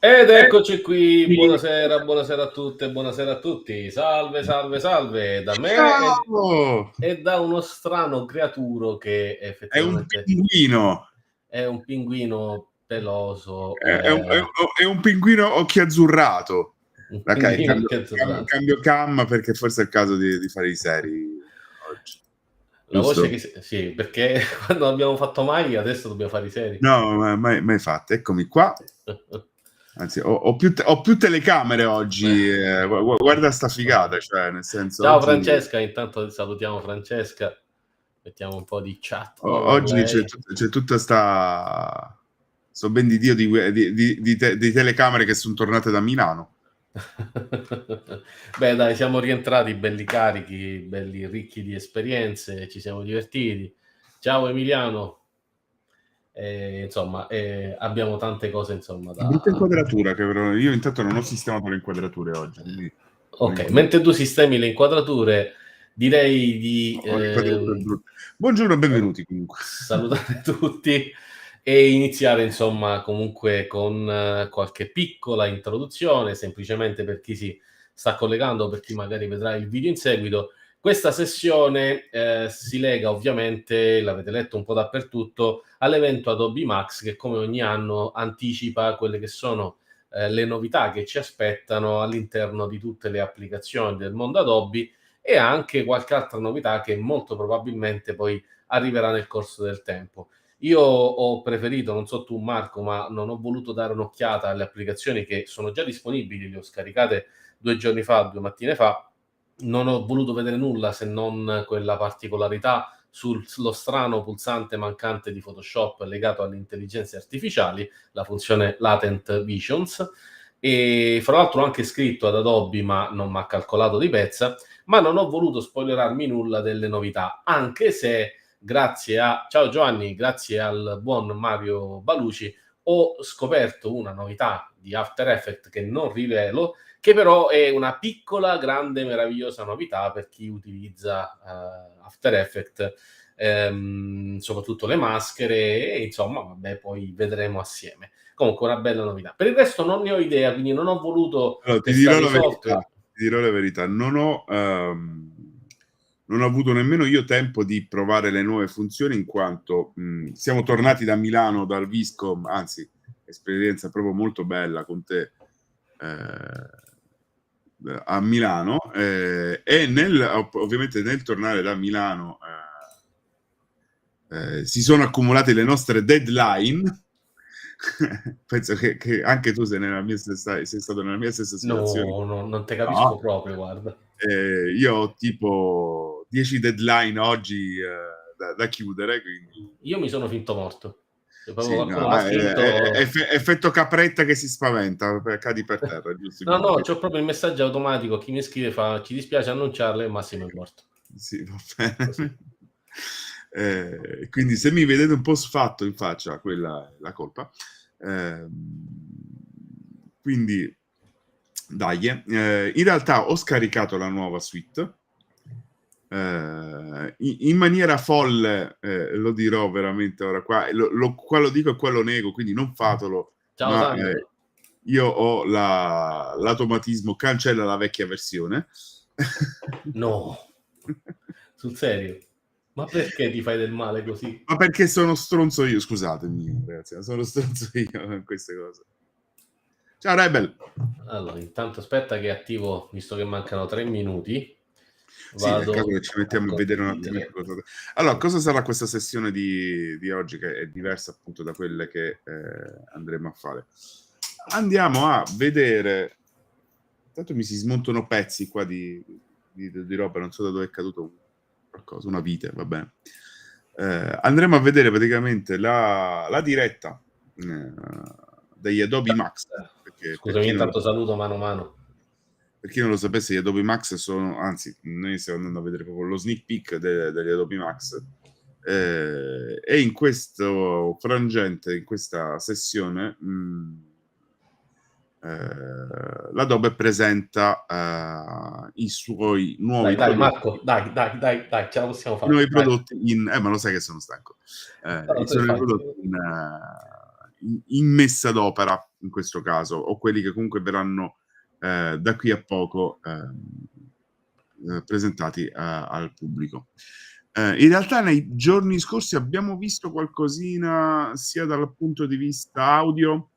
Ed eccoci qui, buonasera, buonasera a tutte, buonasera a tutti, salve, salve, salve, da me e da uno strano creaturo che È un effettivamente pinguino. è un pinguino peloso, È un pinguino occhiazzurrato. un Ok, pinguino azzurrato. cambio cam perché forse è il caso di fare i seri oggi. La voce Giusto? che sì, perché quando abbiamo fatto mai, adesso dobbiamo fare i seri. No, mai fatto. Eccomi qua. Anzi, ho più telecamere oggi. Guarda sta figata, cioè, nel senso, Ciao oggi, Francesca, intanto salutiamo Francesca, mettiamo un po' di chat con oggi c'è, lei. c'è tutta sto ben di Dio di telecamere che sono tornate da Milano. Beh, dai, siamo rientrati belli carichi, belli ricchi di esperienze, ci siamo divertiti. Ciao Emiliano. Insomma, abbiamo tante cose insomma Brutta da... inquadratura, che però io intanto non ho sistemato le inquadrature oggi, quindi Ok, mentre tu sistemi le inquadrature, direi di ho le inquadrature brutte. Buongiorno e benvenuti comunque. salutare tutti e iniziare insomma comunque con qualche piccola introduzione, semplicemente per chi si sta collegando, per chi magari vedrà il video in seguito. Questa sessione si lega ovviamente, l'avete letto un po' dappertutto, all'evento Adobe Max che come ogni anno anticipa quelle che sono le novità che ci aspettano all'interno di tutte le applicazioni del mondo Adobe e anche qualche altra novità che molto probabilmente poi arriverà nel corso del tempo. Io ho preferito, non so tu Marco, ma non ho voluto dare un'occhiata alle applicazioni che sono già disponibili, le ho scaricate 2 giorni fa, 2 mattine fa, non ho voluto vedere nulla se non quella particolarità sullo strano pulsante mancante di Photoshop legato alle intelligenze artificiali, la funzione Latent Visions, e fra l'altro ho anche scritto ad Adobe, ma non mi ha calcolato di pezza, ma non ho voluto spoilerarmi nulla delle novità, anche se grazie a ciao Giovanni, grazie al buon Mario Baluci ho scoperto una novità di After Effects che non rivelo, che però è una piccola, grande, meravigliosa novità per chi utilizza After Effects, soprattutto le maschere e insomma, vabbè, poi vedremo assieme. Comunque una bella novità. Per il resto non ne ho idea, quindi non ho voluto Allora, testare i software. ti dirò la verità, non ho avuto nemmeno io tempo di provare le nuove funzioni in quanto siamo tornati da Milano, dal Viscom, anzi, esperienza proprio molto bella con te a Milano e ovviamente nel tornare da Milano si sono accumulate le nostre deadline. Penso che anche tu sei stato nella mia stessa situazione. No, non te capisco No. proprio, guarda. Io ho tipo 10 deadline oggi da chiudere, quindi Io mi sono finto morto. Se proprio sì, qualcuno no, m'ha è finto... effetto capretta che si spaventa, cadi per terra, giusto? No, no, c'ho proprio il messaggio automatico, chi mi scrive fa: "Ci dispiace annunciarle, Massimo è morto." Sì, va Così. bene. Quindi se mi vedete un po' sfatto in faccia, quella è la colpa. Ehm, quindi, dai, in realtà ho scaricato la nuova suite. In maniera folle, lo dirò veramente ora qua, qua lo dico e qua lo nego, quindi non fatelo, Ciao ma Sandro. io ho l'automatismo cancella la vecchia versione. No, sul serio? Ma perché ti fai del male così? Ma perché sono stronzo io, scusatemi ragazzi, ma sono stronzo io con queste cose. Ciao Rebel! Allora, intanto aspetta che attivo, visto che mancano 3 minuti, Sì, nel caso che vado ci a mettiamo a vedere un attimo che condividere. cosa... Allora, cosa sarà questa sessione di oggi, che è diversa appunto da quelle che andremo a fare? Andiamo a vedere... Intanto mi si smontano pezzi qua di roba, non so da dove è caduto qualcosa, una vite, va bene. Andremo a vedere praticamente la diretta degli Adobe Max, perché per Scusami, chi non lo intanto saluto mano a mano. per chi non lo sapesse, gli Adobe Max sono, anzi, noi stiamo andando a vedere proprio lo sneak peek degli Adobe Max. E in questo frangente, in questa sessione, l'Adobe presenta i suoi nuovi Dai, prodotti. Marco, dai, ce la possiamo I fare. nuovi Dai. prodotti ma lo sai che sono stanco. No, I suoi nuovi prodotti in messa d'opera in questo caso, o quelli che comunque verranno da qui a poco presentati al pubblico. In realtà nei giorni scorsi abbiamo visto qualcosina sia dal punto di vista audio,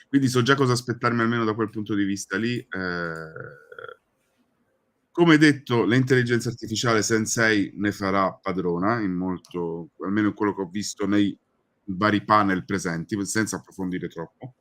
quindi so già cosa aspettarmi almeno da quel punto di vista lì. Come detto, l'intelligenza artificiale Sensei ne farà padrona in molto, almeno in quello che ho visto nei vari panel presenti, senza approfondire troppo.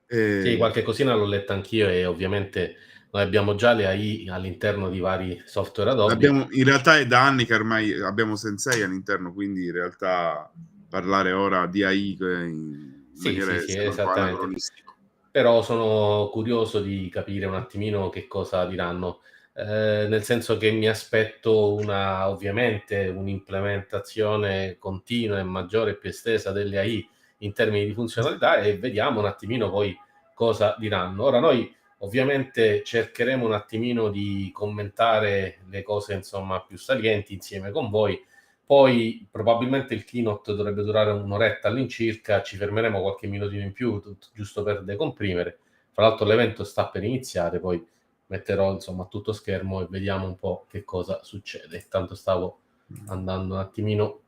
Sì, qualche cosina l'ho letta anch'io, e ovviamente noi abbiamo già le AI all'interno di vari software Adobe. In realtà è da anni che ormai abbiamo Sensei all'interno, quindi in realtà parlare ora di AI in maniera Sì, sembra un po' esattamente. anacronistico. Però sono curioso di capire un attimino che cosa diranno, nel senso che mi aspetto ovviamente un'implementazione continua e maggiore e più estesa delle AI in termini di funzionalità, e vediamo un attimino poi cosa diranno. Ora noi ovviamente cercheremo un attimino di commentare le cose, insomma, più salienti insieme con voi. Poi probabilmente il keynote dovrebbe durare un'oretta all'incirca, ci fermeremo qualche minutino in più, giusto per decomprimere. Fra l'altro l'evento sta per iniziare, poi metterò insomma a tutto schermo e vediamo un po' che cosa succede. Tanto stavo andando un attimino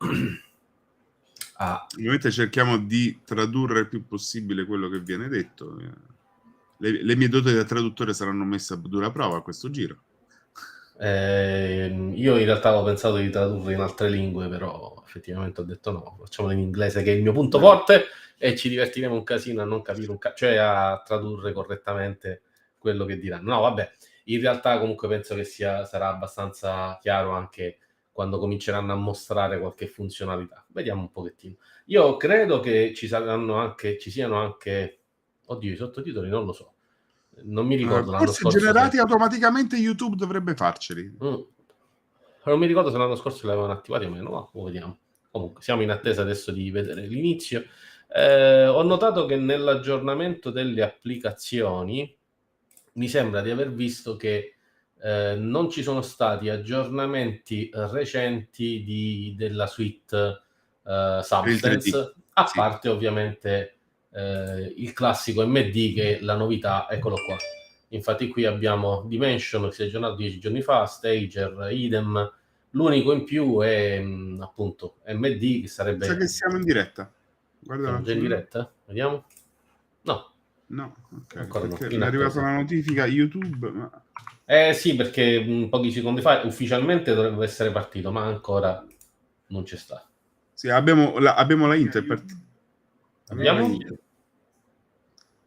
a... Ovviamente cerchiamo di tradurre il più possibile quello che viene detto. Le mie doti da traduttore saranno messe a dura prova a questo giro. Io in realtà avevo pensato di tradurre in altre lingue, però effettivamente ho detto no, facciamolo in inglese, che è il mio punto forte, e ci divertiremo un casino a non capire cioè a tradurre correttamente quello che diranno. No, vabbè, in realtà comunque penso che sarà abbastanza chiaro anche quando cominceranno a mostrare qualche funzionalità. Vediamo un pochettino. Io credo che ci siano anche, oddio, i sottotitoli non lo so. Non mi ricordo l'anno Forse scorso se... generati automaticamente YouTube dovrebbe farceli. Non mi ricordo se l'anno scorso l'avevano attivati o meno, ma lo vediamo. Comunque, siamo in attesa adesso di vedere l'inizio. Ho notato che nell'aggiornamento delle applicazioni mi sembra di aver visto che non ci sono stati aggiornamenti recenti della suite Per il 3D. Substance, a Sì. parte ovviamente il classico MD, che è la novità, eccolo qua. Infatti qui abbiamo Dimension, che si è aggiornato 10 giorni fa, Stager, idem. L'unico in più è appunto MD, che Sa sarebbe... che siamo in diretta. Guarda un Siamo già in attimino. diretta? Vediamo. No, No, ok, ancora no, perché in mi è arrivata attesa. una notifica YouTube, ma... Sì, perché pochi secondi fa ufficialmente dovrebbe essere partito, ma ancora non c'è sta. Sì, abbiamo la intro, abbiamo la Abbiamo? intro.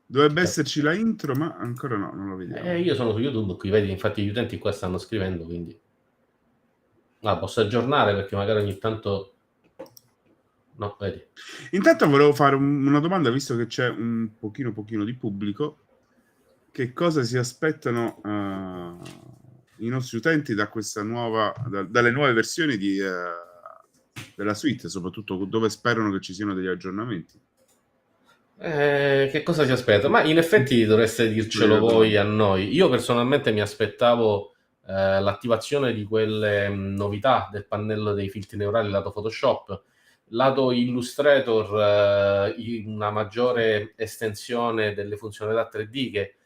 Dovrebbe esserci la intro, ma ancora no, non lo vediamo. Io sono su YouTube, qui vedi, infatti gli utenti qua stanno scrivendo, quindi... posso aggiornare perché magari ogni tanto... No, vedi. Intanto volevo fare una domanda, visto che c'è un pochino di pubblico. Che cosa si aspettano i nostri utenti da questa dalle nuove versioni della suite, soprattutto dove sperano che ci siano degli aggiornamenti? Che cosa si aspetta? Ma in effetti dovreste dircelo voi a noi. Io personalmente mi aspettavo l'attivazione di quelle novità del pannello dei filtri neurali lato Photoshop, lato Illustrator, una maggiore estensione delle funzionalità 3D che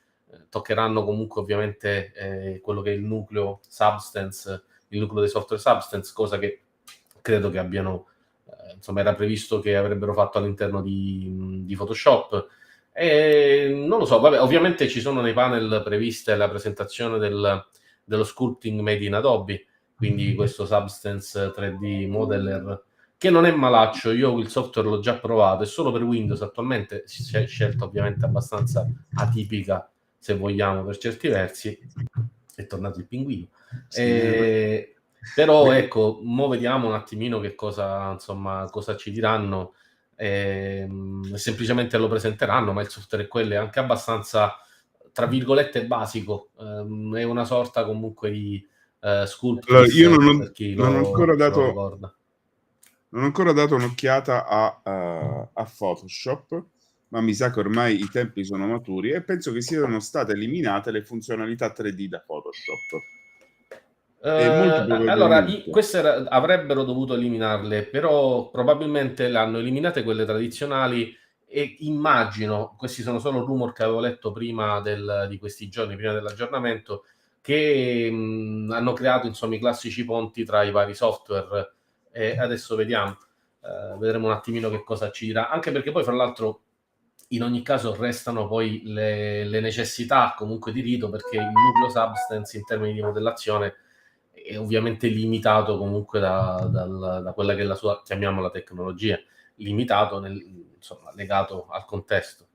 toccheranno comunque ovviamente quello che è il nucleo Substance, il nucleo dei software Substance, cosa che credo che abbiano, insomma, era previsto che avrebbero fatto all'interno di Photoshop. E non lo so, vabbè, ovviamente ci sono nei panel previste la presentazione dello sculpting made in Adobe, quindi questo Substance 3D Modeler, che non è malaccio. Io il software l'ho già provato, è solo per Windows attualmente, si è scelta ovviamente abbastanza atipica, se vogliamo, per certi versi. È tornato il pinguino. Sì, Però ecco, mo vediamo un attimino che cosa, insomma, cosa ci diranno. Semplicemente lo presenteranno, ma il software è quello, è anche abbastanza, tra virgolette, basico. È una sorta comunque di allora, io Sculptris, per chi se lo ricorda. non ho ancora dato un'occhiata a Photoshop, ma mi sa che ormai i tempi sono maturi e penso che siano state eliminate le funzionalità 3D da Photoshop. E molto Allora, probabilmente. queste avrebbero dovuto eliminarle, però probabilmente le hanno eliminate quelle tradizionali e immagino, questi sono solo rumor che avevo letto prima di questi giorni, prima dell'aggiornamento, che hanno creato insomma i classici ponti tra i vari software, e adesso vediamo, vedremo un attimino che cosa ci dirà, anche perché poi fra l'altro in ogni caso restano poi le necessità comunque di rito, perché il nucleo substance in termini di modellazione è ovviamente limitato comunque da quella che è la sua, chiamiamola, tecnologia, limitato insomma, legato al contesto.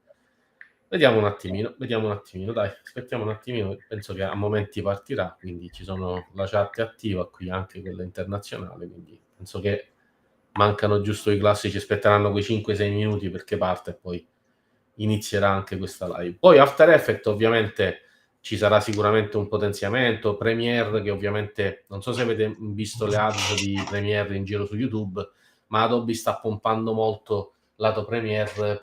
Vediamo un attimino, dai, aspettiamo un attimino, penso che a momenti partirà, quindi ci sono la chat è attiva qui, anche quella internazionale, quindi penso che mancano giusto i classici, aspetteranno quei 5-6 minuti perché parte e poi inizierà anche questa live. Poi After Effects ovviamente ci sarà sicuramente un potenziamento, Premiere che ovviamente, non so se avete visto le ads di Premiere in giro su YouTube, ma Adobe sta pompando molto lato Premiere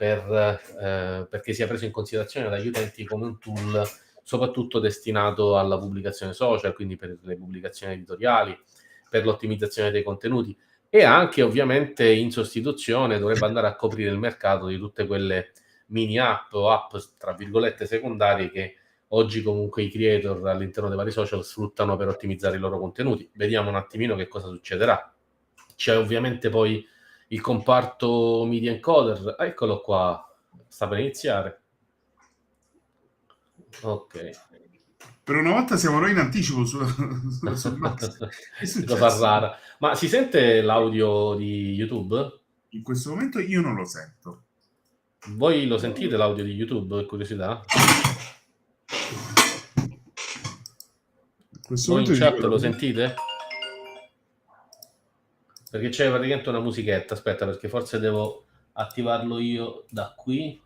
perché sia preso in considerazione dagli utenti come un tool soprattutto destinato alla pubblicazione social, quindi per le pubblicazioni editoriali, per l'ottimizzazione dei contenuti, e anche ovviamente in sostituzione dovrebbe andare a coprire il mercato di tutte quelle mini app o app tra virgolette secondarie che oggi comunque i creator all'interno dei vari social sfruttano per ottimizzare i loro contenuti. Vediamo un attimino che cosa succederà. C'è ovviamente poi il comparto media encoder, eccolo qua, sta per iniziare. Ok. Per una volta siamo noi in anticipo sul Max. Che è successo? Cosa rara. Ma si sente l'audio di YouTube? In questo momento io non lo sento. Voi lo sentite l'audio di YouTube, per curiosità? Voi in chat lo sentite? Perché c'è praticamente una musichetta, aspetta, perché forse devo attivarlo io da qui.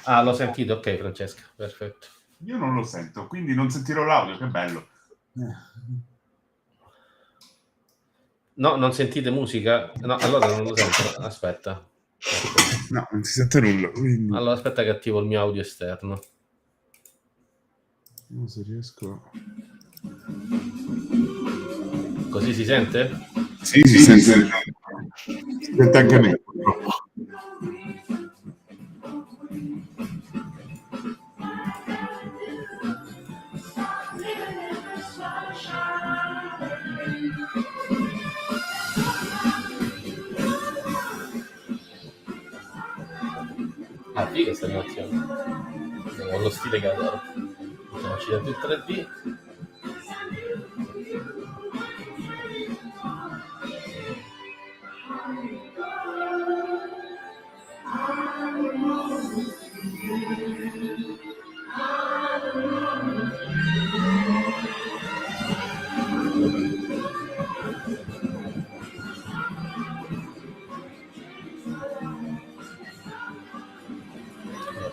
Ah, lo sentite? Ok, Francesca, perfetto. Io non lo sento, quindi non sentirò l'audio, che bello. No, non sentite musica? No, allora non lo sento, aspetta. No, non si sente nulla, quindi... Allora aspetta che attivo il mio audio esterno. Non se riesco... Così si sente? Sì, si sente. Si sente anche a me. Ah, figa questa animazione. Con lo stile che adoro. Mettiamoci dentro il 3D.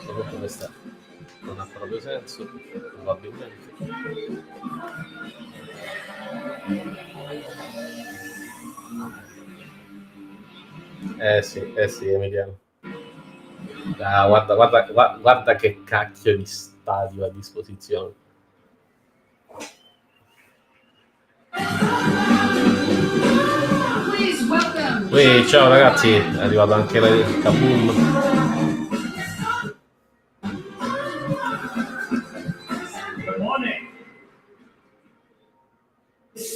Allora, questa non ha proprio senso, probabilmente. Sì, Emiliano. Ah, guarda che cacchio di stadio a disposizione. Uè, ciao ragazzi, è arrivato anche il Kaboom.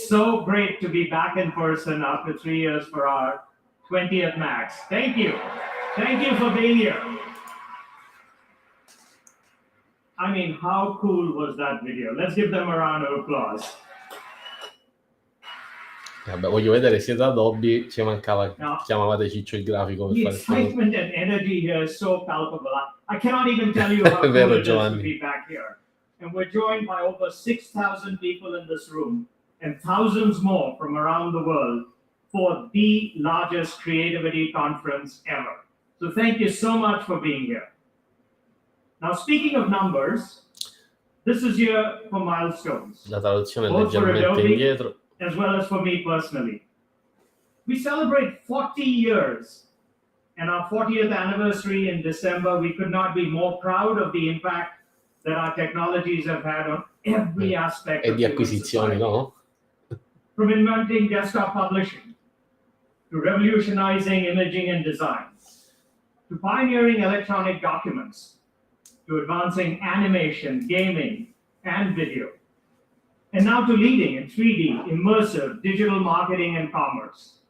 So great to be back in person after 3 years for our 20th Max. Thank you. Thank you for being here. I mean, how cool was that video? Let's give them a round of applause. Vabbè, voglio vedere se da Adobe ci mancava, chiamavate Ciccio il grafico per the fare excitement and energy here is so palpable. I cannot even tell you how cool it is to be back here. And we're joined by over 6,000 people in this room and thousands more from around the world for the largest creativity conference ever. So thank you so much for being here. Now, speaking of numbers, this is year for milestones. La traduzione è leggermente indietro. As well as for me personally. We celebrate 40 years, and our 40th anniversary in December. We could not be more proud of the impact that our technologies have had on every aspect of human society. No? From inventing desktop publishing, to revolutionizing imaging and design, to pioneering electronic documents, to advancing animation, gaming, and video, and now to leading in 3D, immersive, digital marketing and commerce.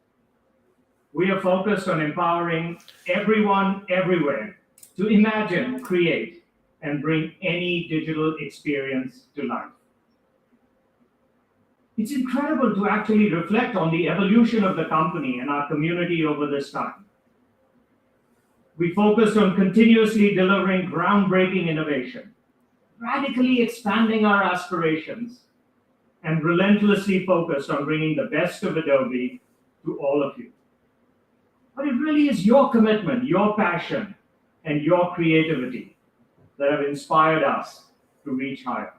We are focused on empowering everyone, everywhere, to imagine, create, and bring any digital experience to life. It's incredible to actually reflect on the evolution of the company and our community over this time. We focused on continuously delivering groundbreaking innovation, radically expanding our aspirations, and relentlessly focused on bringing the best of Adobe to all of you. But it really is your commitment, your passion, and your creativity that have inspired us to reach higher.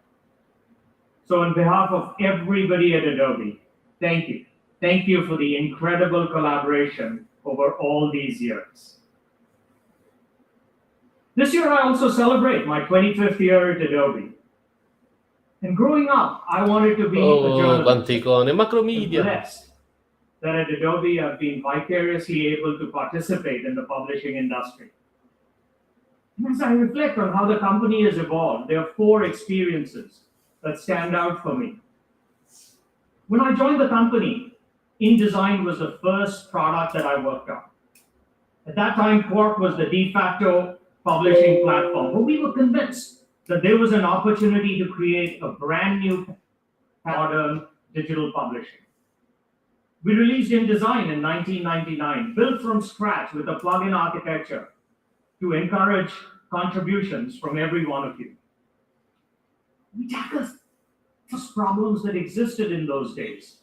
So on behalf of everybody at Adobe, thank you. Thank you for the incredible collaboration over all these years. This year, I also celebrate my 25th year at Adobe. And growing up, I wanted to be a journalist. I'm blessed that at Adobe, I've been vicariously able to participate in the publishing industry. And as I reflect on how the company has evolved, there are 4 experiences that stand out for me. When I joined the company, InDesign was the first product that I worked on. At that time, Quark was the de facto publishing platform, but we were convinced that there was an opportunity to create a brand new modern digital publishing. We released InDesign in 1999, built from scratch with a plugin architecture to encourage contributions from every one of you. We tackled first problems that existed in those days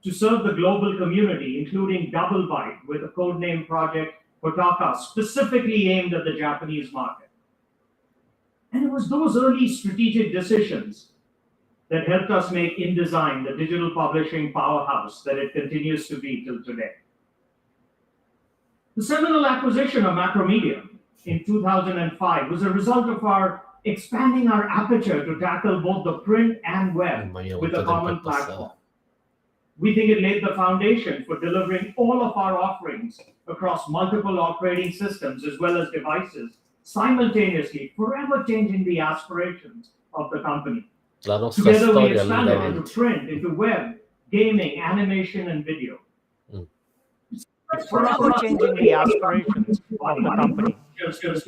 to serve the global community, including Double Byte with a codename project Kotaka, specifically aimed at the Japanese market. And it was those early strategic decisions that helped us make InDesign the digital publishing powerhouse that it continues to be till today. The seminal acquisition of Macromedia in 2005 was a result of our expanding our aperture to tackle both the print and web with a common platform. We think it laid the foundation for delivering all of our offerings across multiple operating systems as well as devices, simultaneously, forever changing the aspirations of the company. Together we expanded into print, into web, gaming, animation, and video. Forever changing the aspirations of the company.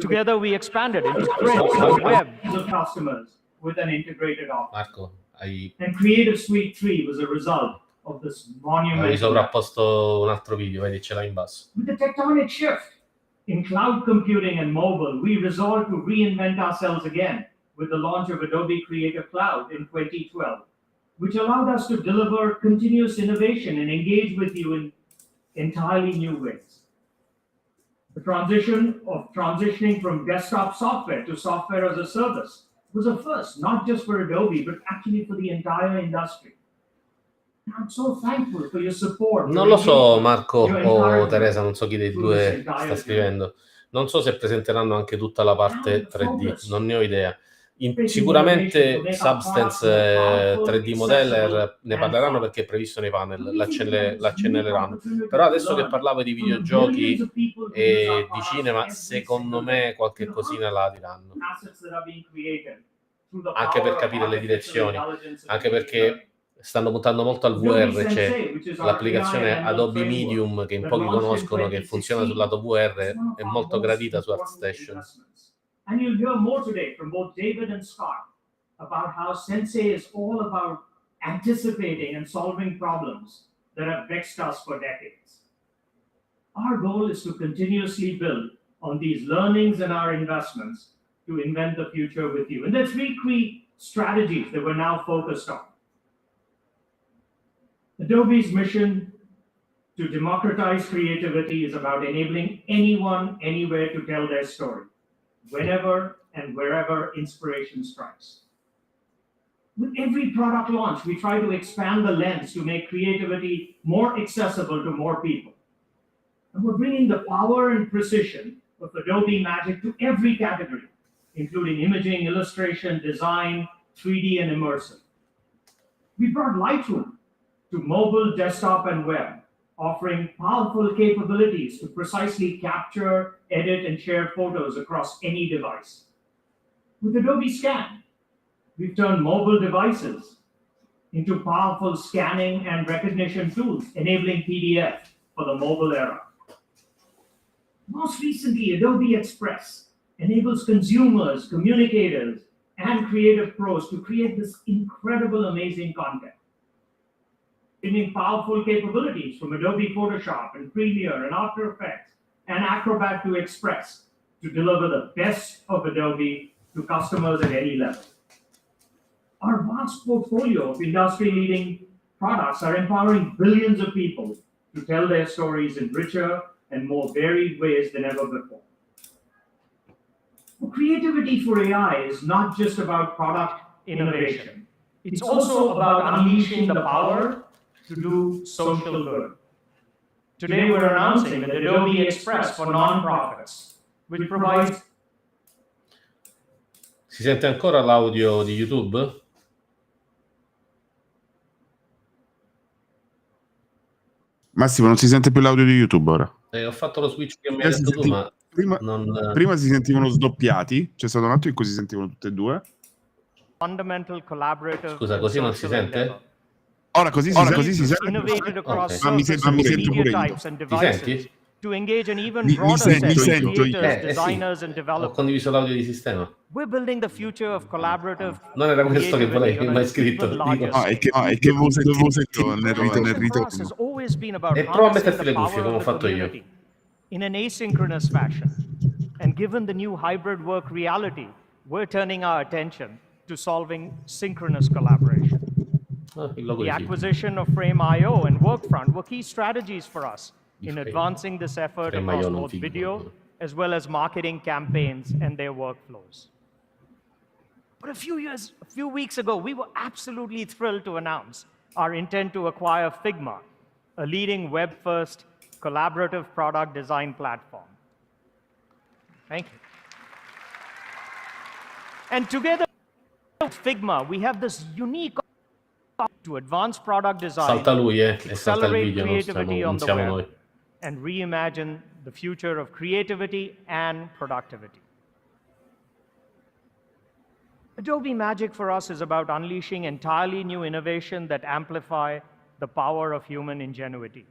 Together we expanded into print and web. Of customers with an integrated offer. Marco, And Creative Suite 3 was a result of this monumental. Hai sovrapposto un altro video, vedi, ce l'hai in basso. With the tectonic shift in cloud computing and mobile, we resolved to reinvent ourselves again with the launch of Adobe Creative Cloud in 2012, which allowed us to deliver continuous innovation and engage with you in entirely new ways. The transitioning from desktop software to software as a service was a first, not just for Adobe, but actually for the entire industry. I'm so thankful for your support. Non lo so, Marco o Teresa, non so chi dei due sta scrivendo. Non so se presenteranno anche tutta la parte 3D, non ne ho idea. Sicuramente Substance 3D Modeller ne parleranno perché è previsto nei panel, l'accenneranno. Però adesso che parlavo di videogiochi e di cinema, secondo me qualche cosina la diranno. Anche per capire le direzioni, anche perché stanno puntando molto al VR, c'è l'applicazione Adobe Medium che in pochi conoscono, che funziona sul lato VR, è molto gradita su ArtStation. And you'll hear more today from both David and Scott about how Sensei is all about anticipating and solving problems that have vexed us for decades. Our goal is to continuously build on these learnings and our investments to invent the future with you. And there are 3 key strategies that we're now focused on. Adobe's mission to democratize creativity is about enabling anyone, anywhere to tell their story, whenever and wherever inspiration strikes. With every product launch, we try to expand the lens to make creativity more accessible to more people. And we're bringing the power and precision of Adobe Magic to every category, including imaging, illustration, design, 3D, and immersive. We brought Lightroom to mobile, desktop, and web, offering powerful capabilities to precisely capture, edit, and share photos across any device. With Adobe Scan, we've turned mobile devices into powerful scanning and recognition tools, enabling PDF for the mobile era. Most recently, Adobe Express enables consumers, communicators, and creative pros to create this incredible, amazing content. Bringing powerful capabilities from Adobe Photoshop and Premiere and After Effects and Acrobat to Express to deliver the best of Adobe to customers at any level. Our vast portfolio of industry-leading products are empowering billions of people to tell their stories in richer and more varied ways than ever before. Well, creativity for AI is not just about product innovation. It's also about unleashing the power to do social good. Today we're announcing the Adobe Express for nonprofits, which provides... Si sente ancora l'audio di YouTube? Massimo, non si sente più l'audio di YouTube ora. Ho fatto lo switch che mi hai detto tu, ma prima si sentivano sdoppiati, c'è stato un attimo in cui si sentivano tutte e due. Scusa, così non si sente? Ora così si sente. Okay. Ma mi sento pure io. Ti senti? To engage an even Mi broader set of sento io. creators, designers, and Ho developers. condiviso l'audio di sistema. We're building the future of collaborative. Non era questo che volevi, creativity on mai an scritto. even Dico. larger No, è che avevo sentito nel For us has ritorno. always been about E prova a harnessing metterti the le cuffie, power come ho of the fatto io. community in an asynchronous fashion. And given the new hybrid work reality, we're turning our attention to solving synchronous collaboration. Il logo The di Fili. acquisition of Frame.io and Workfront were key strategies for us in advancing this effort Frame.io across non both Fili, video no. as well as marketing campaigns and their workflows. But a few weeks ago, we were absolutely thrilled to announce our intent to acquire Figma, a leading web-first collaborative product design platform. Thank you. And together with Figma, we have this unique to advance product design, Salta lui, e salta il accelerate video, creativity non on the siamo web, noi. and reimagine the future of creativity and productivity. Adobe Magic for us is about unleashing entirely new innovation that amplify the power of human ingenuity.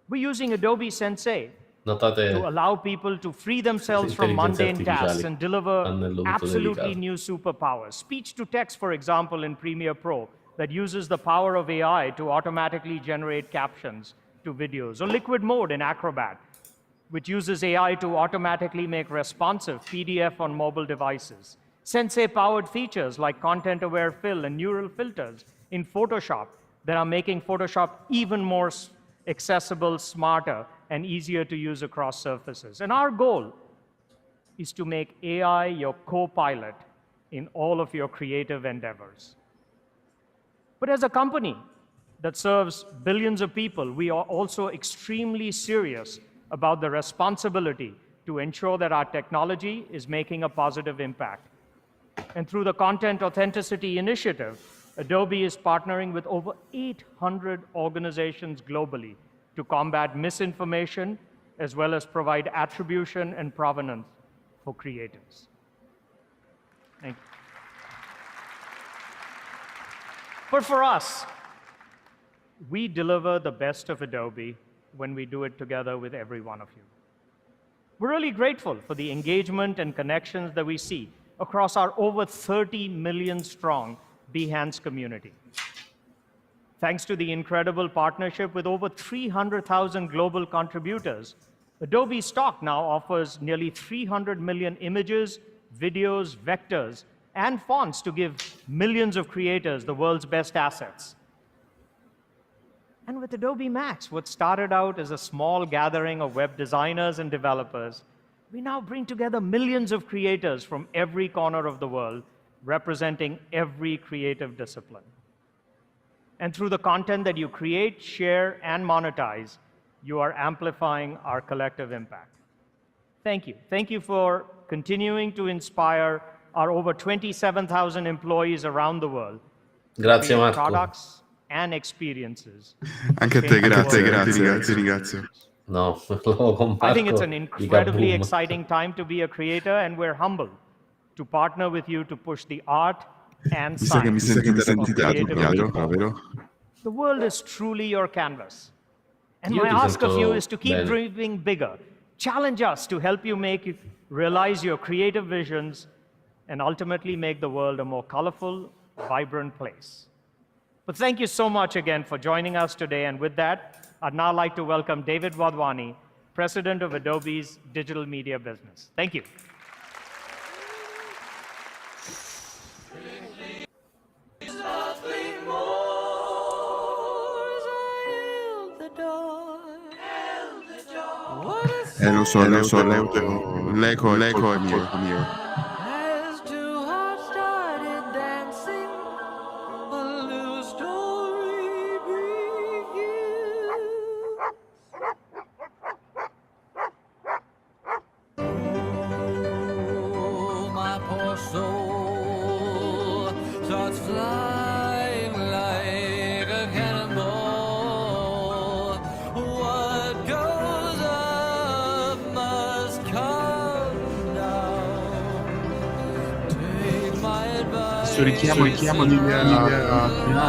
We're using Adobe Sensei Notate to allow people to free themselves from mundane tasks and deliver absolutely new superpowers. Speech to text, for example, in Premiere Pro, that uses the power of AI to automatically generate captions to videos. Or Liquid Mode in Acrobat, which uses AI to automatically make responsive PDF on mobile devices. Sensei-powered features like content-aware fill and neural filters in Photoshop that are making Photoshop even more accessible, smarter, and easier to use across surfaces. And our goal is to make AI your co-pilot in all of your creative endeavors. But as a company that serves billions of people, we are also extremely serious about the responsibility to ensure that our technology is making a positive impact. And through the Content Authenticity Initiative, Adobe is partnering with over 800 organizations globally to combat misinformation, as well as provide attribution and provenance for creators. Thank you. But for us, we deliver the best of Adobe when we do it together with every one of you. We're really grateful for the engagement and connections that we see across our over 30 million strong Behance community. Thanks to the incredible partnership with over 300,000 global contributors, Adobe Stock now offers nearly 300 million images, videos, vectors, and fonts to give millions of creators the world's best assets. And with Adobe Max, what started out as a small gathering of web designers and developers, we now bring together millions of creators from every corner of the world, representing every creative discipline. And through the content that you create, share, and monetize, you are amplifying our collective impact. Thank you. Thank you for continuing to inspire our over 27,000 employees around the world Grazie Marco. Products and experiences. Anche a te, grazie, ringrazio. No, con I think it's Marco an incredibly exciting time to be a creator, and we're humbled to partner with you to push the art and science of creativity forward. The world is truly your canvas. And my ask of you is to keep dreaming bigger. Challenge us to help you realize your creative visions and ultimately make the world a more colorful, vibrant place. But thank you so much again for joining us today. And with that, I'd now like to welcome David Wadhwani, President of Adobe's digital media business. Thank you. Lo so, l'eco è mio. Richiamo l'idea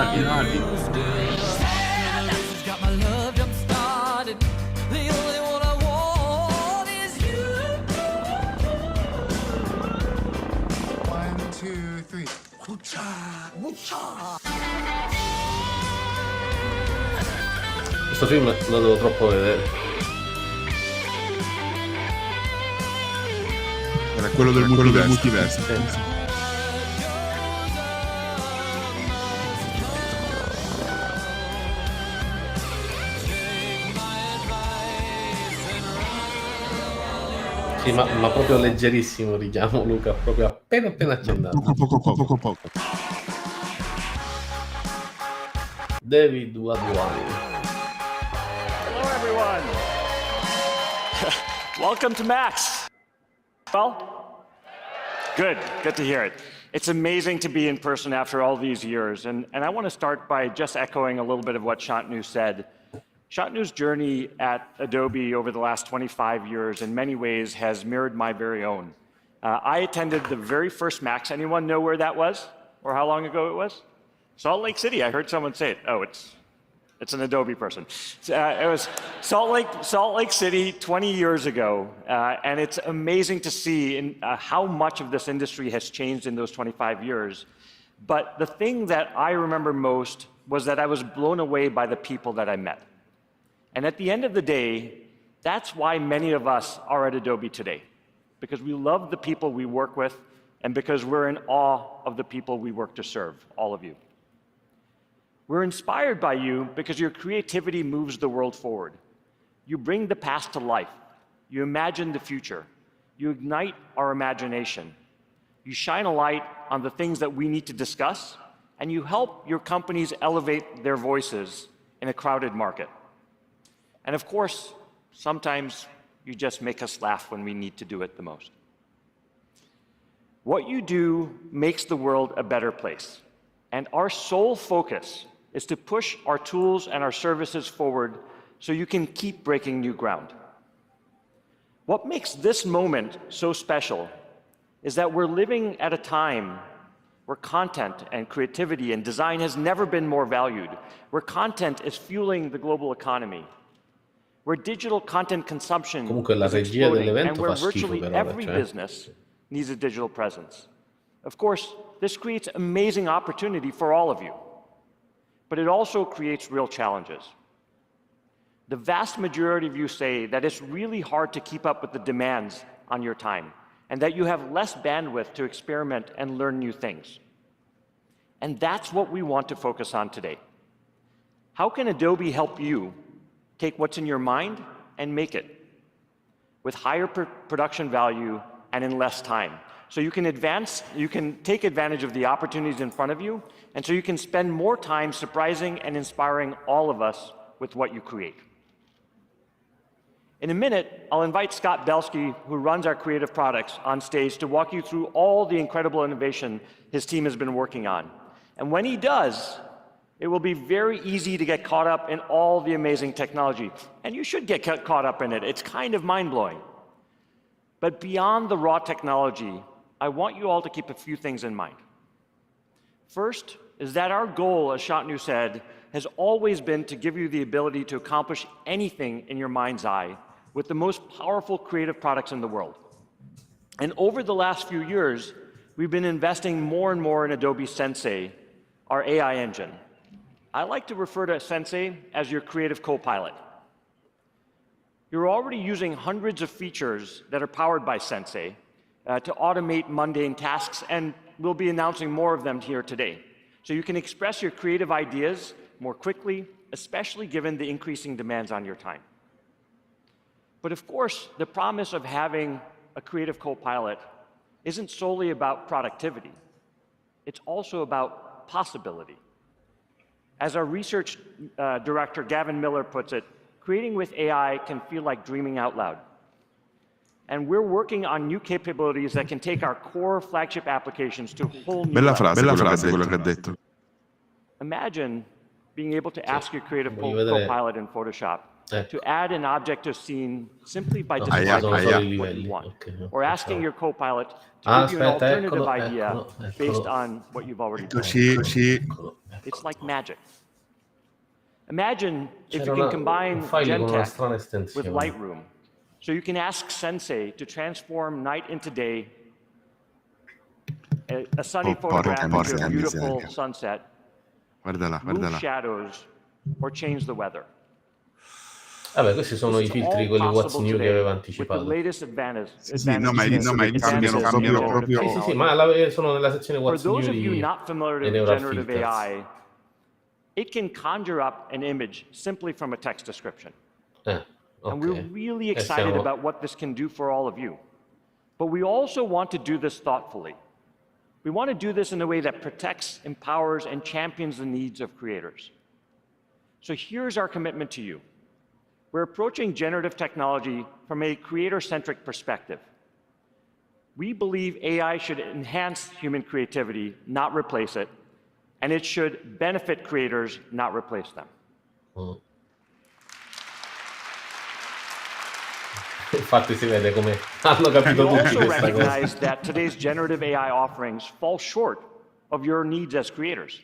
finali. Questo film lo devo troppo vedere. Era quello del multiverso. Sì, ma proprio leggerissimo richiamo, Luca, proprio appena accendato. Poco. David Wadhwani. Hello, everyone. Welcome to Max. Well, good to hear it. It's amazing to be in person after all these years, and I want to start by just echoing a little bit of what Shantanu said. Shantanu's journey at Adobe over the last 25 years in many ways has mirrored my very own. I attended the very first Max. Anyone know where that was or how long ago it was? Salt Lake City. I heard someone say it. Oh, it's an Adobe person. It was Salt Lake City 20 years ago, and it's amazing to see how much of this industry has changed in those 25 years. But the thing that I remember most was that I was blown away by the people that I met. And at the end of the day, that's why many of us are at Adobe today, because we love the people we work with and because we're in awe of the people we work to serve, all of you. We're inspired by you because your creativity moves the world forward. You bring the past to life. You imagine the future. You ignite our imagination. You shine a light on the things that we need to discuss, and you help your companies elevate their voices in a crowded market. And of course, sometimes you just make us laugh when we need to do it the most. What you do makes the world a better place. And our sole focus is to push our tools and our services forward so you can keep breaking new ground. What makes this moment so special is that we're living at a time where content and creativity and design has never been more valued, where content is fueling the global economy, where digital content consumption is exploding, and where virtually every business needs a digital presence. Of course, this creates amazing opportunity for all of you, but it also creates real challenges. The vast majority of you say that it's really hard to keep up with the demands on your time, and that you have less bandwidth to experiment and learn new things. And that's what we want to focus on today. How can Adobe help you take what's in your mind and make it with higher production value and in less time? So you can take advantage of the opportunities in front of you, and so you can spend more time surprising and inspiring all of us with what you create. In a minute, I'll invite Scott Belsky, who runs our creative products, on stage to walk you through all the incredible innovation his team has been working on. And when he does, it will be very easy to get caught up in all the amazing technology. And you should get caught up in it. It's kind of mind-blowing. But beyond the raw technology, I want you all to keep a few things in mind. First is that our goal, as Shantanu said, has always been to give you the ability to accomplish anything in your mind's eye with the most powerful creative products in the world. And over the last few years, we've been investing more and more in Adobe Sensei, our AI engine. I like to refer to Sensei as your creative co-pilot. You're already using hundreds of features that are powered by Sensei to automate mundane tasks, and we'll be announcing more of them here today. So you can express your creative ideas more quickly, especially given the increasing demands on your time. But of course, the promise of having a creative co-pilot isn't solely about productivity. It's also about possibility. As our research director, Gavin Miller, puts it, creating with AI can feel like dreaming out loud. And we're working on new capabilities that can take our core flagship applications to whole new levels. Bella frase quello che ha detto. Imagine being able to ask your creative co-pilot in Photoshop to add an object to a scene simply by describing what you want, or asking your co-pilot to give you an alternative idea based on what you've already done. It's like magic. Imagine if you can combine Gentex with Lightroom, so you can ask Sensei to transform night into day, a sunny photograph into a beautiful sunset, move shadows, or change the weather. Vabbè, questi sono I filtri, quelli What's New che aveva anticipato. Sì, no, ma cambiano proprio. Sì, ma sono nella sezione What's New di generative AI. It can conjure up an image simply from a text description. And we're really excited about what this can do for all of you. But we also want to do this thoughtfully. We want to do this in a way that protects, empowers, and champions the needs of creators. So here's our commitment to you. We're approaching generative technology from a creator-centric perspective. We believe AI should enhance human creativity, not replace it, and it should benefit creators, not replace them. Infatti si vede come hanno capito tutti also questa recognize cosa. that today's generative AI offerings fall short of your needs as creators.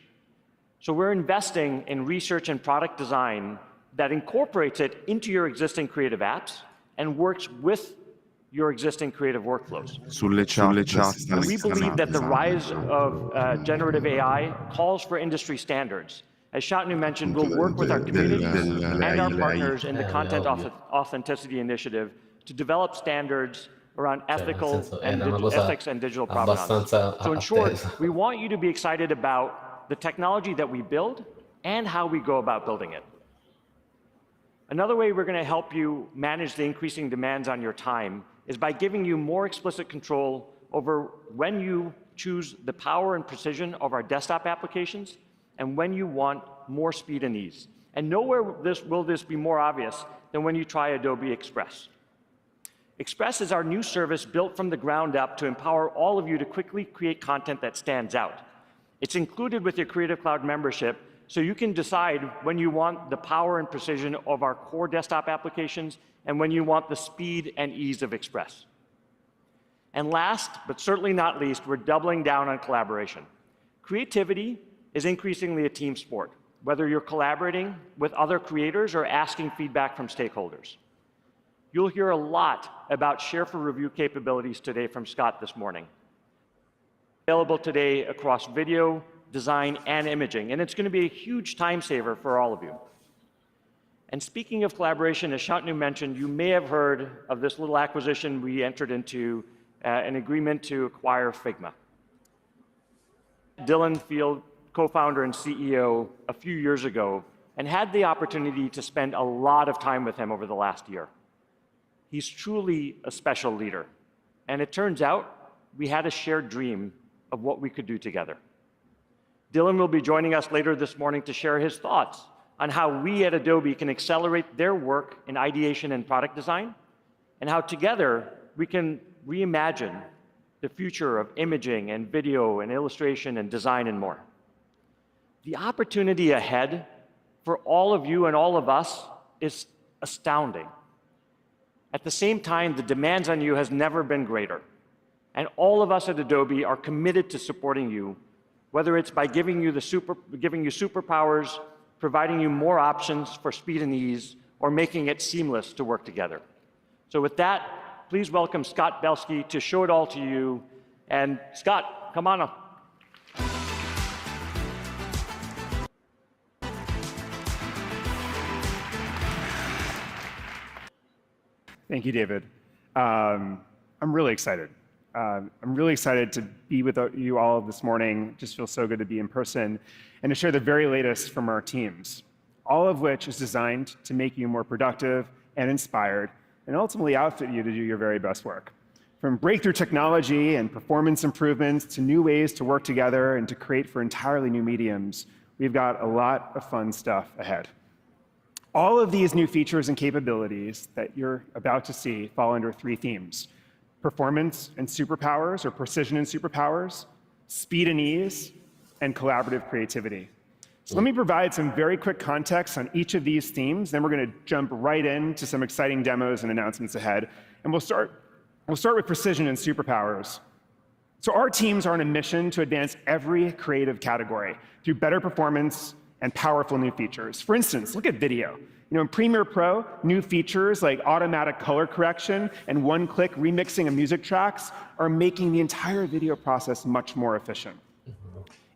So we're investing in research and product design that incorporates it into your existing creative apps and works with your existing creative workflows. And we believe that the rise of generative AI calls for industry standards. As Shantanu mentioned, we'll work with our communities and our partners in the Content Authenticity Initiative to develop standards around ethics and digital provenance. So in short, we want you to be excited about the technology that we build and how we go about building it. Another way we're going to help you manage the increasing demands on your time is by giving you more explicit control over when you choose the power and precision of our desktop applications and when you want more speed and ease. And nowhere will this be more obvious than when you try Adobe Express. Express is our new service built from the ground up to empower all of you to quickly create content that stands out. It's included with your Creative Cloud membership, so you can decide when you want the power and precision of our core desktop applications and when you want the speed and ease of Express. And last, but certainly not least, we're doubling down on collaboration. Creativity is increasingly a team sport, whether you're collaborating with other creators or asking feedback from stakeholders. You'll hear a lot about Share for Review capabilities today from Scott this morning. Available today across video, design, and imaging, and it's going to be a huge time saver for all of you. And speaking of collaboration, as Shantanu mentioned, you may have heard of this little acquisition we entered into, an agreement to acquire Figma. Dylan Field, co-founder and CEO, a few years ago, and had the opportunity to spend a lot of time with him over the last year. He's truly a special leader, and it turns out we had a shared dream of what we could do together. Dylan will be joining us later this morning to share his thoughts on how we at Adobe can accelerate their work in ideation and product design, and how together we can reimagine the future of imaging and video and illustration and design and more. The opportunity ahead for all of you and all of us is astounding. At the same time, the demands on you has never been greater. And all of us at Adobe are committed to supporting you, whether it's by giving you superpowers, providing you more options for speed and ease, or making it seamless to work together. So with that, please welcome Scott Belsky to show it all to you. And Scott, come on up. Thank you, David. I'm really excited. I'm really excited to be with you all this morning. It just feels so good to be in person and to share the very latest from our teams, all of which is designed to make you more productive and inspired and ultimately outfit you to do your very best work. From breakthrough technology and performance improvements to new ways to work together and to create for entirely new mediums, we've got a lot of fun stuff ahead. All of these new features and capabilities that you're about to see fall under three themes: performance and superpowers, or precision and superpowers, speed and ease, and collaborative creativity. So let me provide some very quick context on each of these themes, then we're going to jump right into some exciting demos and announcements ahead. And we'll start with precision and superpowers. So our teams are on a mission to advance every creative category through better performance and powerful new features. For instance, look at video. In Premiere Pro, new features like automatic color correction and one-click remixing of music tracks are making the entire video process much more efficient.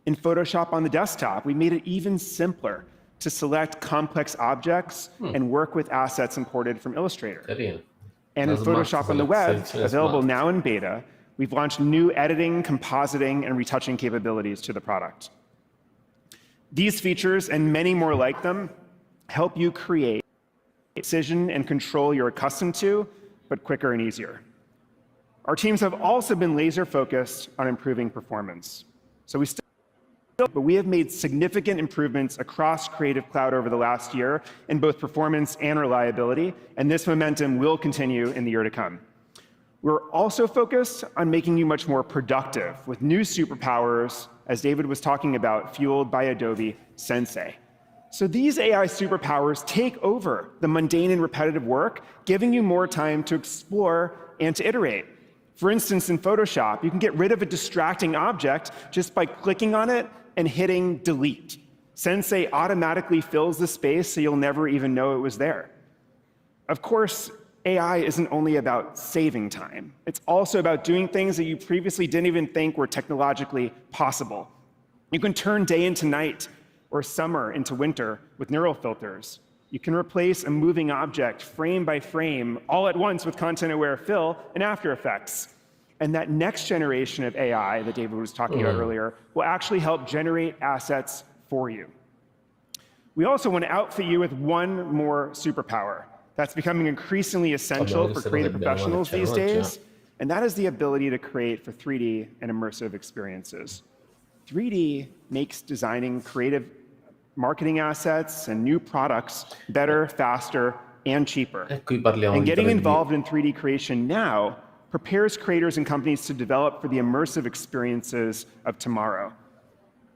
In Photoshop on the desktop, we made it even simpler to select complex objects and work with assets imported from Illustrator. And in Photoshop on the web, available now in beta, we've launched new editing, compositing, and retouching capabilities to the product. These features, and many more like them, help you create precision and control you're accustomed to, but quicker and easier. Our teams have also been laser focused on improving performance. But we have made significant improvements across Creative Cloud over the last year in both performance and reliability, and this momentum will continue in the year to come. We're also focused on making you much more productive with new superpowers, as David was talking about, fueled by Adobe Sensei. So these AI superpowers take over the mundane and repetitive work, giving you more time to explore and to iterate. For instance, in Photoshop, you can get rid of a distracting object just by clicking on it and hitting delete. Sensei automatically fills the space so you'll never even know it was there. Of course, AI isn't only about saving time. It's also about doing things that you previously didn't even think were technologically possible. You can turn day into night or summer into winter with neural filters. You can replace a moving object frame by frame all at once with content-aware fill in After Effects. And that next generation of AI that David was talking about earlier will actually help generate assets for you. We also want to outfit you with one more superpower that's becoming increasingly essential for creative professionals these days, and that is the ability to create for 3D and immersive experiences. 3D makes designing creative marketing assets and new products better, faster, and cheaper. And getting involved in 3D creation now prepares creators and companies to develop for the immersive experiences of tomorrow.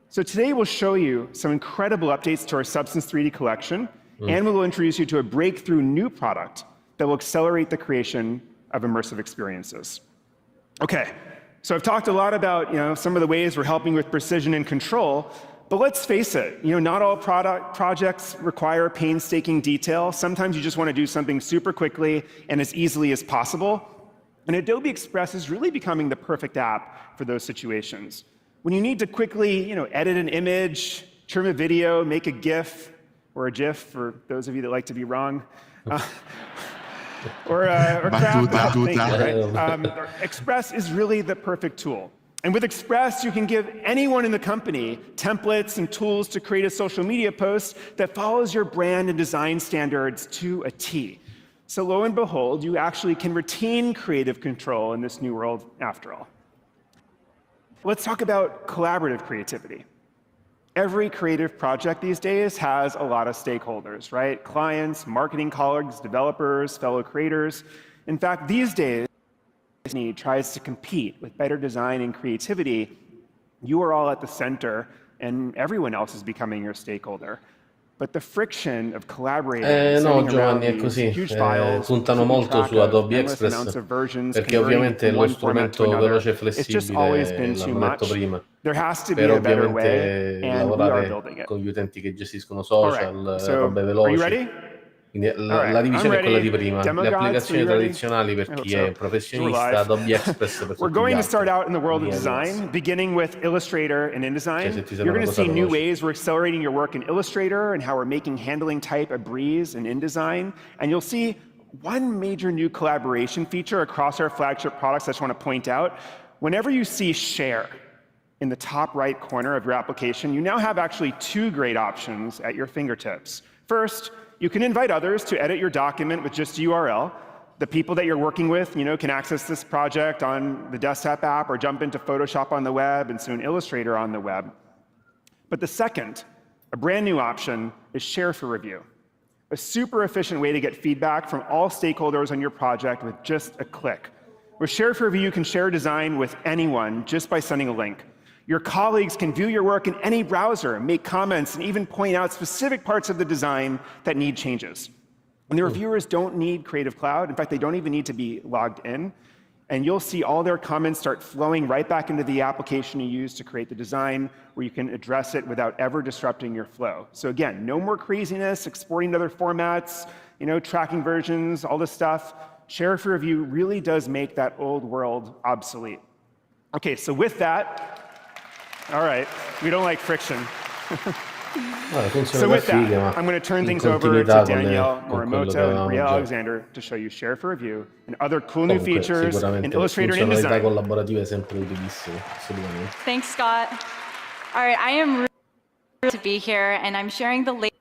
So today we'll show you some incredible updates to our Substance 3D collection, and we'll introduce you to a breakthrough new product that will accelerate the creation of immersive experiences. Okay, so I've talked a lot about some of the ways we're helping with precision and control, but let's face it, not all projects require painstaking detail. Sometimes you just want to do something super quickly and as easily as possible. And Adobe Express is really becoming the perfect app for those situations. When you need to quickly edit an image, trim a video, make a GIF, or a GIF for those of you that like to be wrong, or craft, right? Express is really the perfect tool. And with Express, you can give anyone in the company templates and tools to create a social media post that follows your brand and design standards to a T. So lo and behold, you actually can retain creative control in this new world after all. Let's talk about collaborative creativity. Every creative project these days has a lot of stakeholders, right? Clients, marketing colleagues, developers, fellow creators. In fact, these days, Disney tries to compete with better design and creativity. You are all at the center, and everyone else is becoming your stakeholder. But the friction of collaborating, No, sending Giovanni, è around così. these huge files, Puntano keeping molto track su of Adobe endless amounts Express of versions, perché converting ovviamente è from lo one format to strumento another. veloce e It's just always flessibile, been too l'hanno detto much. prima. There has to be Per a better way, ovviamente and we are lavorare building it. con gli utenti che gestiscono All right, social, so robe are you veloci. ready? Quindi All la right, I'm divisione è quella di ready. prima. Demo Le gods, are applicazioni you ready? tradizionali per I hope chi so. è 'Cause we're professionista, live. Adobe Express per We're tutti gli going to altri. start out in the world of Quindi è diverso. design, beginning with Illustrator and Cioè, InDesign. se ti sembra You're una going to cosa see new veloce. ways we're accelerating your work in Illustrator and how we're making handling type a breeze in InDesign. And you'll see one major new collaboration feature across our flagship products I just want to point out. Whenever you see share in the top right corner of your application, you now have actually two great options at your fingertips. First, you can invite others to edit your document with just a URL. The people that you're working with, can access this project on the desktop app or jump into Photoshop on the web and soon Illustrator on the web. But the second, a brand new option, is share for review. A super efficient way to get feedback from all stakeholders on your project with just a click. With Share for Review, you can share design with anyone just by sending a link. Your colleagues can view your work in any browser, make comments, and even point out specific parts of the design that need changes. And the reviewers don't need Creative Cloud. In fact, they don't even need to be logged in. And you'll see all their comments start flowing right back into the application you use to create the design, where you can address it without ever disrupting your flow. So again, no more craziness, exporting to other formats, tracking versions, all this stuff. Share for Review really does make that old world obsolete. Okay, so with that, all right, we don't like friction. So with that, I'm going to turn things over to Danielle Morimoto and Brielle Alexander to show you Share for Review and other cool new features in Illustrator and InDesign. Collaborativa è sempre utilissimo, assolutamente. Thanks, Scott. All right, I am really to be here, and I'm sharing the latest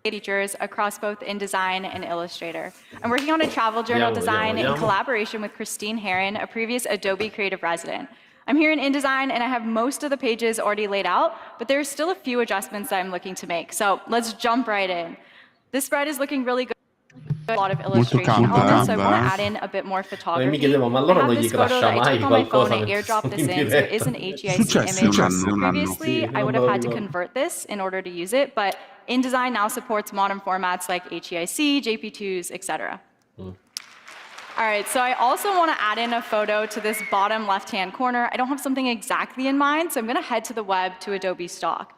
features across both InDesign and Illustrator. I'm working on a travel journal design in collaboration with Christine Herron, a previous Adobe creative resident. I'm here in InDesign, and I have most of the pages already laid out, but there's still a few adjustments that I'm looking to make. So let's jump right in. This spread is looking really good. A lot of illustration elements, so I want to add in a bit more photography. Mi chiedevo, ma allora non gli crasha mai qualcosa? I airdropped this in, so it is an a.k.a. image. Previously, I would have had to convert this in order to use it, but InDesign now supports modern formats like a.k.a, JP2s, etc. All right, so I also want to add in a photo to this bottom left-hand corner. I don't have something exactly in mind, so I'm going to head to the web to Adobe Stock.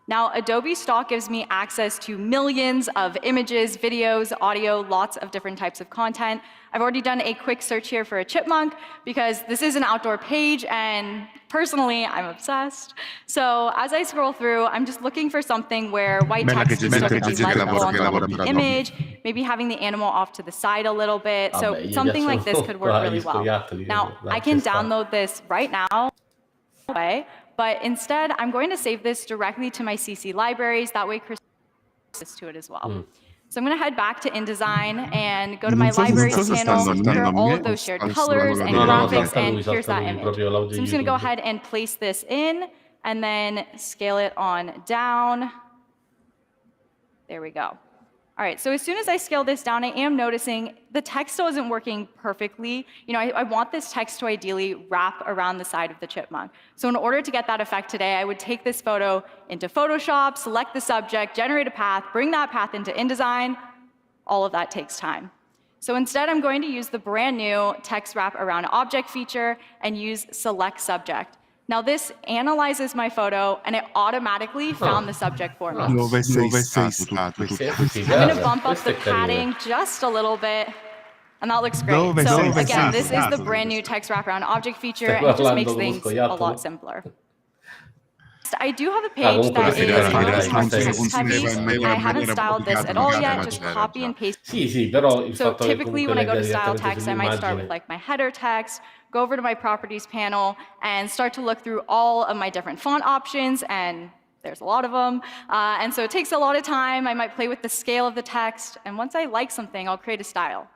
Now, Adobe Stock gives me access to millions of images, videos, audio, lots of different types of content. I've already done a quick search here for a chipmunk because this is an outdoor page, and personally, I'm obsessed. So as I scroll through, I'm just looking for something where white text is still pretty legible on top of the image, maybe having the animal off to the side a little bit. So something like this could work really well. Now, I can download this right now. But instead, I'm going to save this directly to my CC libraries. That way, Chris can access to it as well. So I'm going to head back to InDesign and go to my libraries panel. Here are all of those shared colors and graphics, and here's that image. So I'm just going to go ahead and place this in, and then scale it on down. There we go. All right, so as soon as I scale this down, I am noticing the text still isn't working perfectly. I want this text to ideally wrap around the side of the chipmunk. So in order to get that effect today, I would take this photo into Photoshop, select the subject, generate a path, bring that path into InDesign. All of that takes time. So instead, I'm going to use the brand new text wrap around object feature and use select subject. Now this analyzes my photo, and it automatically found the subject for me. I'm going to bump up the padding just a little bit, and that looks great. So again, this is the brand new text wraparound object feature, and it just makes things a lot simpler. I do have a page that is heavy. I haven't styled this at all yet, just copy and paste. So typically when I go to style text, I might start with like my header text, go over to my properties panel, and start to look through all of my different font options, and there's a lot of them. And so it takes a lot of time. I might play with the scale of the text, and once I like something, I'll create a style.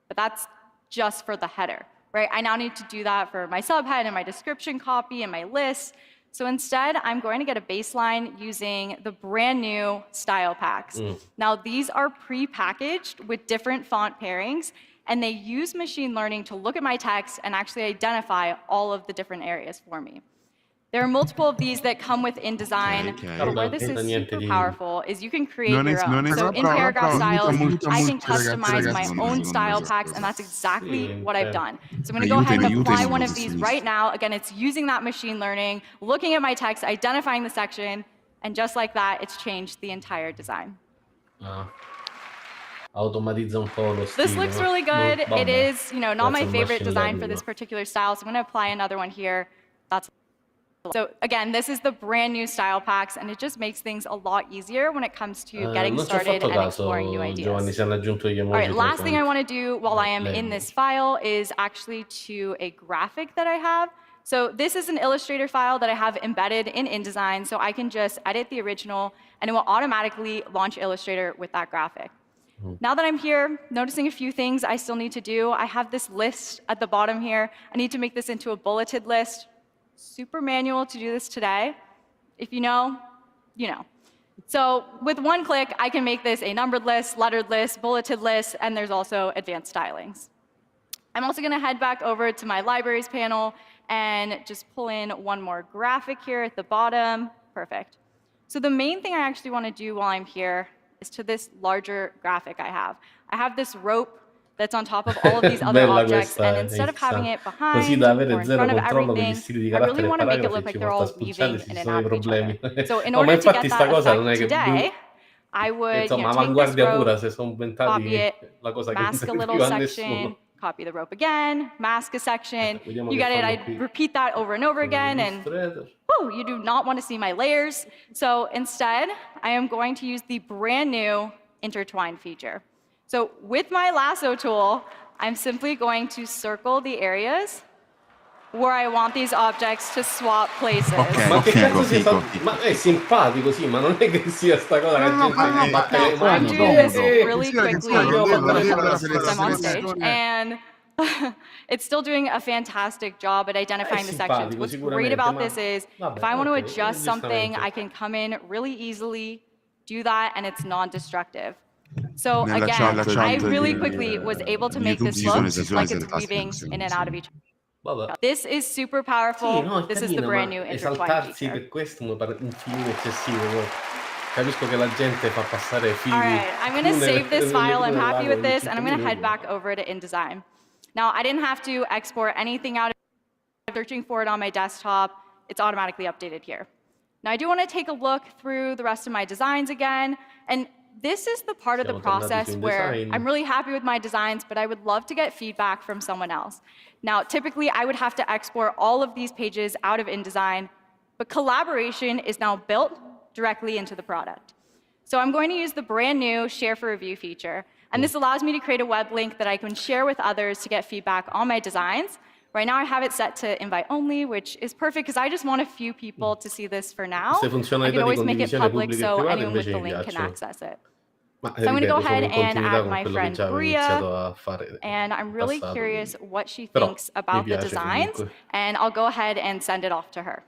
But that's just for the header, right? I now need to do that for my subhead and my description copy and my list. So instead, I'm going to get a baseline using the brand new style packs. Now, these are pre-packaged with different font pairings, and they use machine learning to look at my text and actually identify all of the different areas for me. There are multiple of these that come with InDesign. But where this is super powerful is you can create your own. So in paragraph styles, I can customize my own style packs, and that's exactly what I've done. So I'm going to go ahead and apply one of these right now. Again, it's using that machine learning, looking at my text, identifying the section, and just like that, it's changed the entire design. Automatizza un po' lo stile. This looks really good. It is, not my favorite design for this particular style, so I'm going to apply another one here. So again, this is the brand new style packs, and it just makes things a lot easier when it comes to getting started and exploring new ideas. All right, last thing I want to do while I am in this file is actually to a graphic that I have. So this is an Illustrator file that I have embedded in InDesign, so I can just edit the original, and it will automatically launch Illustrator with that graphic. Now that I'm here, noticing a few things I still need to do. I have this list at the bottom here. I need to make this into a bulleted list. Super manual to do this today. If you know, you know. So with one click, I can make this a numbered list, lettered list, bulleted list, and there's also advanced stylings. I'm also going to head back over to my libraries panel and just pull in one more graphic here at the bottom. Perfect. So the main thing I actually want to do while I'm here is to this larger graphic I have. I have this rope that's on top of all of these other objects, and instead of having it behind or in front of everything, I really want to make it look like they're all weaving in and out of each other. So in order to get that effect today, I would take this rope, copy it, mask a little section, copy the rope again, mask a section. You get it, I repeat that over and over again, and whew, you do not want to see my layers. So instead, I am going to use the brand new intertwine feature. So with my lasso tool, I'm simply going to circle the areas where I want these objects to swap places. Ma che cazzo si fa? Ma è simpatico, sì, ma non è che sia sta cosa che gente batte le mani. I'm doing this really quickly because I'm on stage, and it's still doing a fantastic job at identifying the sections. What's great about this is if I want to adjust something, I can come in really easily, do that, and it's non-destructive. So again, I really quickly was able to make this look like it's weaving in and out of each other. This is super powerful. This is the brand new intertwine feature. Per questo mi pare un filino eccessivo. Capisco che la gente fa passare fili. All right, I'm going to save this file. I'm happy with this, and I'm going to head back over to InDesign. Now, I didn't have to export anything out of searching for it on my desktop. It's automatically updated here. Now, I do want to take a look through the rest of my designs again, and this is the part of the process where I'm really happy with my designs, but I would love to get feedback from someone else. Now, typically, I would have to export all of these pages out of InDesign, but collaboration is now built directly into the product. So I'm going to use the brand new Share for Review feature, and this allows me to create a web link that I can share with others to get feedback on my designs. Right now, I have it set to invite only, which is perfect because I just want a few people to see this for now. I can always make it public so anyone with the link can access it. So I'm going to go ahead and add my friend Bria, and I'm really curious what she thinks about the designs, and I'll go ahead and send it off to her.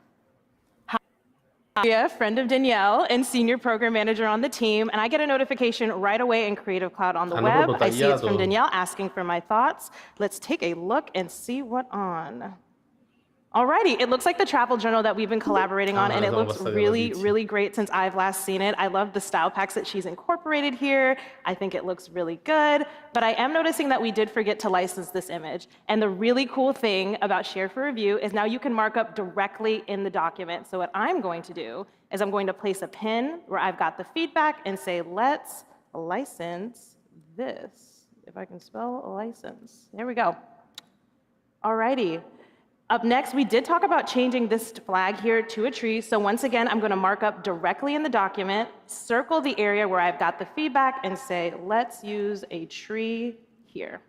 Hi, friend of Danielle and senior program manager on the team, and I get a notification right away in Creative Cloud on the web. I see it's from Danielle asking for my thoughts. Let's take a look and see what's on. Alrighty, it looks like the travel journal that we've been collaborating on, and it looks really, really great since I've last seen it. I love the style packs that she's incorporated here. I think it looks really good, but I am noticing that we did forget to license this image. And the really cool thing about Share for Review is now you can mark up directly in the document. So what I'm going to do is I'm going to place a pin where I've got the feedback and say, let's license this. If I can spell license. There we go. Alrighty. Up next, we did talk about changing this flag here to a tree. So once again, I'm going to mark up directly in the document, circle the area where I've got the feedback, and say, let's use a tree here.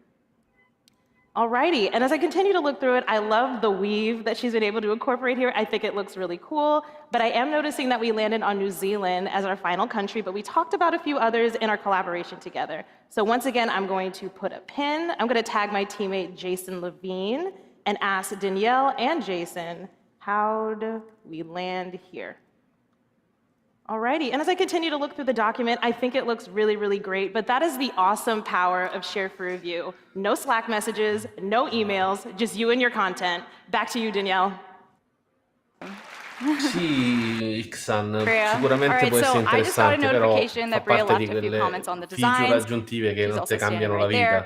Alrighty, and as I continue to look through it, I love the weave that she's been able to incorporate here. I think it looks really cool, but I am noticing that we landed on New Zealand as our final country, but we talked about a few others in our collaboration together. So once again, I'm going to put a pin. I'm going to tag my teammate Jason Levine and ask Danielle and Jason, how do we land here? Alrighty, and as I continue to look through the document, I think it looks really, really great, but that is the awesome power of Share for Review. No Slack messages, no emails, just you and your content. Back to you, Danielle. Sì, Xan, sicuramente può essere interessante, però fa parte di quelle feature aggiuntive che non ti cambiano la vita.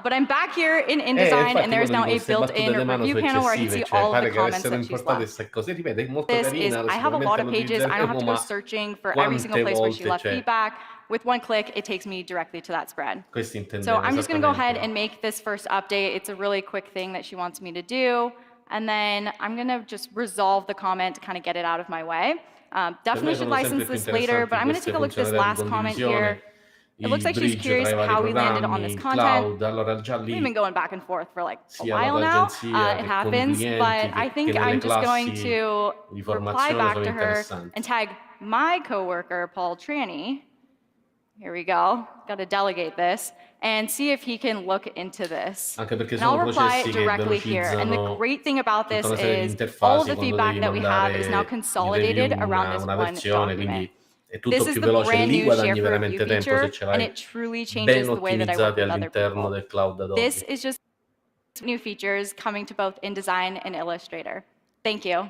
But I'm back here in InDesign, and there's now a built-in review panel where I can see all of the comments that she's left. Cose, ripeto, è molto This is, carina, I have a lot of pages. I don't have to go ma searching for every single place where she left volte, feedback. With one click, it takes me directly to that spread. Questo intendevo, So I'm just going to go ahead esattamente. and make this first update. It's a really quick thing that she wants me to do. And then I'm going to just resolve the comment to kind of get it out of my way. Definitely should license this later, but I'm going to take a look at this last comment here. It looks like she's curious how we landed on this content. We've been going back and forth for like a while now. It happens, but I think I'm just going to reply back to her and tag my coworker, Paul Tranny. Here we go. Got to delegate this and see if he can look into this. And I'll reply directly here. And the great thing about this is all of the feedback that we have is now consolidated around this one document. This is the brand new share for review feature, and it truly changes the way that I work with other people. This is just new features coming to both InDesign and Illustrator. Thank you.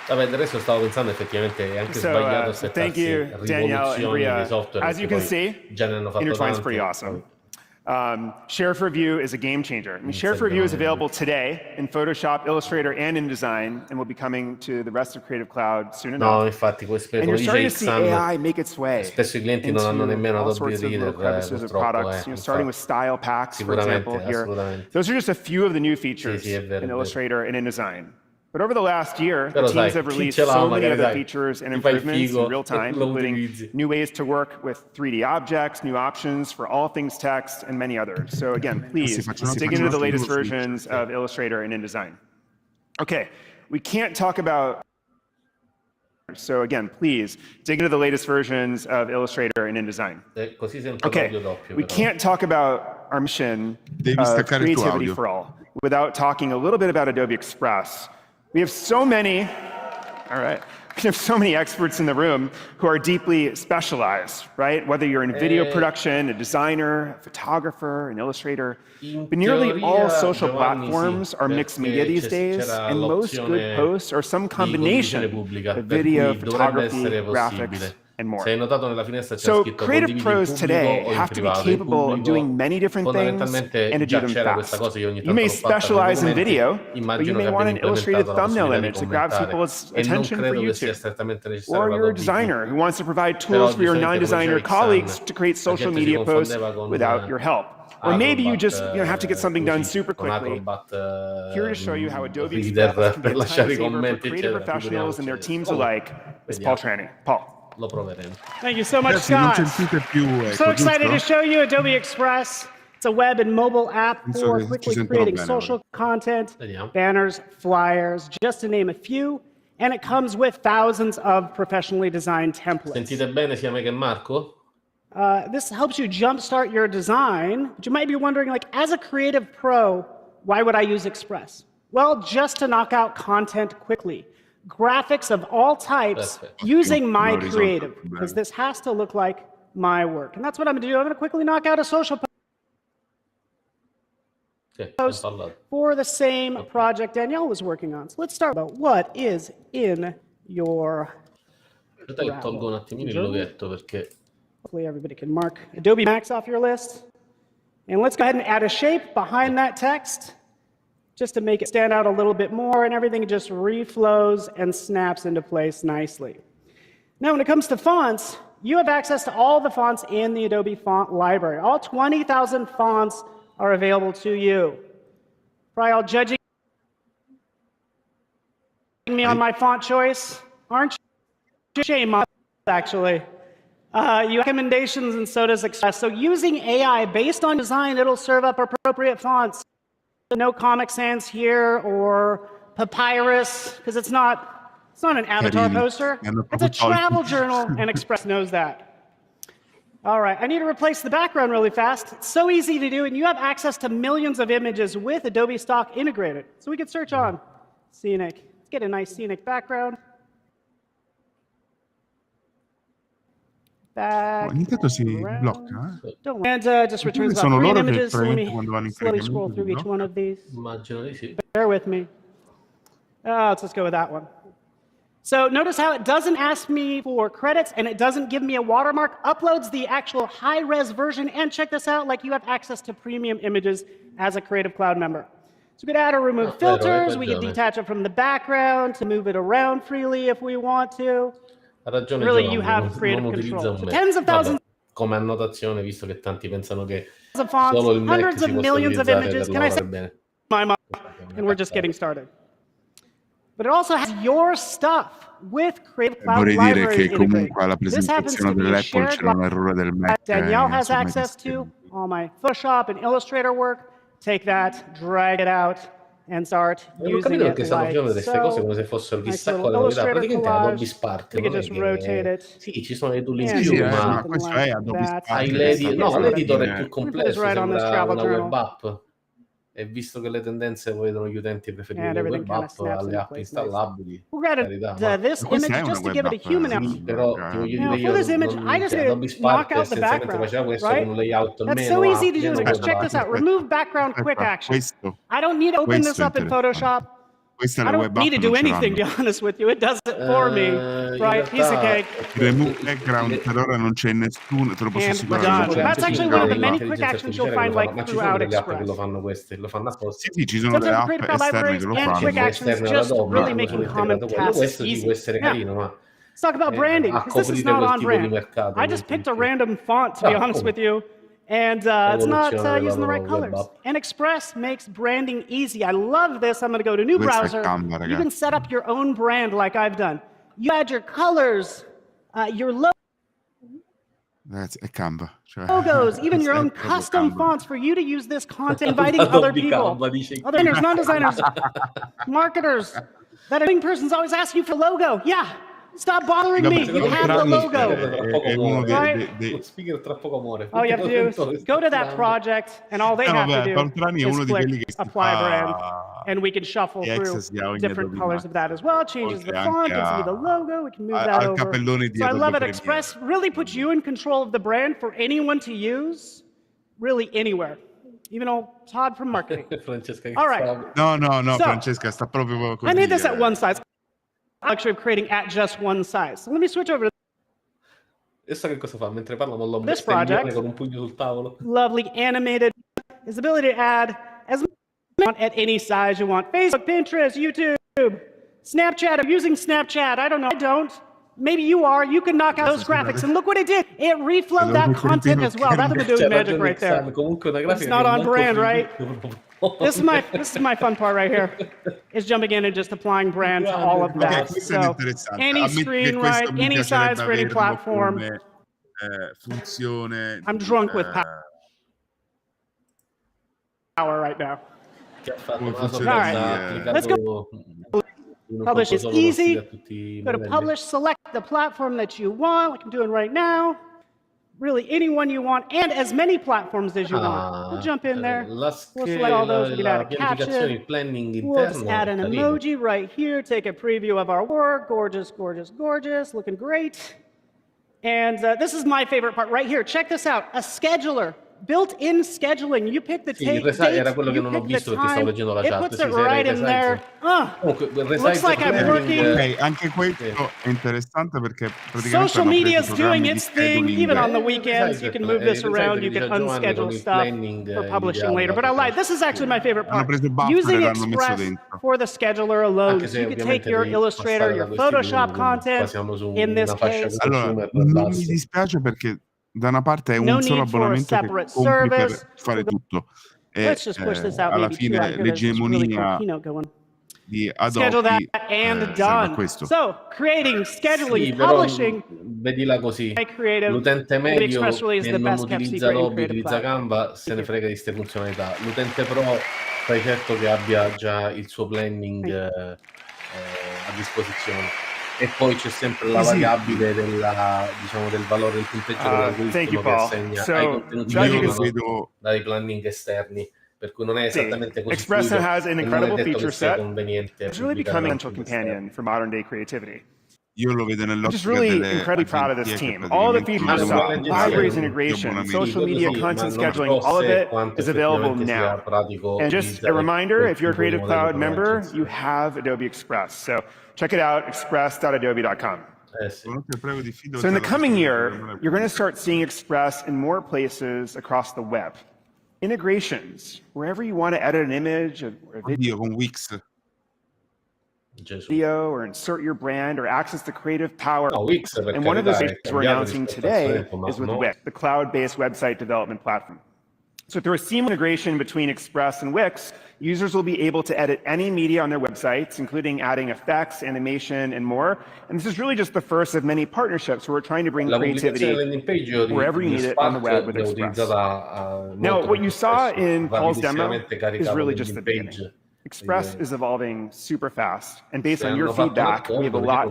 Vabbè, del resto stavo pensando effettivamente è anche sbagliato thank you, Danielle and Bria. As you can see, Intertwine's pretty awesome. Share for Review is a game changer. I mean, Share for Review is available today in Photoshop, Illustrator, and InDesign, and will be coming to the rest of Creative Cloud soon enough. No, infatti, questo and you're starting to see AI make its way spesso i clienti non hanno nemmeno Adobe Reader, products, starting with style packs, for example, here. Those are just a few of the new features in Illustrator and InDesign. But over the last year, the teams have released so many other features and improvements in real time, including new ways to work with 3D objects, new options for all things text, and many others. So again, please dig into the latest versions of Illustrator and InDesign. Okay, we can't talk about... So again, please dig into the latest versions of Illustrator and InDesign. Okay, we can't talk about our mission of creativity for all without talking a little bit about Adobe Express. We have so many, all right, we have so many experts in the room who are deeply specialized, right? Whether you're in video production, a designer, a photographer, an illustrator, but nearly all social platforms are mixed media these days, and most good posts are some combination of video, photography, graphics, and more. So creative pros today have to be capable of doing many different things and to do them fast. You may specialize in video, but you may want an illustrated thumbnail image that grabs people's attention for YouTube. Or you're a designer who wants to provide tools for your non-designer colleagues to create social media posts without your help. Or maybe you just have to get something done super quickly. Here to show you how Adobe Express can be a time saver for creative professionals and their teams alike is Paul Tranny. Paul. Lo proveremo. Thank you so much, Scott. So excited to show you Adobe Express. It's a web and mobile app for quickly creating social content, banners, flyers, just to name a few. And it comes with thousands of professionally designed templates. Sentite bene sia me che Marco? This helps you jumpstart your design. But you might be wondering, like, as a creative pro, why would I use Express? Well, just to knock out content quickly. Graphics of all types using my creative, because this has to look like my work. And that's what I'm going to do. I'm going to quickly knock out a social post for the same project Danielle was working on. So let's start about what is in your tolgo un attimino il loghetto perché hopefully everybody can mark Adobe Max off your list. And let's go ahead and add a shape behind that text, just to make it stand out a little bit more, and everything just reflows and snaps into place nicely. Now, when it comes to fonts, you have access to all the fonts in the Adobe font library. All 20,000 fonts are available to you. Probably all judging me on my font choice, aren't you? Shame on actually. You have recommendations, and so does Express. So using AI based on design, it'll serve up appropriate fonts. No Comic Sans here or Papyrus, because it's not an avatar poster. It's a travel journal, and Express knows that. All right, I need to replace the background really fast. It's so easy to do, and you have access to millions of images with Adobe Stock integrated. So we can search on scenic. Let's get a nice scenic background. back. Ogni tanto si around. blocca, Don't and just returns sono about 3 loro che images. So let probabilmente me quando vanno in slowly caricamento scroll si through each one blocca. of these. Immagino di sì. Bear with me. Let's just go with that one. So notice how it doesn't ask me for credits and it doesn't give me a watermark, uploads the actual high-res version, and check this out, like you have access to premium images as a Creative Cloud member. So we could add or remove filters, we could detach it from the background to move it around freely if we want to. Ha ragione Really, Giovanni, you have creative control. So tens of thousands come annotazione, visto che tanti pensano che of fonts, solo il Mac hundreds si of possa millions of utilizzare images. per Can I say lavorare bene. my mind? And we're just getting started. But it also has your stuff with Creative Cloud Vorrei dire libraries che comunque integrated. alla This happens presentazione to be a dell'Apple shared c'era un errore del Mac. Danielle has insomma, access to all my Photoshop and Illustrator work. Take that, drag it out, and start Non ho using capito it perché stanno facendo like queste cose so. come se fossero Nice chissà little quale novità. Illustrator Praticamente Adobe collage. Spark We non can è just che... rotate it. Sì, ci sono dei tool in And più, do ma something questo è like Adobe that. Spark. hai che l'editor, sta no, per l'editor è fare- più We put this complesso, right on this sembra travel una journal. web app. E visto che le tendenze vedono gli utenti preferire And le everything web kinda app snaps alle into app place installabili, We're gonna carità, ma... this Questa image è una just to web give it a app, human Sì, però ti voglio Now, dire for io, this image, I just cioè, need Adobe to knock Spark out the essenzialmente background, faceva questo right? con un layout That's meno so easy to do. meno Just check this out. Remove background quick Aspetta, action. questo I don't need to open this questo è up in interessante. Photoshop. Questa è I la don't web need app, to do non ce anything, to l'hanno. be honest with you. It does it for me, in right? Piece of realtà, cake. Remove background per ora non c'è nessuno, te lo posso And assicurare. done. Non c'è That's actually nessuno one of the che many fa. quick actions you'll find like ma ci sono throughout delle app che Express. lo fanno queste, lo fanno apposta. Sì, sì, ci sono Sometimes le the app Creative Cloud esterne libraries che lo and fanno. quick actions Esterne just all'Adobe, really ma making sono common integrate quello. tasks Questo sì, easy. può essere Yeah. carino, ma Let's talk about branding, a because this is coprire not quel on tipo di brand. mercato. I just picked a random font, to be honest with you, and it's not Evoluzione using the della right web colors. app. And Express makes branding easy. I love this. I'm going to go to new Questa è browser. Canva, You ragazzi. can set up your own brand like I've done. You add your colors, your Ragazzi, è Canva. Cioè, logos, even your è own proprio custom Canva. fonts for you to use this content, inviting other Adobe people, Canva, dice other designers, non-designers, marketers. That a person's always asking you for logo. Yeah, stop bothering me. You have the logo. È uno dei Lo speaker tra poco muore. All you have to do is go to that project, and all they have to do Paltrani è is uno di quelli click che si apply brand, fa and we can shuffle gli through access a ogni different Adobe colors Max. of that as well. Changes the Oltre font, anche gives me the logo. We can move that al over. capellone di So I Adobe love it. Premiere. Express really puts you in control of the brand for anyone to use, really anywhere. Even old Todd from marketing. Francesca, All right. No, So, Francesca sta proprio così. I made this at one size. Luxury of creating at just one size. So let me switch over to Adesso che cosa fa? Mentre parla molla un This bestemmione project. con un pugno sul tavolo. lovely animated is the ability to add as much as you want at any size you want. Facebook, Pinterest, YouTube, Snapchat. I'm using Snapchat. I don't know. I don't. Maybe you are. You can knock out those graphics. And look what it did. It reflowed that content as well. That's what doing magic right there. Comunque una grafica It's not che on manco brand, si- right? This is my fun part right here. Is jumping in and just applying brand to all of Ok, that. questo è So interessante. any Ammetti che screen, questo right? mi Any piacerebbe size for any averlo platform. come funzione. I'm drunk with power right now. Che ha fatto Come una funziona sorpresa, di, ha applicato Let's go. in un Publish colpo is solo easy. a tutti i Go to modelli. publish, select the platform that you want, like I'm doing right now. Really, anyone you want, and as many platforms as you want. We'll jump in there. La We'll select all those. We can add la a pianificazione, il caption. planning We'll just interno add è an carino. emoji right here. Take a preview of our work. Gorgeous, gorgeous, gorgeous. Looking great. And this is my favorite part right here. Check this out. A scheduler. Built-in scheduling. You pick the Sì, il date, resize era quello che you non ho pick the visto perché stavo time. leggendo la It chat. puts Sì, it sì, era right il in resize. there. Comunque, il resize Looks like I'm planning, working. Ok, anche questo è interessante perché praticamente Social hanno media preso is doing programmi di its thing, scheduling. even on the weekends. You can move this around. You can unschedule stuff for publishing later. But I lied. This is actually my favorite Hanno part. preso buffer Using e l'hanno messo Express dentro. for the scheduler alone. Anche So se you can take ovviamente your devi Illustrator, passare your da questi Photoshop tool, content. qua siamo su In this una fascia case, Allora, consumer non bassa. mi dispiace perché da una parte è No un solo need for a abbonamento che separate compri per service. fare tutto. E Let's just push this out alla maybe two out fine here. There's this really cool l'egemonia keynote going. di Schedule that Adobe and serve a done. questo. So creating, scheduling, Sì, però publishing. vedila così. Creative. L'utente Adobe medio Express really is che the non best kept utilizza secret in Adobe, Creative utilizza Cloud. Canva, se ne frega di queste funzionalità. L'utente pro fai certo che abbia già il suo planning a disposizione. E poi c'è sempre la variabile della, diciamo, del valore del punteggio Thank you, dell'algoritmo che Paul. assegna So, ai contenuti io che Io arrivano dai planning esterni. Per cui non è esattamente così Express fluido has an e non è incredible detto feature che sia set. conveniente It's really pubblicare becoming a dal central punto esterno. companion for modern day creativity. Io lo vedo I'm just really incredibly proud of this team. All the features you saw, libraries integration, social media content scheduling, all of it is available now. And just a reminder, if you're a Creative Cloud member, you have Adobe Express. So check it out, express.adobe.com. So in the coming year, you're going to start seeing Express in more places across the web. Integrations, wherever you want to edit an image or a video, or insert your brand or access the creative power. And one of those things we're announcing today is with Wix, the cloud-based website development platform. So through a seamless integration between Express and Wix, users will be able to edit any media on their websites, including adding effects, animation, and more. And this is really just the first of many partnerships where we're trying to bring creativity wherever you need it on the web with Express. Now, what you saw in Paul's demo is really just the beginning. Express is evolving super fast, and based on your feedback, we have a lot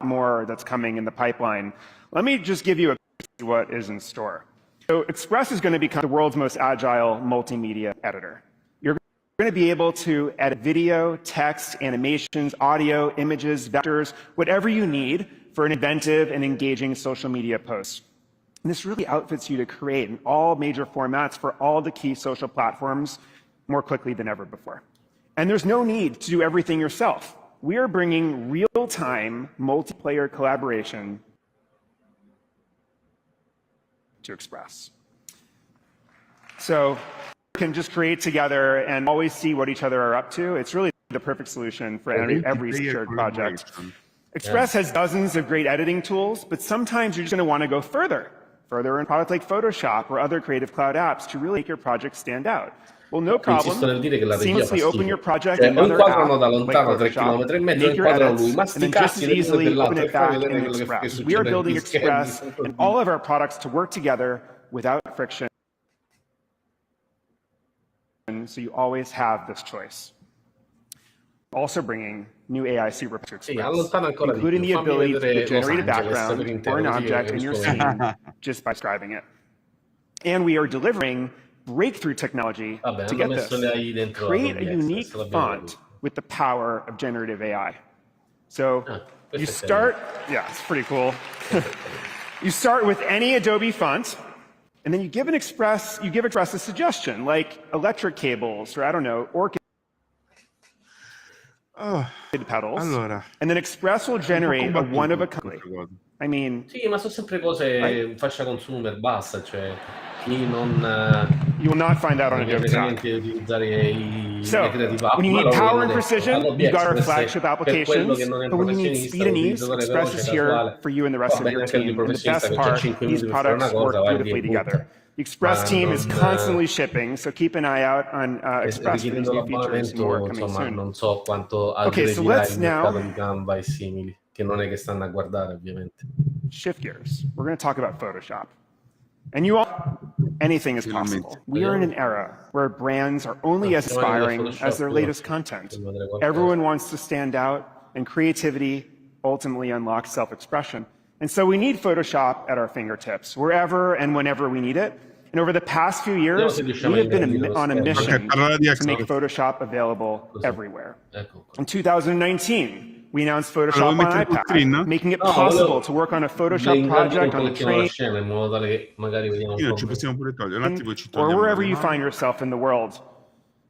more that's coming in the pipeline. Let me just give you a quick what is in store. So Express is going to become the world's most agile multimedia editor. You're going to be able to edit video, text, animations, audio, images, vectors, whatever you need for an inventive and engaging social media post. And this really outfits you to create in all major formats for all the key social platforms more quickly than ever before. And there's no need to do everything yourself. We are bringing real-time multiplayer collaboration to Express. So you can just create together and always see what each other are up to. It's really the perfect solution for every shared project. Express has dozens of great editing tools, but sometimes you're just going to want to go further in a product like Photoshop or other Creative Cloud apps to really make your project stand out. Well, no problem. Seamlessly open your project in another app like Photoshop, make your edits, and then just as easily open it back in Express. We are building Express and all of our products to work together without friction, so you always have this choice. Also bringing new AI superpowers to Express, including the ability to generate a background or an object in your scene just by describing it. And we are delivering breakthrough technology to get this. Create a unique font with the power of generative AI. So you start, yeah, it's pretty cool. You start with any Adobe font, and then you give Express a suggestion, like electric cables, or I don't know, orchid petals, and then Express will generate a one-of-a-kind. I mean, sì, ma sono sempre cose fascia consumer, basta, cioè chi non you will not find out on Adobe Stock. So, when you need power and precision, you've got our flagship applications, but when you need speed and ease, Express is here for you and the rest of your team. And the best part, these products work beautifully together. The Express team is constantly shipping, so keep an eye out on Express for these new features and more coming soon. Okay, so let's now shift gears. We're going to talk about Photoshop. And you all, anything is possible. We are in an era where brands are only as inspiring as their latest content. Everyone wants to stand out, and creativity ultimately unlocks self-expression. And so we need Photoshop at our fingertips, wherever and whenever we need it. And over the past few years, we have been on a mission to make Photoshop available everywhere. In 2019, we announced Photoshop on iPad, making it possible to work on a Photoshop project on the train or wherever you find yourself in the world.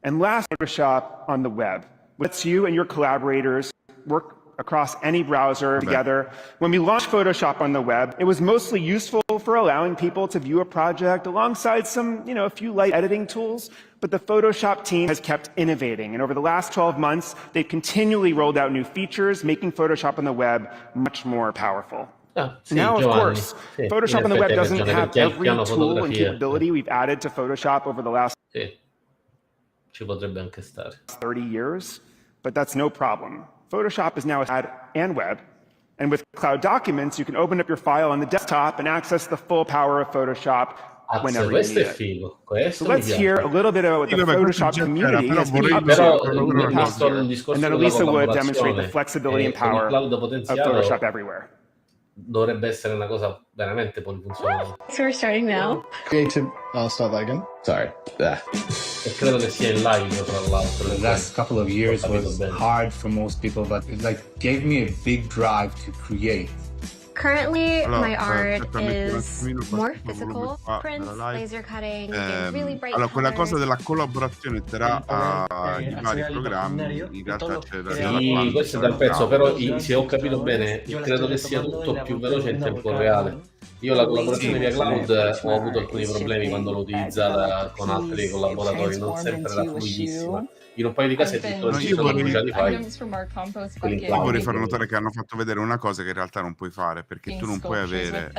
And last, Photoshop on the web lets you and your collaborators work across any browser together. When we launched Photoshop on the web, it was mostly useful for allowing people to view a project alongside some, a few light editing tools. But the Photoshop team has kept innovating. And over the last 12 months, they've continually rolled out new features, making Photoshop on the web much more powerful. Now, of course, Photoshop on the web doesn't have every tool and capability we've added to Photoshop over the last 30 years, but that's no problem. Photoshop is now ad and web, and with Cloud Documents, you can open up your file on the desktop and access the full power of Photoshop whenever you need it. So let's hear a little bit about what the Photoshop community has been up to in the past year, and then Elisa would demonstrate the flexibility and power of Photoshop everywhere. Dovrebbe essere una cosa veramente polifunzionale. So we're starting now. Creative, I'll start that again. Sorry. E credo che sia in live, tra l'altro. The last couple of years was hard for most people, but it like gave me a big drive to create. Currently, my art is more physical prints, laser cutting, and really bright allora, quella cosa colors. della collaborazione tra i vari programmi, in realtà c'è da Sì, questo è dal pezzo, però se ho capito bene, credo che sia tutto più veloce in tempo reale. Io la collaborazione via cloud ho avuto alcuni problemi quando l'ho utilizzata con altri collaboratori, non sempre era fluidissima. In un paio di casi addirittura ci sono bruciati file. Io vorrei far notare che hanno fatto vedere una cosa che in realtà non puoi fare, perché tu non puoi avere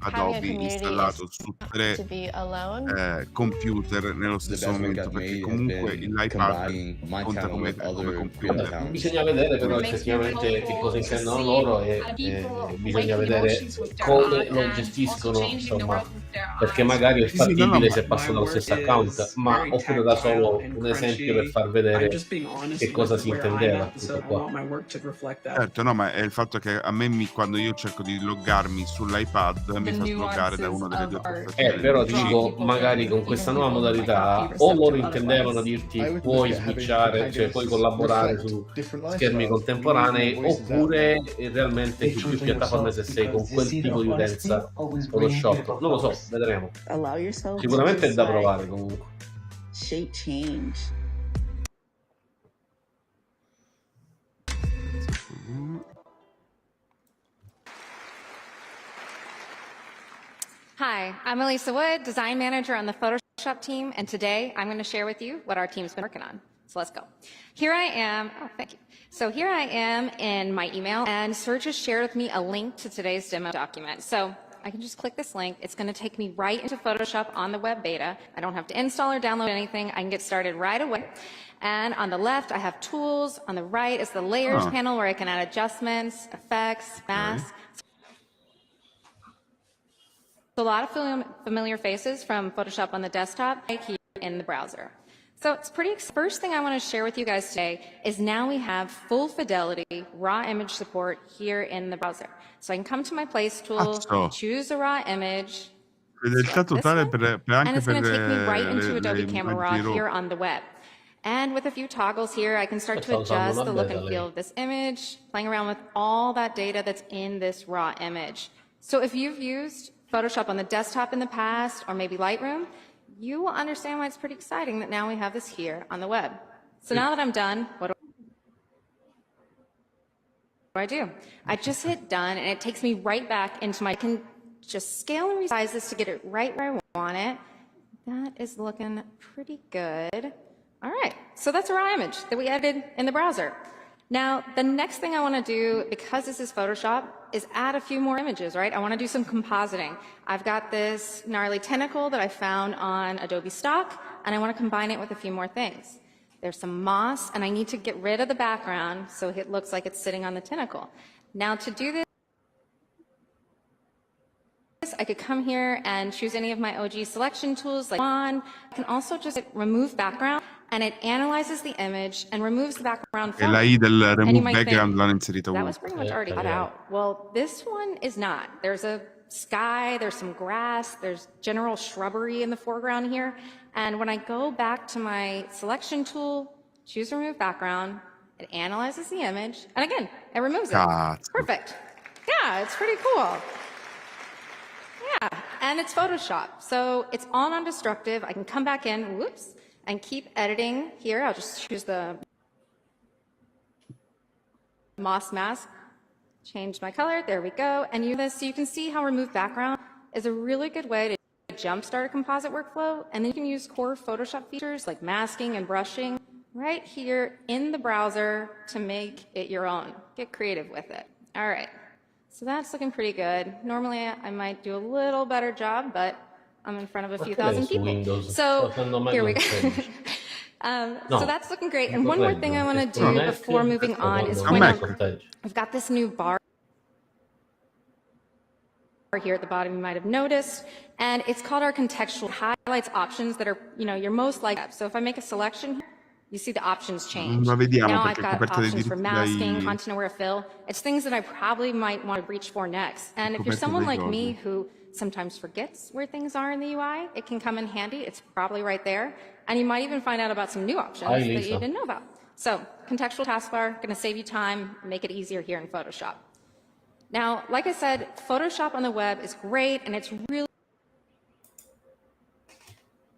Adobe installato su 3 computer nello stesso momento, perché comunque l'iPad conta come computer. Bisogna vedere però effettivamente che cosa intendono loro e bisogna vedere come lo gestiscono, insomma, perché magari è fattibile se passano dallo stesso account, ma oppure da solo un esempio per far vedere che cosa si intendeva. Tutto qua. Certo, no, ma è il fatto che a me quando io cerco di loggarmi sull'iPad mi fa sbloccare da una delle due postazioni. Però ti dico, magari con questa nuova modalità o loro intendevano dirti puoi switchare, cioè puoi collaborare su schermi contemporanei, oppure realmente su più piattaforme se sei con quel tipo di utenza Photoshop. Non lo so, vedremo. Sicuramente è da provare comunque. Hi, I'm Elisa Wood, design manager on the Photoshop team, and today I'm going to share with you what our team's been working on. So let's go. Here I am. Oh, thank you. So here I am in my email, and Serge has shared with me a link to today's demo document. So I can just click this link. It's going to take me right into Photoshop on the web beta. I don't have to install or download anything. I can get started right away. And on the left, I have tools. On the right is the layers panel where I can add adjustments, effects, masks. A lot of familiar faces from Photoshop on the desktop right here in the browser. So it's first thing I want to share with you guys today is now we have full fidelity raw image support here in the browser. So I can come to my place tool, choose a raw image, and it's going to take me right into Adobe Camera Raw here on the web. And with a few toggles here, I can start to adjust the look and feel of this image, playing around with all that data that's in this raw image. So if you've used Photoshop on the desktop in the past, or maybe Lightroom, you will understand why it's pretty exciting that now we have this here on the web. So now that I'm done, what do? I just hit done, and it takes me right back into I can just scale and resize this to get it right where I want it. That is looking pretty good. All right, so that's a raw image that we edited in the browser. Now, the next thing I want to do, because this is Photoshop, is add a few more images, right? I want to do some compositing. I've got this gnarly tentacle that I found on Adobe Stock, and I want to combine it with a few more things. There's some moss, and I need to get rid of the background so it looks like it's sitting on the tentacle. Now, to do this, I could come here and choose any of my OG selection tools like one. I can also just hit remove background, and it analyzes the image and removes the background. E la I del remove background l'hanno inserita that was pretty much already cut out. Well, this one is not. There's a sky, there's some grass, there's general shrubbery in the foreground here. And when I go back to my selection tool, choose remove background, it analyzes the image, and again, it removes it. Perfect. Yeah, it's pretty cool. Yeah, and it's Photoshop, so it's all non-destructive. I can come back in, whoops, and keep editing here. I'll just choose the moss mask, change my color, there we go. And use this so you can see how remove background is a really good way to jumpstart a composite workflow. And then you can use core Photoshop features like masking and brushing right here in the browser to make it your own. Get creative with it. All right, so that's looking pretty good. Normally I might do a little better job, but I'm in front of a few thousand people. Windows. So here we go. So that's looking great. And one more thing I want to do before moving on is point out I've got this new bar here at the bottom you might have noticed, and it's called our contextual highlights options that are, your most liked. So if I make a selection here, you see the options change. Now I've got options for masking, content aware fill. It's things that I probably might want to reach for next. And if you're someone like me who sometimes forgets where things are in the UI, it can come in handy. It's probably right there. And you might even find out about some new options that you didn't know about. So contextual taskbar, going to save you time, make it easier here in Photoshop. Now, like I said, Photoshop on the web is great, and it's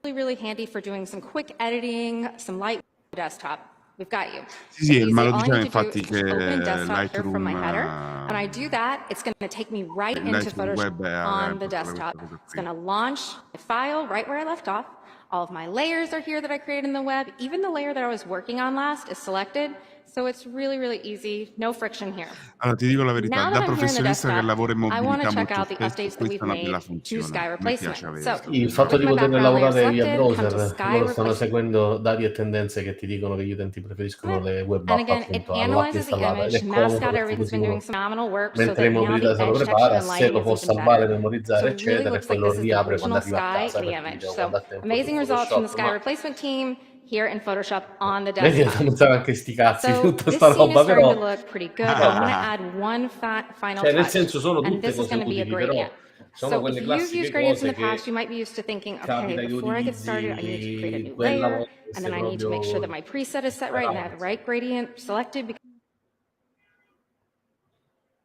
really handy for doing some quick editing, some light desktop. We've got you. Sì, ma lo All I diceva need to do infatti is che just open desktop here from my Lightroom, header. When I do that, it's going to take me right into Lightroom Photoshop Web on the desktop. It's going to launch my file right where I left off. All of my layers are here that I created in the web. Even the layer that I was working on last is selected. So it's really easy, no friction here. Allora, ti dico la verità, Now da that I'm here in the professionista che desktop, lavora in I want to mobilità check molto out the spesso, updates that we've questa è una bella made to funzione, Sky mi Replacement. piace So, averla. Il fatto di with my poter background layer lavorare via selected, come to browser, Sky loro stanno Replacement. seguendo dati e tendenze che ti dicono che gli utenti preferiscono le web And app, again, it appunto, alle app analyzes the installate, ed image, è masks comodo out perché everything. It's così been uno, doing some phenomenal work so mentre in that now mobilità the se lo edge section prepara, and se lighting lo is può even salvare, better. memorizzare, So it really eccetera, e looks poi like lo this is the riapre quando original arriva a Sky casa in the per image. dire So guarda a tempo su amazing results from the Photoshop, Sky ma Replacement team here in Photoshop on the vedi, desktop. non usare anche sti cazzi di So tutta this sta scene is roba, starting to però look pretty good, but I'm going to add one final cioè nel touch, senso sono and tutte this is cose going to be a utili, però gradient. sono So quelle if you've used classiche gradients in cose the past, you che might be used to thinking, okay, capita che before I get started, I need to create a utilizzi new quella layer, volta che and sei then I need to make sure that proprio my preset is set right and I have the right gradient selected,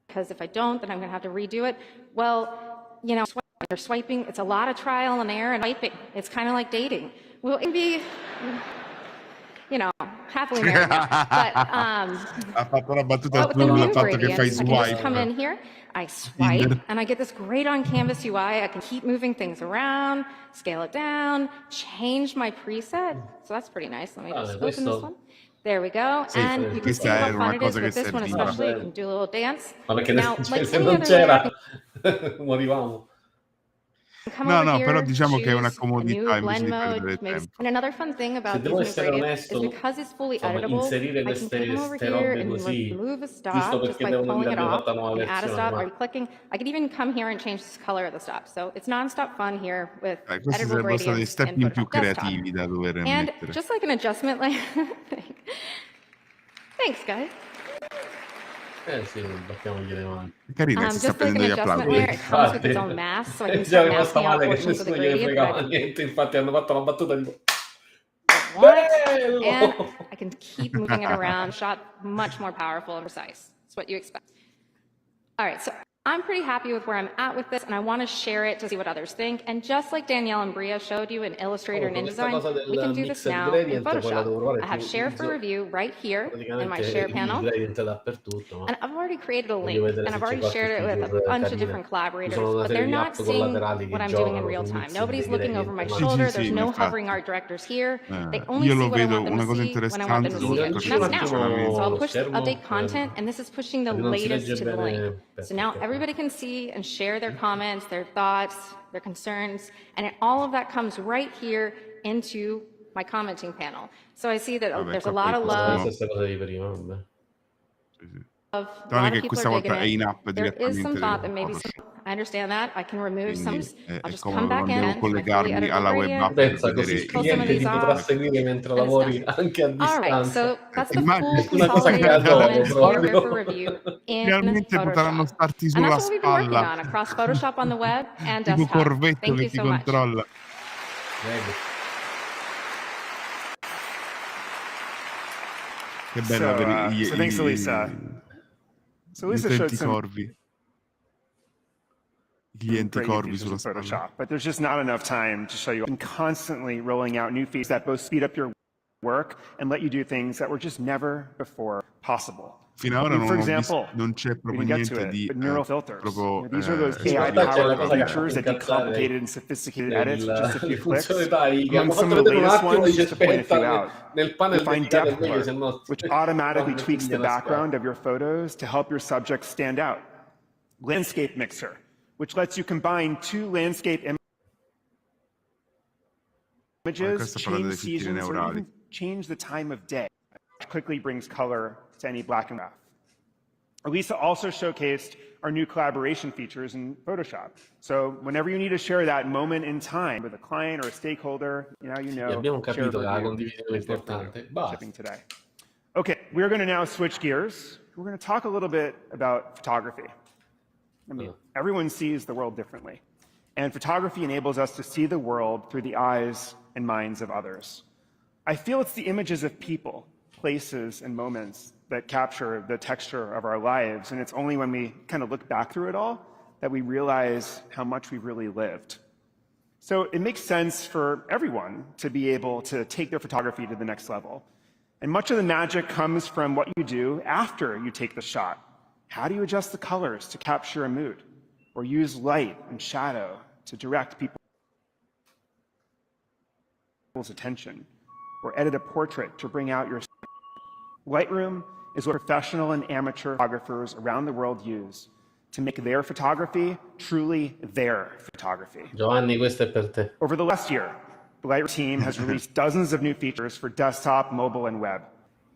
because if I don't, then I'm going to have to redo it. Well, you know, when you're swiping, it's a lot of trial and error and swiping. It's kind of like dating. We'll be, you know, happily married now. But Ha fatto la battuta with the sul new fatto che fai gradients, I can just come in swipe. here, I swipe, and I get this great on canvas UI. I can keep moving things around, scale it down, change my preset. So that's pretty nice. Let me just open this one. There we go. Sì, And you can see questa how era fun una it is cosa che with this one, serviva. especially. You can do a little dance. Ma perché Now, cioè, like se any non other layer, I c'era morivamo. come No, over no, però here, diciamo che è una choose a new comodità invece blend di mode. perdere Maybe. tempo. And another fun thing Se about devo these new essere gradients is onesto, because it's fully insomma, editable, inserire I can come over queste here robe and così, remove a giusto stop just perché by devono pulling dire it abbiamo off. fatto una I nuova can add a versione, stop ma by clicking. I can even come here and change the color of the stop. So it's non-stop fun here with Questi editable sarebbero stati gradients step in in più Photoshop Desktop. creativi da dover And mettere. just like an adjustment layer, thanks guys. Sì, battiamogli le mani. È carina, si sta Just like prendendo an gli adjustment applausi. layer, it comes with its own mask, so I can Già start è rimasta masking out male che portions of the nessuno gliene gradient that fregava niente, infatti hanno fatto la battuta tipo I want, bello! and I can keep moving it around, shot much more powerful and precise. It's what you expect. All right, so I'm pretty happy with where I'm at with this, and I want to share it to see what others think. And just like Danielle and Bria showed you in Illustrator and InDesign, we can do this now in Photoshop. I have Share for Review right here in my Share panel. And I've already created a link, and I've already shared it with a bunch of different collaborators, but they're not seeing what I'm doing in real time. Nobody's looking over my shoulder. There's no hovering art directors here. They only see what I want them to see when I want them to see it. And that's now. So I'll push update content, and this is pushing the latest to the link. So now everybody can see and share their comments, their thoughts, their concerns, and all of that comes right here into my commenting panel. So I see that there's a lot of love. Non è che questa volta è in app There is some direttamente thought that dentro maybe Photoshop. I understand that. I can remove some. Quindi I'll è just comodo, come back non in devo to my fully collegarmi editable alla web gradient. app per Pensa così vedere il cliente ti potrà seguire mentre and it's lavori done. anche a All right, distanza. so that's the Immagini full una cosa che consolidated adoro comments here proprio. for review in finalmente potranno Photoshop. starti And sulla that's what we've been working spalla on across Photoshop on the web and tipo desktop. Corvetto Thank che you ti so much. controlla. Che bello avere So thanks to Lisa. So Lisa showed some clienti corvi sulla Photoshop, spalla. but there's just not enough time to show you. I'm constantly rolling out new features that both speed up your work and let you do things that were just never before possible. Fino ad ora For example, non c'è we proprio can get to niente it, di but neural filters. proprio These are those in realtà c'è la AI-powered cosa che features that do incazzare complicated and sophisticated del- edits with just a few clicks. funzionalità che Among hanno some fatto of the vedere un latest attimo, ones, dice just to point a few aspetta out, nel panel you'll find dedicato è depth meglio se blur, no which automatically quando tweaks the pigliano background of your photos to help your subjects stand out. Landscape Mixer, which lets you combine two landscape images, change seasons, or even change the time of day, which quickly brings color to any black and white. Lisa also showcased our new collaboration features in Photoshop. So whenever you need to share that moment in time with a client or a stakeholder, abbiamo capito che la condivisione è importante. Shipping today. Okay, we're going to now switch gears. We're going to talk a little bit about photography. I mean, everyone sees the world differently. And photography enables us to see the world through the eyes and minds of others. I feel it's the images of people, places, and moments that capture the texture of our lives. And it's only when we kind of look back through it all that we realize how much we've really lived. So it makes sense for everyone to be able to take their photography to the next level. And much of the magic comes from what you do after you take the shot. How do you adjust the colors to capture a mood? Or use light and shadow to direct people's attention? Or edit a portrait to bring out your... Lightroom is what professional and amateur photographers around the world use to make their photography truly their photography. Giovanni, questo è per te. Over the last year, the Lightroom team has released dozens of new features for desktop, mobile, and web.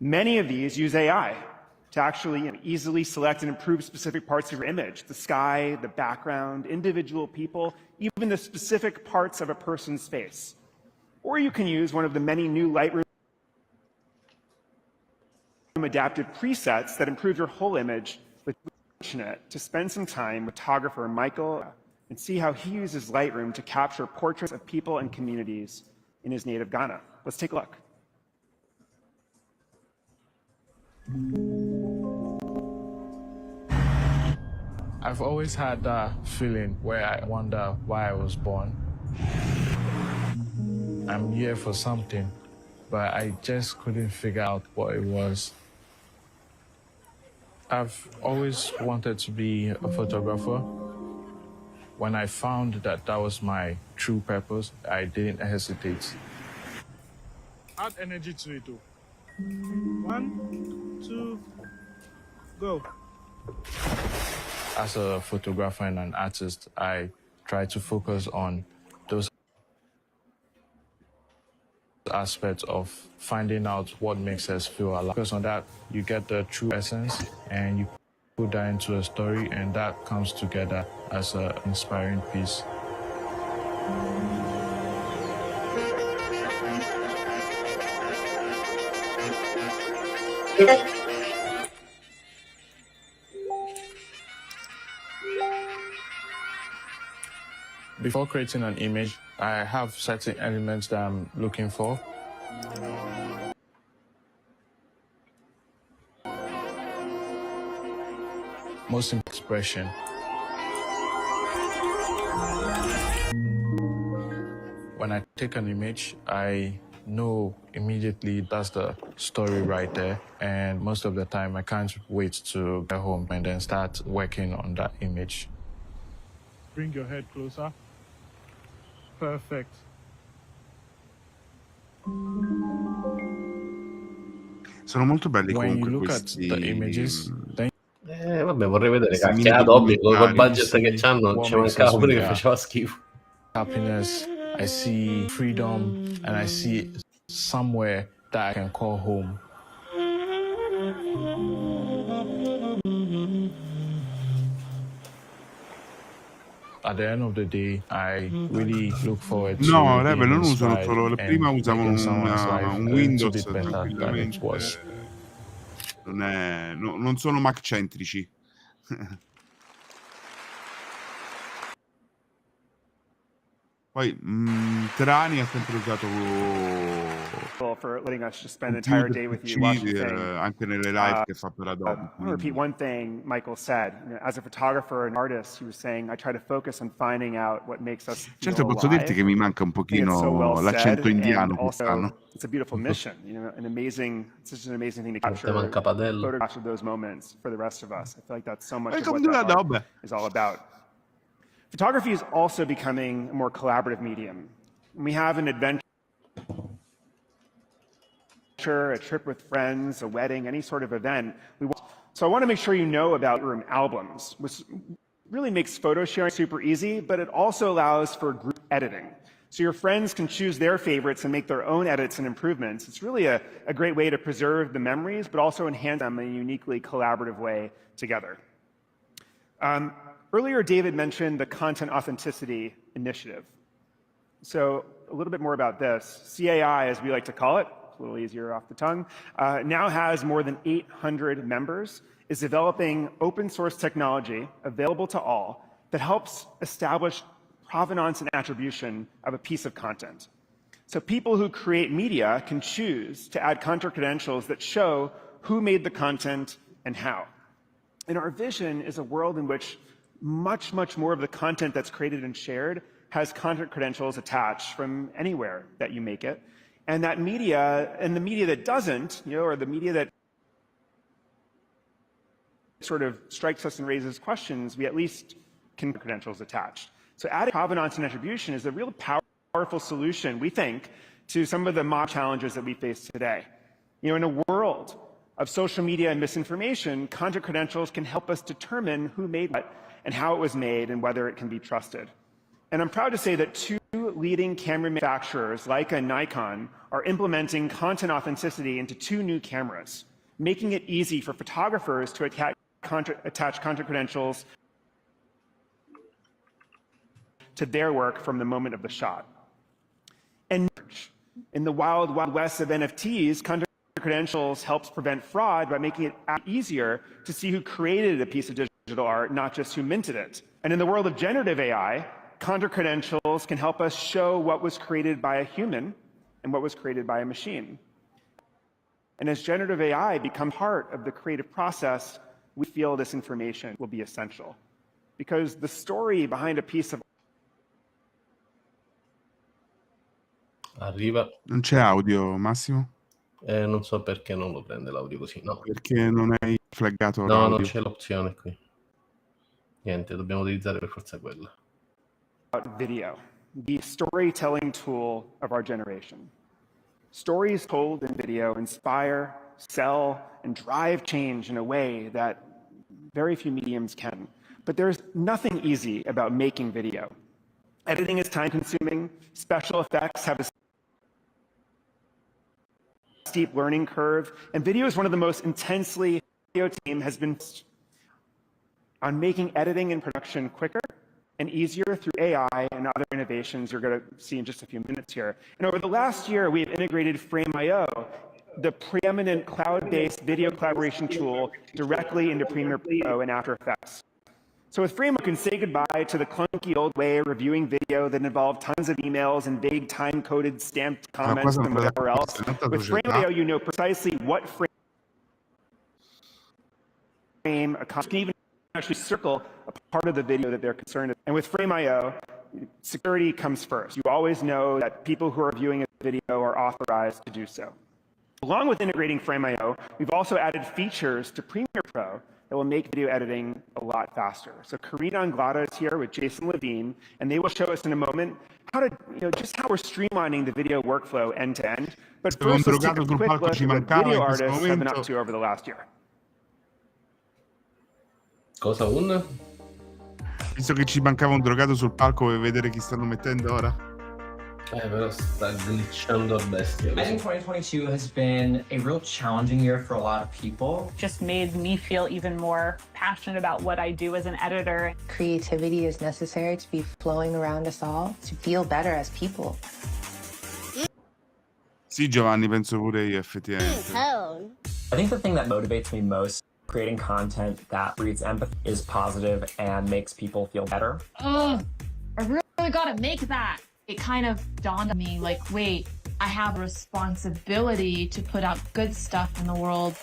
Many of these use AI to actually easily select and improve specific parts of your image, the sky, the background, individual people, even the specific parts of a person's face. Or you can use one of the many new Lightroom adaptive presets that improve your whole image. But fortunate to spend some time with photographer Michael and see how he uses Lightroom to capture portraits of people and communities in his native Ghana. Let's take a look. I've always had that feeling where I wonder why I was born. I'm here for something, but I just couldn't figure out what it was. I've always wanted to be a photographer. When I found that that was my true purpose, I didn't hesitate. Add energy to it, too. 1, 2, go. As a photographer and an artist, I try to focus on those aspects of finding out what makes us feel alive. Because on that, you get the true essence and you put that into a story, and that comes together as an inspiring piece. Before creating an image, I have certain elements that I'm looking for. Most important expression. When I take an image, I know immediately that's the story right there. And most of the time, I can't wait to get home and then start working on that image. Bring your head closer. Perfect. Sono molto belli When comunque you look questi... at the images, then Vabbè, vorrei vedere Questi che Adobe col documentari. budget che c'hanno What ci makes mancava us pure who che we are. faceva schifo. Happiness, I see freedom, and I see somewhere that I can call home. At the end of the day, I really look forward to No, being non usano inspired solo... and Prima usavano making someone's life un a little Windows bit better than it tranquillamente. was. Non sono Mac-centrici. Poi Trani ha sempre usato for letting us just spend an entire day with you watching anche nelle live che fa per Adobe. I want to repeat one thing Michael said. You know, as a photographer and artist, he was saying, I try to focus on finding out what makes us feel Certo, posso dirti che mi manca un pochino l'accento indiano quest'anno. It's a beautiful mission, you know, such an amazing thing to capture photographs of those moments for the rest of us. I feel like that's so much of what that art is all about. Photography is also becoming a more collaborative medium. We have an adventure, a trip with friends, a wedding, any sort of event. So I want to make sure you know about Lightroom albums, which really makes photo sharing super easy, but it also allows for group editing. So your friends can choose their favorites and make their own edits and improvements. It's really a great way to preserve the memories, but also enhance them in a uniquely collaborative way together. Earlier, David mentioned the Content Authenticity Initiative. So a little bit more about this. CAI, as we like to call it, a little easier off the tongue, now has more than 800 members, is developing open source technology available to all that helps establish provenance and attribution of a piece of content. So people who create media can choose to add content credentials that show who made the content and how. And our vision is a world in which much, much more of the content that's created and shared has content credentials attached from anywhere that you make it. And that media, and the media that doesn't, or the media that sort of strikes us and raises questions, we at least can credentials attached. So adding provenance and attribution is a real powerful solution, we think, to some of the mob challenges that we face today. In a world of social media and misinformation, content credentials can help us determine who made what and how it was made and whether it can be trusted. And I'm proud to say that 2 leading camera manufacturers, Leica and Nikon, are implementing content authenticity into 2 new cameras, making it easy for photographers to attach content credentials to their work from the moment of the shot. And in the wild, wild west of NFTs, content credentials helps prevent fraud by making it easier to see who created a piece of digital art, not just who minted it. And in the world of generative AI, content credentials can help us show what was created by a human and what was created by a machine. And as generative AI becomes part of the creative process, we feel this information will be essential. Because the story behind a piece of Arriva. Non c'è audio, Massimo? Non so perché non lo prende l'audio così, no. Perché non hai flaggato l'audio? No, non c'è l'opzione qui. Niente, dobbiamo utilizzare per forza quella. Video, the storytelling tool of our generation. Stories told in video inspire, sell, and drive change in a way that very few mediums can. But there's nothing easy about making video. Editing is time-consuming. Special effects have a steep learning curve, and video is one of the most intensely. Video team has been on making editing and production quicker and easier through AI and other innovations you're going to see in just a few minutes here. And over the last year, we have integrated Frame.io, the preeminent cloud-based video collaboration tool, directly into Premiere Pro and After Effects. So with Frame.io, you can say goodbye to the clunky old way of reviewing video that involved tons of emails and vague time-coded stamped comments and whatever else. With Frame.io, you know precisely what frame a can even actually circle a part of the video that they're concerned with. And with Frame.io, security comes first. You always know that people who are viewing a video are authorized to do so. Along with integrating Frame.io, we've also added features to Premiere Pro that will make video editing a lot faster. So Karina Anglada is here with Jason Levine, and they will show us in a moment how to, just how we're streamlining the video workflow end to end. But first, let's take a quick look at what video artists have been up to over the last year. Cosa un? Visto che ci mancava un drogato sul palco, vuoi vedere chi stanno mettendo ora? Però sta glitchando a bestia. I think 2022 has been a real challenging year for a lot of people. Just made me feel even more passionate about what I do as an editor. Creativity is necessary to be flowing around us all, to feel better as people. Sì, Giovanni, penso pure io, effettivamente. I think the thing that motivates me most creating content that breeds empathy is positive and makes people feel better. I really gotta make that. It kind of dawned on me like, wait, I have a responsibility to put out good stuff in the world.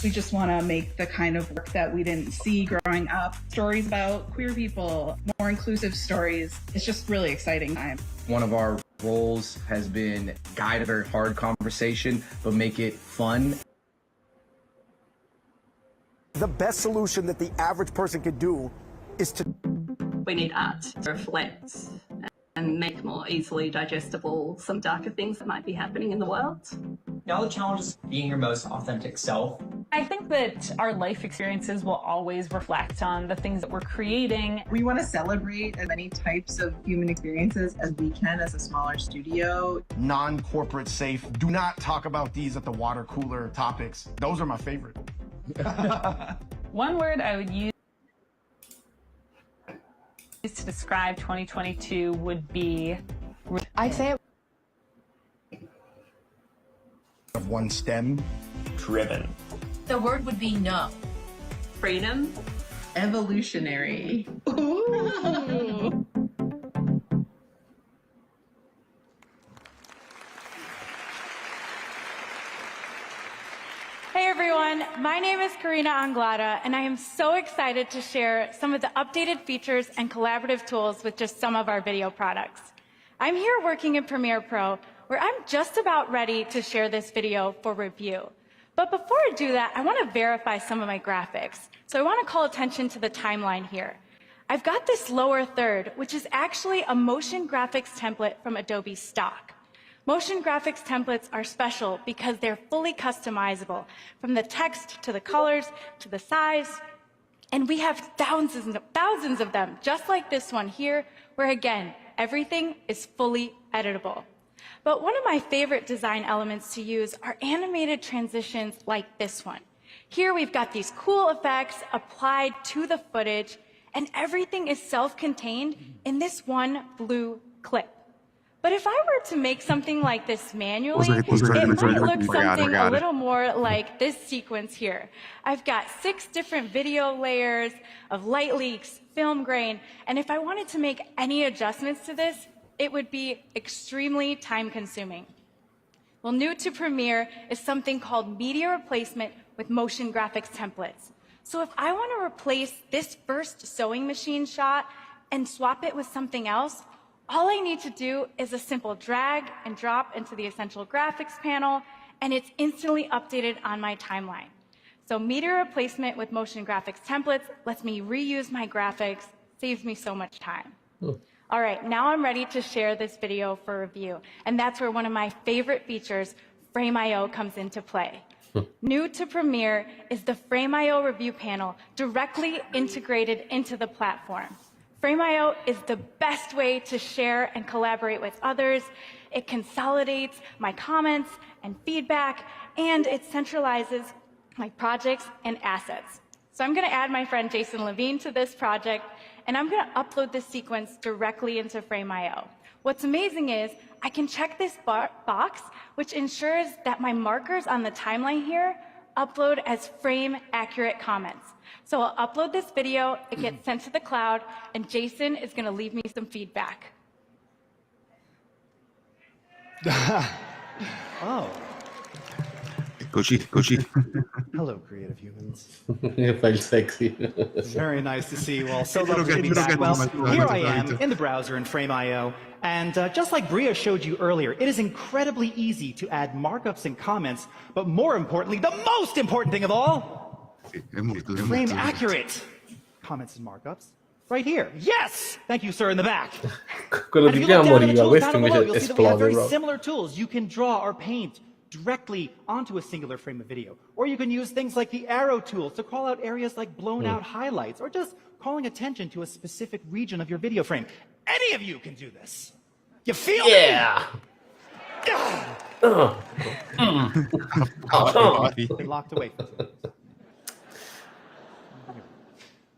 We just want to make the kind of work that we didn't see growing up. Stories about queer people, more inclusive stories. It's just really exciting time. One of our roles has been guide a very hard conversation, but make it fun. The best solution that the average person could do is to... We need art to reflect and make more easily digestible some darker things that might be happening in the world. Now the challenge is being your most authentic self. I think that our life experiences will always reflect on the things that we're creating. We want to celebrate as many types of human experiences as we can as a smaller studio. Non-corporate safe. Do not talk about these at the water cooler topics. Those are my favorite. One word I would use to describe 2022 would be... I'd say of one stem. Driven. The word would be no. Freedom. Evolutionary. Ooh. Hey everyone, my name is Karina Anglada, and I am so excited to share some of the updated features and collaborative tools with just some of our video products. I'm here working in Premiere Pro, where I'm just about ready to share this video for review. But before I do that, I want to verify some of my graphics. So I want to call attention to the timeline here. I've got this lower third, which is actually a motion graphics template from Adobe stock. Motion graphics templates are special because they're fully customizable, from the text to the colors to the size. And we have thousands of them, just like this one here, where again, everything is fully editable. But one of my favorite design elements to use are animated transitions like this one. Here we've got these cool effects applied to the footage, and everything is self-contained in this one blue clip. But if I were to make something like this manually, it might look something a little more like this sequence here. I've got 6 different video layers of light leaks, film grain, and if I wanted to make any adjustments to this, it would be extremely time-consuming. Well, new to Premiere is something called media replacement with motion graphics templates. So if I want to replace this first sewing machine shot and swap it with something else, all I need to do is a simple drag and drop into the Essential Graphics panel, and it's instantly updated on my timeline. So media replacement with motion graphics templates lets me reuse my graphics, saves me so much time. All right, now I'm ready to share this video for review, and that's where one of my favorite features, Frame.io, comes into play. New to Premiere is the Frame.io review panel directly integrated into the platform. Frame.io is the best way to share and collaborate with others. It consolidates my comments and feedback, and it centralizes my projects and assets. So I'm going to add my friend Jason Levine to this project, and I'm going to upload this sequence directly into Frame.io. What's amazing is I can check this box, which ensures that my markers on the timeline here upload as frame-accurate comments. So I'll upload this video, it gets sent to the cloud, and Jason is going to leave me some feedback. Oh. Eccoci. Hello, creative humans. Fai il sexy. Very nice to see you all. So lovely to be back. Well, here I am in the browser in Frame.io, and just like Bria showed you earlier, it is incredibly easy to add markups and comments, but more importantly, the most important thing of all, frame accurate comments and markups. Right here. Yes! Thank you, sir, in the back. Quello di prima moriva, questo invece esplode. Very similar tools. You can draw or paint directly onto a singular frame of video. Or you can use things like the arrow tools to call out areas like blown out highlights, or just calling attention to a specific region of your video frame. Any of you can do this. You feel me? Yeah. They locked away.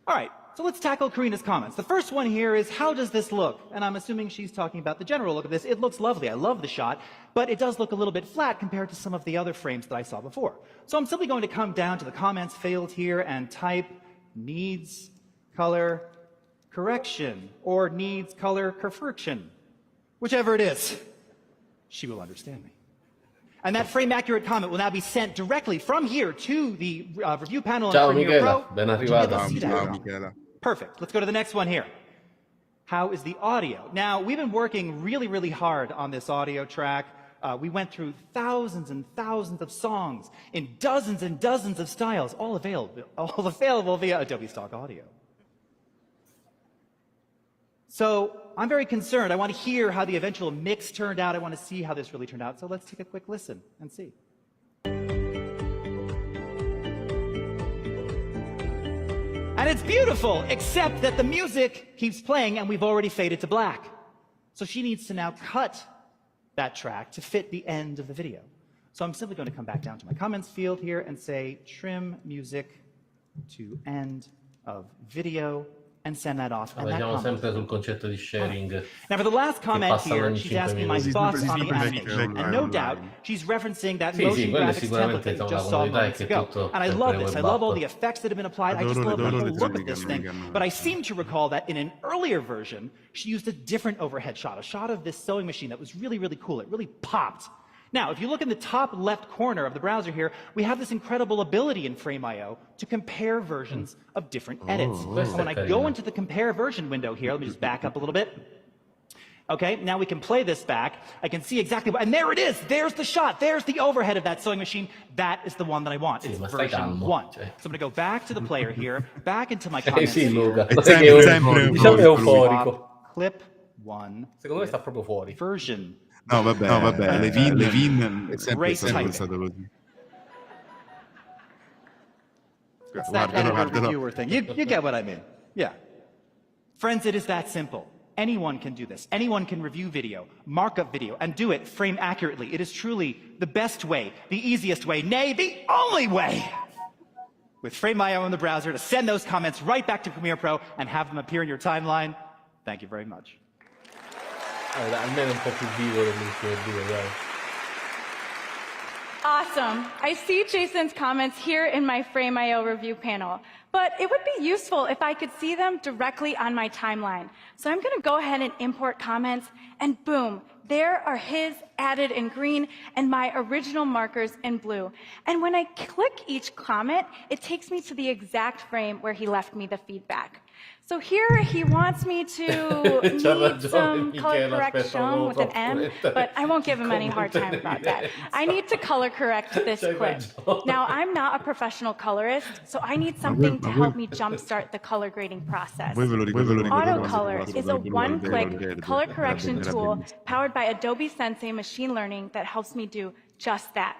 All right. So let's tackle Karina's comments. The first one here is, how does this look? And I'm assuming she's talking about the general look of this. It looks lovely. I love the shot, but it does look a little bit flat compared to some of the other frames that I saw before. So I'm simply going to come down to the comments field here and type needs color correction or needs color correction, whichever it is. She will understand me. And that frame-accurate comment will now be sent directly from here to the review panel in Premiere Pro. Ben arrivata. Ciao, Michela. Perfect. Let's go to the next one here. How is the audio? Now, we've been working really hard on this audio track. We went through thousands and thousands of songs in dozens and dozens of styles, all available via Adobe Stock Audio. So I'm very concerned. I want to hear how the eventual mix turned out. I want to see how this really turned out. So let's take a quick listen and see. And it's beautiful, except that the music keeps playing and we've already faded to black. So she needs to now cut that track to fit the end of the video. So I'm simply going to come back down to my comments field here and say trim music to end of video. and send that off. Vabbè, siamo sempre sul concetto di sharing. Now, for the last comment here, she's asking my thoughts on the animation. And no doubt, she's referencing that motion graphics template that you just saw moments ago. And I love this. I love all the effects that have been applied. I just love the whole look of this thing. But I seem to recall that in an earlier version, she used a different overhead shot, a shot of this sewing machine that was really, really cool. It really popped. Now, if you look in the top left corner of the browser here, we have this incredible ability in Frame.io to compare versions of different edits. And when I go into the compare version window here, let me just back up a little bit. Okay, now we can play this back. I can see exactly what, and there it is. There's the shot. There's the overhead of that sewing machine. That is the one that I want. It's version 1. So I'm going to go back to the player here, back into my comments here. Clip 1. Secondo me sta proprio fuori. Version. No, vabbè, Levin è sempre stato così. It's that editor reviewer thing. You get what I mean. Yeah. Friends, it is that simple. Anyone can do this. Anyone can review video, markup video, and do it frame accurately. It is truly the best way, the easiest way, nay, the only way, with Frame.io in the browser, to send those comments right back to Premiere Pro and have them appear in your timeline. Thank you very much. Almeno un po' più vivo dell'ultimo video, dai. Awesome. I see Jason's comments here in my Frame.io review panel, but it would be useful if I could see them directly on my timeline. So I'm going to go ahead and import comments, and boom, there are his added in green and my original markers in blue. And when I click each comment, it takes me to the exact frame where he left me the feedback. So here he wants me to need some color correction with an M, but I won't give him any hard time about that. I need to color correct this clip. Now, I'm not a professional colorist, so I need something to help me jumpstart the color grading process. AutoColor is a one-click color correction tool powered by Adobe Sensei machine learning that helps me do just that.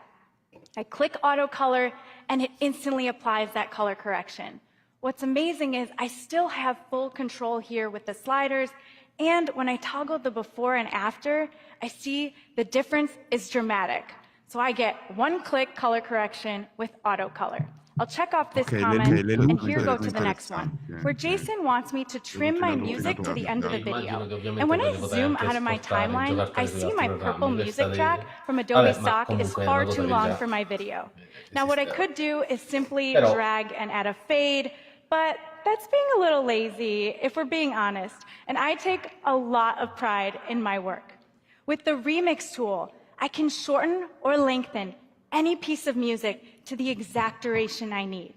I click AutoColor, and it instantly applies that color correction. What's amazing is I still have full control here with the sliders, and when I toggle the before and after, I see the difference is dramatic. So I get one-click color correction with AutoColor. I'll check off this comment, and here go to the next one, where Jason wants me to trim my music to the end of the video. And when I zoom out of my timeline, I see my purple music track from Adobe Stock is far too long for my video. Now, what I could do is simply drag and add a fade, but that's being a little lazy, if we're being honest, and I take a lot of pride in my work. With the Remix tool, I can shorten or lengthen any piece of music to the exact duration I need.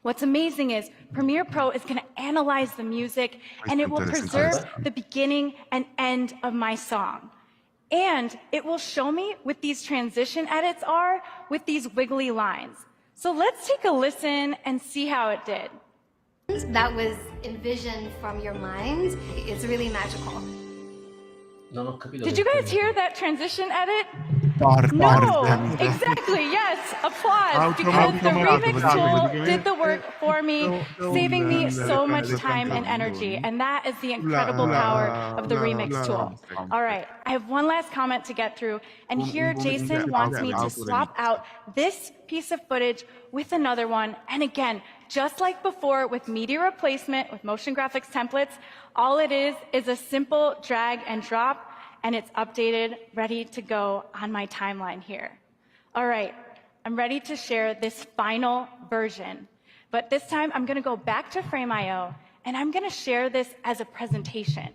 What's amazing is Premiere Pro is going to analyze the music, and it will preserve the beginning and end of my song. And it will show me what these transition edits are with these wiggly lines. So let's take a listen and see how it did. That was envisioned from your mind. It's really magical. Did you guys hear that transition edit? No, exactly, yes, applause, because the Remix tool did the work for me, saving me so much time and energy, and that is the incredible power of the Remix tool. All right, I have one last comment to get through, and here Jason wants me to swap out this piece of footage with another one, and again, just like before with media replacement with motion graphics templates, all it is a simple drag and drop, and it's updated, ready to go on my timeline here. All right, I'm ready to share this final version, but this time I'm gonna go back to Frame.io, and I'm gonna share this as a presentation.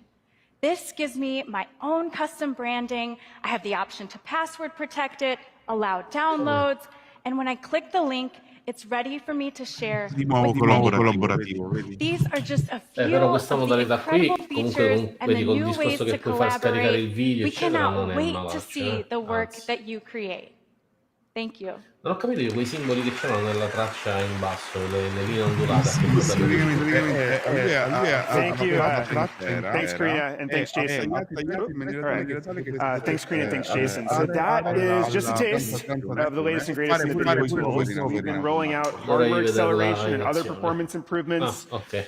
This gives me my own custom branding. I have the option to password protect it, allow downloads, and when I click the link, it's ready for me to share with many. These are just a few of the incredible features and the new ways to collaborate. We cannot wait to see the work that you create. Thank you. Non ho capito di quei simboli che c'erano nella traccia in basso, le linee ondulate. Thank you. Thanks, Karina, and thanks, Jason. Thanks, Karina, and thanks, Jason. So that is just a taste of the latest and greatest in video tools. We've been rolling out hardware acceleration and other performance improvements,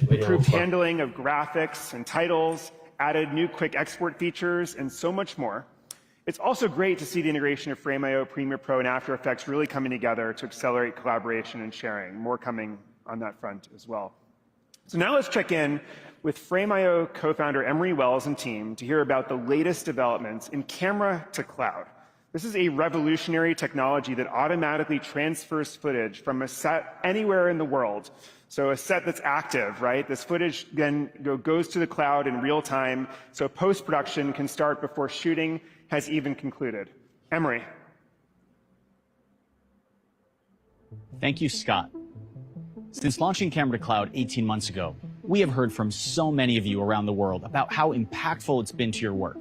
improved handling of graphics and titles, added new quick export features, and so much more. It's also great to see the integration of Frame.io, Premiere Pro, and After Effects really coming together to accelerate collaboration and sharing. More coming on that front as well. So now let's check in with Frame.io co-founder Emery Wells and team to hear about the latest developments in camera to cloud. This is a revolutionary technology that automatically transfers footage from a set anywhere in the world. So a set that's active, right? This footage then goes to the cloud in real time, so post-production can start before shooting has even concluded. Emery. Thank you, Scott. Since launching Camera to Cloud 18 months ago, we have heard from so many of you around the world about how impactful it's been to your work.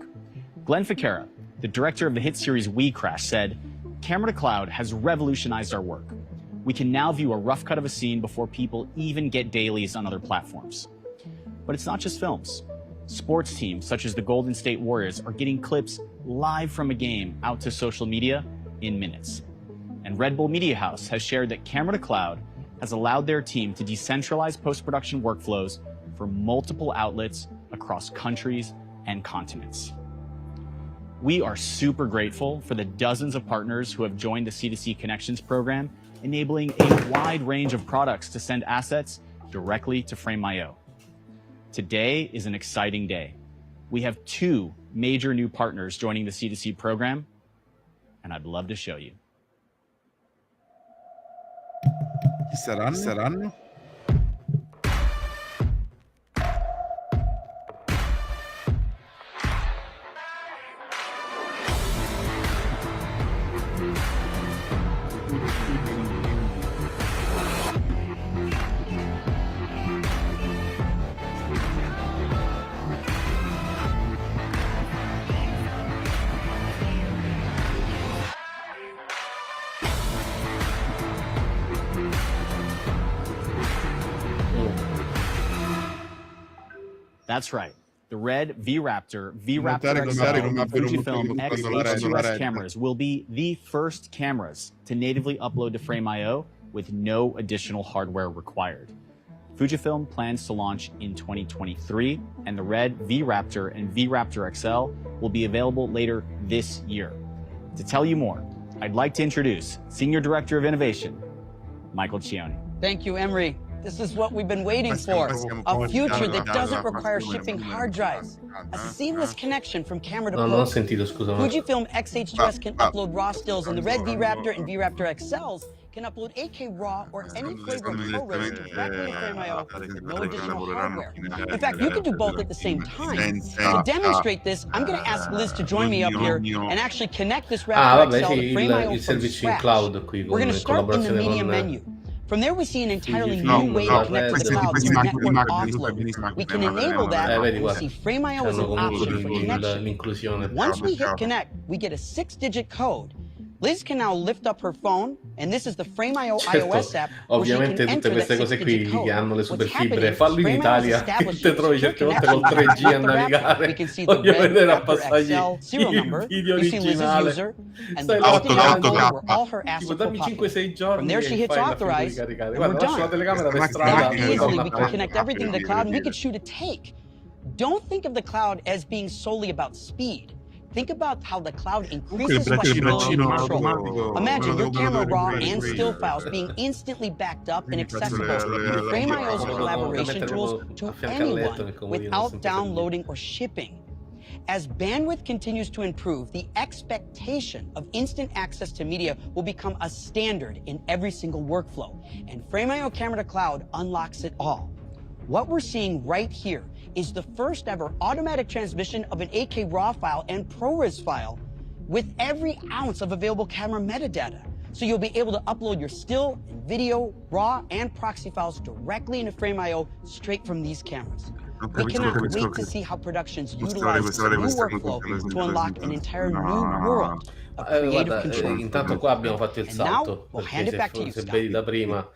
Glenn Ficarra, the director of the hit series We Crash, said, "Camera to Cloud has revolutionized our work. We can now view a rough cut of a scene before people even get dailies on other platforms." But it's not just films. Sports teams such as the Golden State Warriors are getting clips live from a game out to social media in minutes. And Red Bull Media House has shared that Camera to Cloud has allowed their team to decentralize post-production workflows for multiple outlets across countries and continents. We are super grateful for the dozens of partners who have joined the C2C Connections program, enabling a wide range of products to send assets directly to Frame.io. Today is an exciting day. We have 2 major new partners joining the C2C program, and I'd love to show you. Chi saranno? That's right. The Red V-Raptor, V-Raptor XL, and Fujifilm X-H2S cameras will be the first cameras to natively upload to Frame.io with no additional hardware required. Fujifilm plans to launch in 2023, and the Red V-Raptor and V-Raptor XL will be available later this year. To tell you more, I'd like to introduce Senior Director of Innovation, Michael Cioni. Thank you, Emery. This is what we've been waiting for. A future that doesn't require shipping hard drives. A seamless connection from camera to No, non ho sentito, scusa. Fujifilm X-H2S can upload RAW stills, and the Red V-Raptor and V-Raptor XLs can upload a.k.a. RAW or any flavor of ProRes directly to Frame.io with no additional hardware. In fact, you can do both at the same time. To demonstrate this, I'm going to ask Liz to join me up here and actually connect this Raptor XL to Frame.io from scratch. We're going to start in the media menu. From there, we see an entirely new way to connect to the cloud through network offload. We can enable that. We see Frame.io as an option for connection. Once we hit connect, we get a 6-digit code. Liz can now lift up her phone, and this is the Frame.io iOS app. Ovviamente tutte queste cose qui che hanno le super fibre, fallo in Italia e te trovi certe volte col 3G a navigare. Voglio vedere a passargli il video originale. Stai là tipo dammi 5-6 giorni e fai la figura di caricare. Guarda, lascio la telecamera per strada. Easily, we can connect everything to the cloud, and we could shoot a take. Don't think of the cloud as being solely about speed. Think about how the cloud increases flexibility and control. Imagine your camera raw and still files being instantly backed up and accessible through Frame.io's collaboration tools to anyone without downloading or shipping. As bandwidth continues to improve, the expectation of instant access to media will become a standard in every single workflow, and Frame.io Camera to Cloud unlocks it all. What we're seeing right here is the first ever automatic transmission of an a.k.a. RAW file and ProRes file with every ounce of available camera metadata. So you'll be able to upload your still, video, RAW, and proxy files directly into Frame.io straight from these cameras. We cannot wait to see how productions utilize this new workflow to unlock an entire new world of creative control. Intanto qua abbiamo fatto il salto, perché se vedi da prima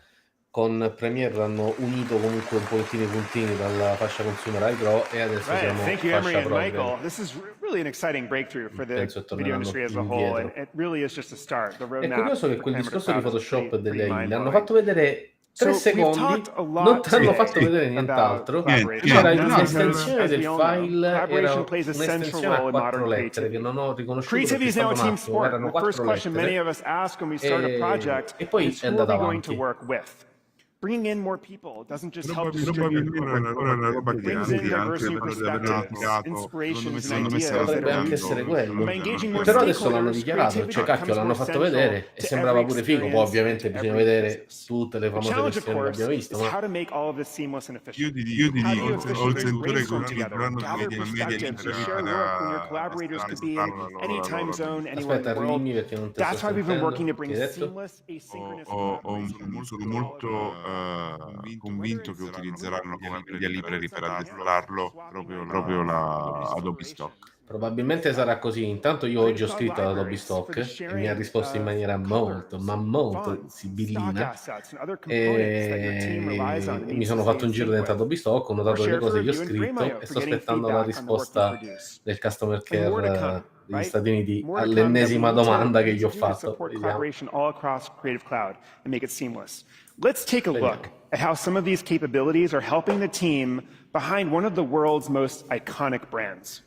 con Premiere hanno unito comunque un pochettino i puntini dalla fascia Consumer ai Pro e adesso siamo fascia Pro. Michael. This is really an exciting breakthrough for the video industry as a whole, and it really is just a start. The roadmap. È curioso che quel discorso di Photoshop e delle AI hanno fatto vedere 3 secondi, non ti hanno fatto vedere nient'altro. C'era un'estensione del file, era un'estensione a 4 lettere che non ho riconosciuto perché è stato un attimo, erano 4 lettere e poi è andata avanti. Bringing in more people doesn't just help distribute, it brings in diverse new perspectives, inspirations and ideas that Potrebbe are anche essere quello. by engaging more Però adesso l'hanno stakeholders, dichiarato, creativity cioè cacchio becomes l'hanno more fatto central vedere e to sembrava every pure figo, poi experience ovviamente and to bisogna every vedere business. tutte le The famose challenge, of versioni che course, abbiamo visto, is ma how to make all of this seamless and efficient. Io ti How do you dico, efficiently brainstorm together, gather perspectives, and share work when your collaborators could be in any time zone, anywhere in the aspetta, world? ridimmi perché non te sto That's why we've been working to sentendo. bring Che hai detto? seamless, asynchronous collaboration. Sono molto convinto che utilizzeranno come media library per addestrarlo proprio la Adobe Stock. Probabilmente sarà così. Intanto io oggi ho scritto ad Adobe Stock e mi ha risposto in maniera molto sibillina e mi sono fatto un giro dentro Adobe Stock, ho notato delle cose che ho scritto e sto aspettando la risposta del customer care degli Stati Uniti all'ennesima domanda che gli ho fatto. Vediamo. All across Creative Cloud and make it seamless. Let's take a look at how some of these capabilities are helping the team behind one of the world's most iconic brands.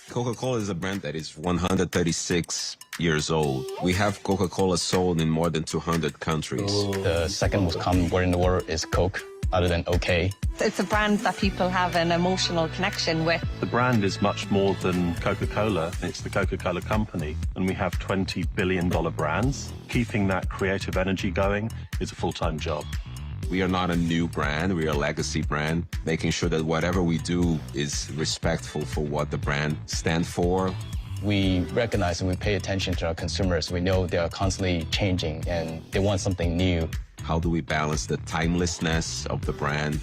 Coca-Cola is a brand that is 136 years old. We have Coca-Cola sold in more than 200 countries. The second most common word in the world is Coke, other than OK. It's a brand that people have an emotional connection with. The brand is much more than Coca-Cola. It's the Coca-Cola company, and we have $20 billion brands. Keeping that creative energy going is a full-time job. We are not a new brand, we are a legacy brand, making sure that whatever we do is respectful for what the brand stands for. We recognize and we pay attention to our consumers. We know they are constantly changing and they want something new. How do we balance the timelessness of the brand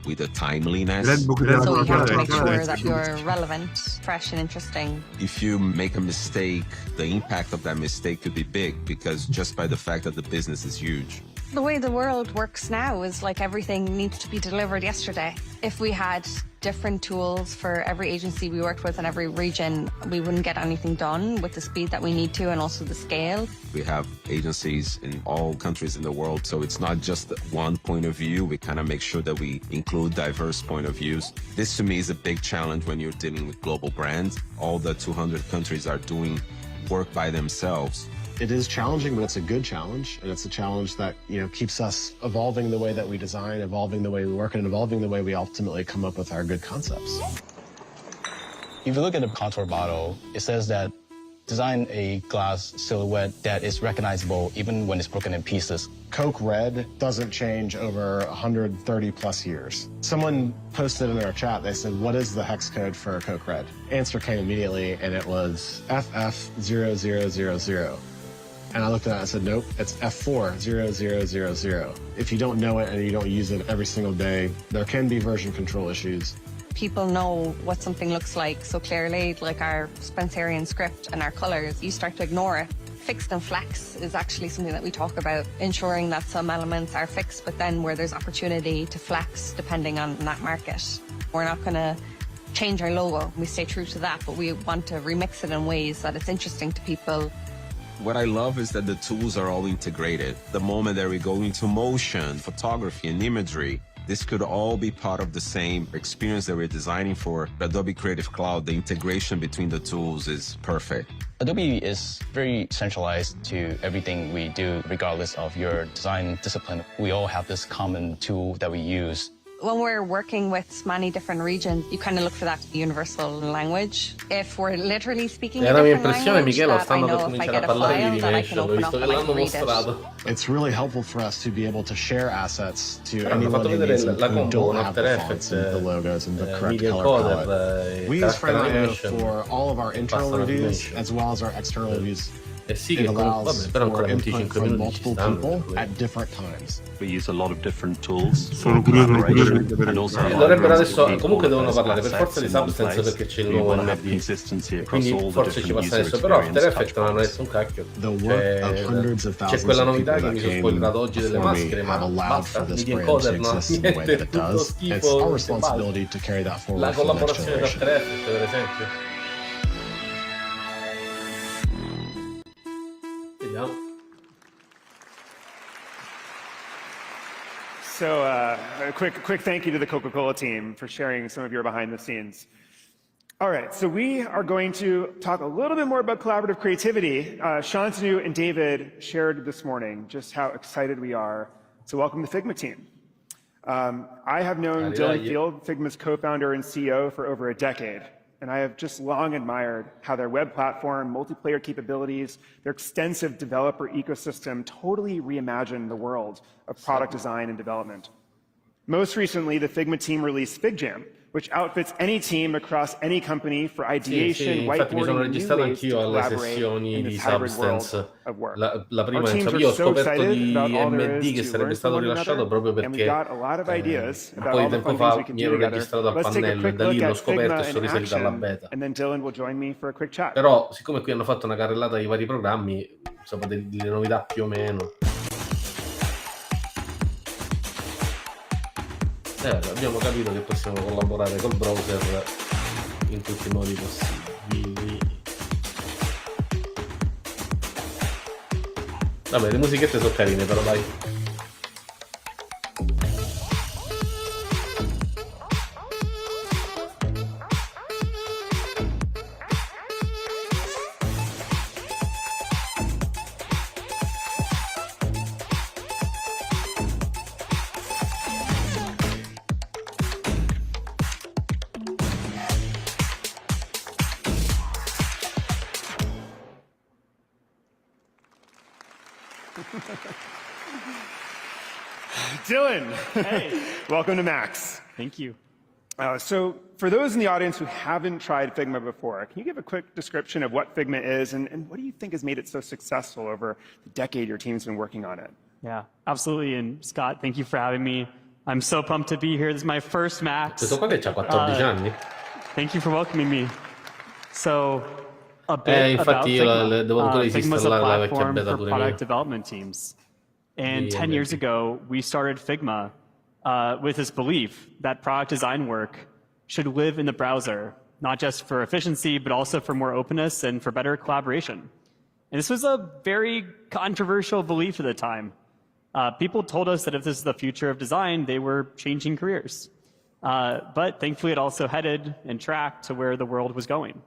with the timeliness? So you have to make sure that you're relevant, fresh and interesting. If you make a mistake, the impact of that mistake could be big because just by the fact that the business is huge. The way the world works now is like everything needs to be delivered yesterday. If we had different tools for every agency we worked with in every region, we wouldn't get anything done with the speed that we need to and also the scale. We have agencies in all countries in the world, so it's not just one point of view. We kind of make sure that we include diverse point of views. This to me is a big challenge when you're dealing with global brands. All the 200 countries are doing work by themselves. It is challenging, but it's a good challenge, and it's a challenge that keeps us evolving the way that we design, evolving the way we work, and evolving the way we ultimately come up with our good concepts. If you look at the contour bottle, it says that design a glass silhouette that is recognizable even when it's broken in pieces. Coke Red doesn't change over 130 plus years. Someone posted in our chat, they said, what is the hex code for Coke Red? Answer came immediately, and it was FF0000. And I looked at it and I said, nope, it's F40000. If you don't know it and you don't use it every single day, there can be version control issues. People know what something looks like so clearly, like our Spencerian script and our colors. You start to ignore it. Fixed and flex is actually something that we talk about, ensuring that some elements are fixed, but then where there's opportunity to flex depending on that market. We're not going to change our logo. We stay true to that, but we want to remix it in ways that it's interesting to people. What I love is that the tools are all integrated. The moment that we go into motion, photography, and imagery, this could all be part of the same experience that we're designing for Adobe Creative Cloud. The integration between the tools is perfect. Adobe is very centralized to everything we do, regardless of your design discipline. We all have this common tool that we use. When we're working with many different regions, you kind of look for that universal language. If we're literally speaking a different language, that I know if I get a file that I can open up and I can read it. It's really helpful for us to be able to share assets to anyone who needs them who don't have the fonts and the logos and the correct color palette. We use Frame.io for all of our internal reviews as well as our external reviews. It allows for input from multiple people at different times. We use a lot of different tools. Dovrebbero adesso, comunque devono parlare per forza di Substance perché c'è il nuovo NFT. Quindi forse ci passa adesso, però After Effects non hanno detto un cacchio. C'è quella novità che mi sono spoilerato oggi delle maschere, ma basta, Media Encoder non ha niente, tutto schifo. La collaborazione di After Effects, per esempio. So a quick thank you to the Coca-Cola team for sharing some of your behind the scenes. All right, so we are going to talk a little bit more about collaborative creativity. Shantanu and David shared this morning just how excited we are to welcome the Figma team. I have known Dylan Field, Figma's co-founder and CEO, for over a decade, and I have just long admired how their web platform, multiplayer capabilities, their extensive developer ecosystem totally reimagined the world of product design and development. Most recently, the Figma team released FigJam, which outfits any team across any company for ideation, whiteboarding, and new ways to collaborate in this hybrid world of work. Our teams are so excited about all there is to learn from one another, and we got a lot of ideas about all the fun things we can do together. Let's take a quick look at Figma in action, and then Dylan will join me for a quick chat. Però, siccome qui hanno fatto una carrellata di vari programmi, insomma, delle novità più o meno. Abbiamo capito che possiamo collaborare col browser in tutti i modi possibili. Vabbè, le musichette sono carine, però dai. Dylan, hey, welcome to Max. Thank you. So for those in the audience who haven't tried Figma before, can you give a quick description of what Figma is and what do you think has made it so successful over the decade your team's been working on it? Yeah, absolutely. And Scott, thank you for having me. I'm so pumped to be here. This is my first Max. Thank you for welcoming me. So a bit about Figma. Figma's a platform for product development teams. And 10 years ago, we started Figma with this belief that product design work should live in the browser, not just for efficiency, but also for more openness and for better collaboration. And this was a very controversial belief at the time. People told us that if this is the future of design, they were changing careers. But thankfully, it also headed and tracked to where the world was going.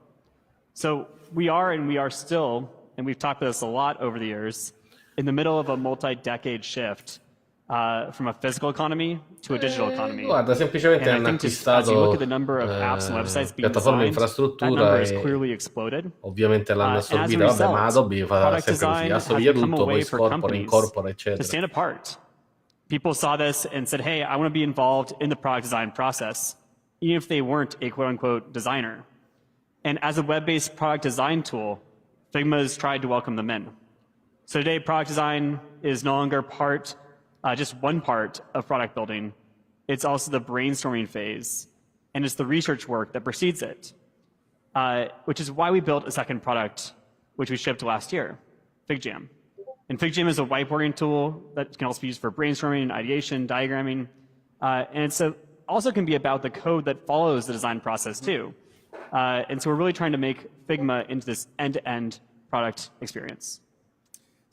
So we are still, and we've talked about this a lot over the years, in the middle of a multi-decade shift from a physical economy to a digital economy. Guarda, semplicemente hanno acquistato piattaforme e infrastruttura e ovviamente l'hanno assorbita. Vabbè, ma Adobe fa sempre così, assoviglia tutto, poi scorpora, incorpora, eccetera. To stand apart. People saw this and said, hey, I want to be involved in the product design process, even if they weren't a quote-unquote designer. And as a web-based product design tool, Figma has tried to welcome them in. So today, product design is no longer just one part of product building. It's also the brainstorming phase, and it's the research work that precedes it, which is why we built a second product, which we shipped last year, FigJam. And FigJam is a whiteboarding tool that can also be used for brainstorming, ideation, diagramming, and it's also can be about the code that follows the design process too. And so we're really trying to make Figma into this end-to-end product experience.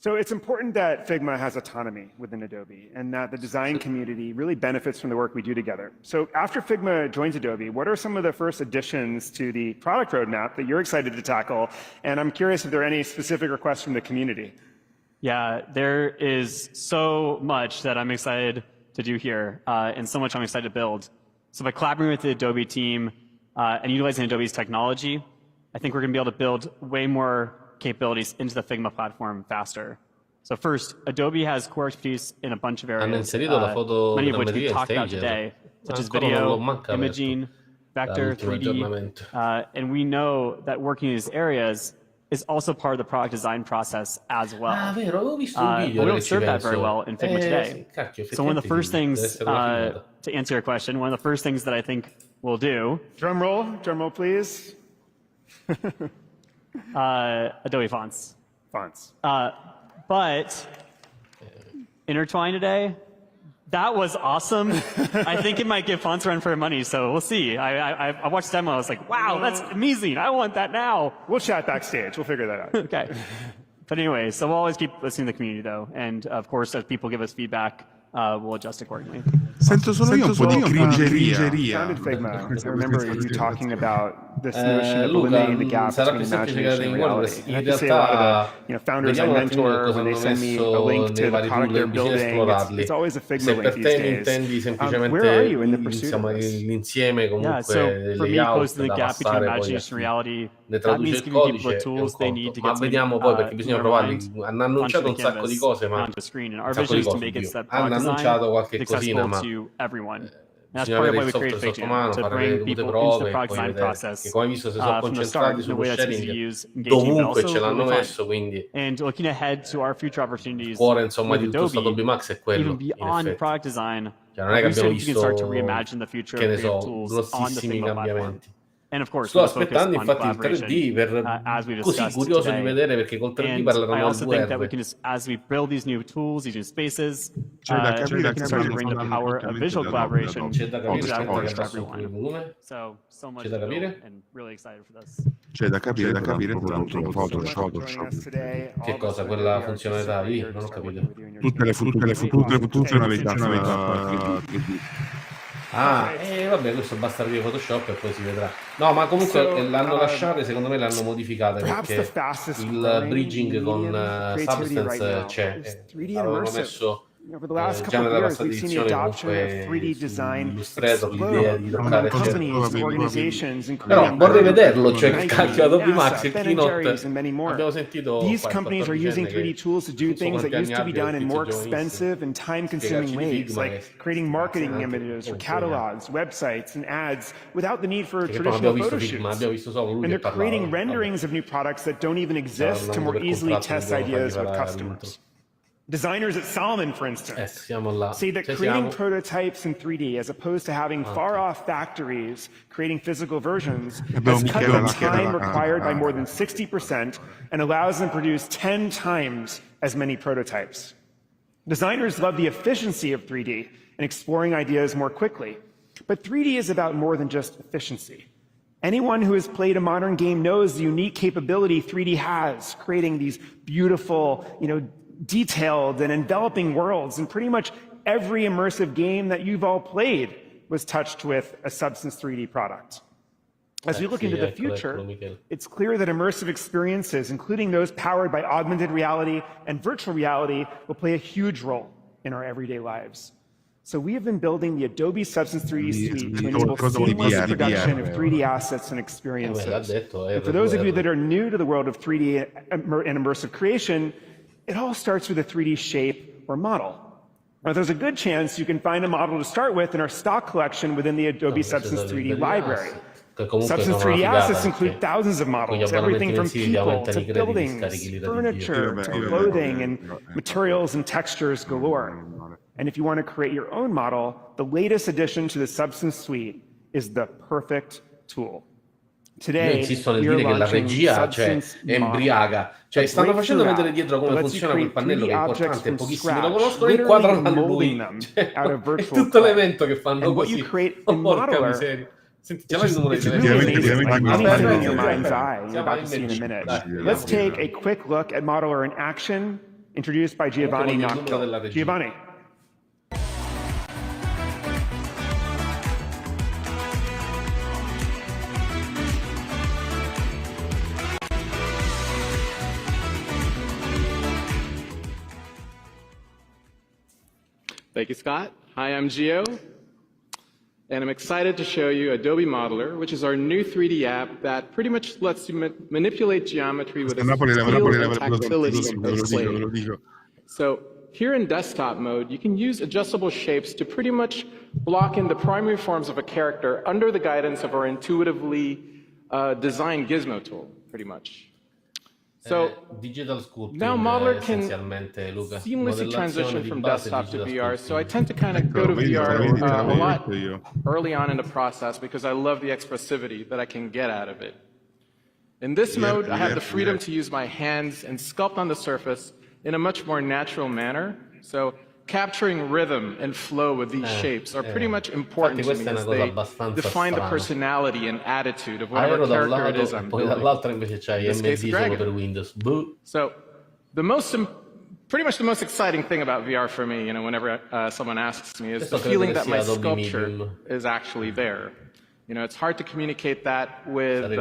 So it's important that Figma has autonomy within Adobe and that the design community really benefits from the work we do together. So after Figma joins Adobe, what are some of the first additions to the product roadmap that you're excited to tackle? And I'm curious if there are any specific requests from the community. Yeah, there is so much that I'm excited to do here and so much I'm excited to build. So by collaborating with the Adobe team and utilizing Adobe's technology, I think we're going to be able to build way more capabilities into the Figma platform faster. So first, Adobe has core expertise in a bunch of areas, many of which we've talked about today, such as video, imaging, vector, 3D, and we know that working in these areas is also part of the product design process as well. We don't serve that very well in Figma today. So one of the first things, to answer your question, one of the first things that I think we'll do... Drum roll please. Adobe fonts. But intertwine today, that was awesome. I think it might give fonts a run for money, so we'll see. I watched the demo, I was like, wow, that's amazing. I want that now. We'll chat backstage. We'll figure that out. Okay. But anyway, so we'll always keep listening to the community, though. And of course, as people give us feedback, we'll adjust accordingly. Sento solo io un po' di grigeria. Founded Figma. I remember you talking about this notion of eliminating the gap between imagination and reality. And I have to say, a lot of the founders I mentor, when they send me a link to the product they're building, it's always a Figma link these days. Where are you in the pursuit of this? Yeah, so for me, closing the gap between imagination and reality, that means giving people the tools they need to get to hanno annunciato un sacco di cose, ma onto screen. And our vision is to make it so that product design accessible to everyone. And that's part of why we created Figma, to bring people into the product design process from the start in a way that's easy to use, engaging, but also really fun. And looking ahead to our future opportunities with Adobe, even beyond product design, we can start to reimagine the future of creative tools on the Figma platform. And of course, sto aspettando infatti il 3D per così curioso di vedere, perché col 3D parleranno I also think VR. that we can just, as we build these new tools, these new spaces, we can start to bring the power of visual collaboration to that works for everyone. So much to build and really excited for this. C'è da capire Photoshop. Che cosa? Quella funzionalità lì? Non ho capito. Tutte le funzionalità. Vabbè, questo basta aprire Photoshop e poi si vedrà. No, ma comunque l'hanno lasciate, secondo me l'hanno modificate, perché il bridging con Substance c'è. Avevano messo Over the last già couple nella of years, we've seen the adoption of 3D design explode. Companies, organizations, Però vorrei vederlo, cioè il cacchio Adobe Max, il keynote, abbiamo sentito these companies are using 3D tools to do things that used to be done in more expensive and time-consuming ways, like creating marketing images for catalogs, websites, and ads without the need for traditional photo shoots. And they're creating renderings of new products that don't even exist to more easily test ideas with customers. Designers at Salomon, for instance, say that creating prototypes in 3D, as opposed to having far-off factories creating physical versions, has cut the time required by more than 60% and allows them to produce 10 times as many prototypes. Designers love the efficiency of 3D and exploring ideas more quickly, but 3D is about more than just efficiency. Anyone who has played a modern game knows the unique capability 3D has, creating these beautiful, detailed and enveloping worlds, and pretty much every immersive game that you've all played was touched with a Substance 3D product. As we look into the future, it's clear that immersive experiences, including those powered by augmented reality and virtual reality, will play a huge role in our everyday lives. So we have been building the Adobe Substance 3D suite to enable seamless production of 3D assets and experiences. And for those of you that are new to the world of 3D and immersive creation, it all starts with a 3D shape or model. Now, there's a good chance you can find a model to start with in our stock collection within the Adobe Substance 3D library. Substance 3D assets include thousands of models, everything from people to buildings, furniture to clothing, and materials and textures galore. And if you want to create your own model, the latest addition to the Substance suite is the perfect tool. Io insisto nel dire che la regia è embriaga, stanno facendo vedere dietro come funziona quel pannello, che è importante, pochissimi lo conoscono, e inquadrano a lui, è tutto l'evento che fanno così, porca miseria. Senti, chiama il numero di telefono. Let's take a quick look at Modeler in action, introduced by Giovanni Nocco. Giovanni. Thank you, Scott. Hi, I'm Gio, and I'm excited to show you Adobe Modeler, which is our new 3D app that pretty much lets you manipulate geometry with a feel and tactility of play. So here in desktop mode, you can use adjustable shapes to pretty much block in the primary forms of a character under the guidance of our intuitively designed gizmo tool, pretty much. So now Modeler can seamlessly transition from desktop to VR, so I tend to kind of go to VR a lot early on in the process because I love the expressivity that I can get out of it. In this mode, I have the freedom to use my hands and sculpt on the surface in a much more natural manner. So capturing rhythm and flow with these shapes are pretty much important to me as they define the personality and attitude of whatever character it is I'm building. In this case, Dragon. So the most pretty much the most exciting thing about VR for me, you know, whenever someone asks me, is the feeling that my sculpture is actually there. You know, it's hard to communicate that with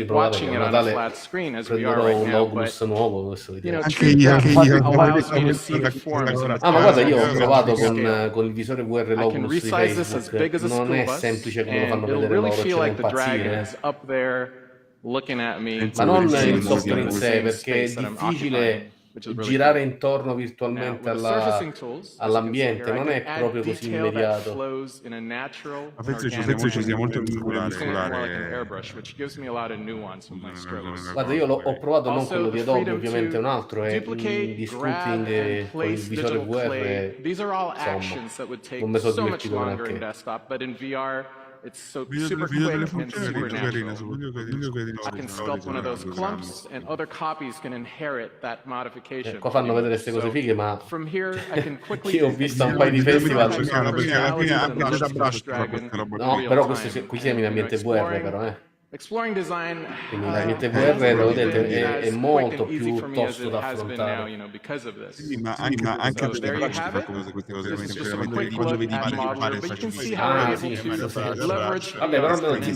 watching it on a flat screen as we are right now, but, you know, true depth allows me to see the forms and the ma guarda, io ho provato scale. con il visore VR I can L'Oculus di resize this as big as a Facebook, non school è bus, semplice come lo and fanno it'll vedere really loro, feel c'è like the dragon impazzire. is up there looking at me. Ma non il software software in sé, perché è difficile girare intorno virtualmente all'ambiente, non è proprio così immediato. Ma penso ci sia molto muscolare. Guarda, io ho provato non quello di Adobe, ovviamente un altro, è di sculpting con il visore VR, insomma, non mi sono divertito neanche. It's so super quick and super natural. I can sculpt one of those clumps, and other copies can inherit that modification. Qua fanno vedere queste cose fighe, ma from here I can quickly io ho visto un paio di festival. No, però questo qui siamo in ambiente VR, però, Exploring design, quindi l'ambiente VR, lo vedete, è molto più tosto da affrontare. Sì, ma anche a vedere queste cose quando vedi fare vabbè, però non ti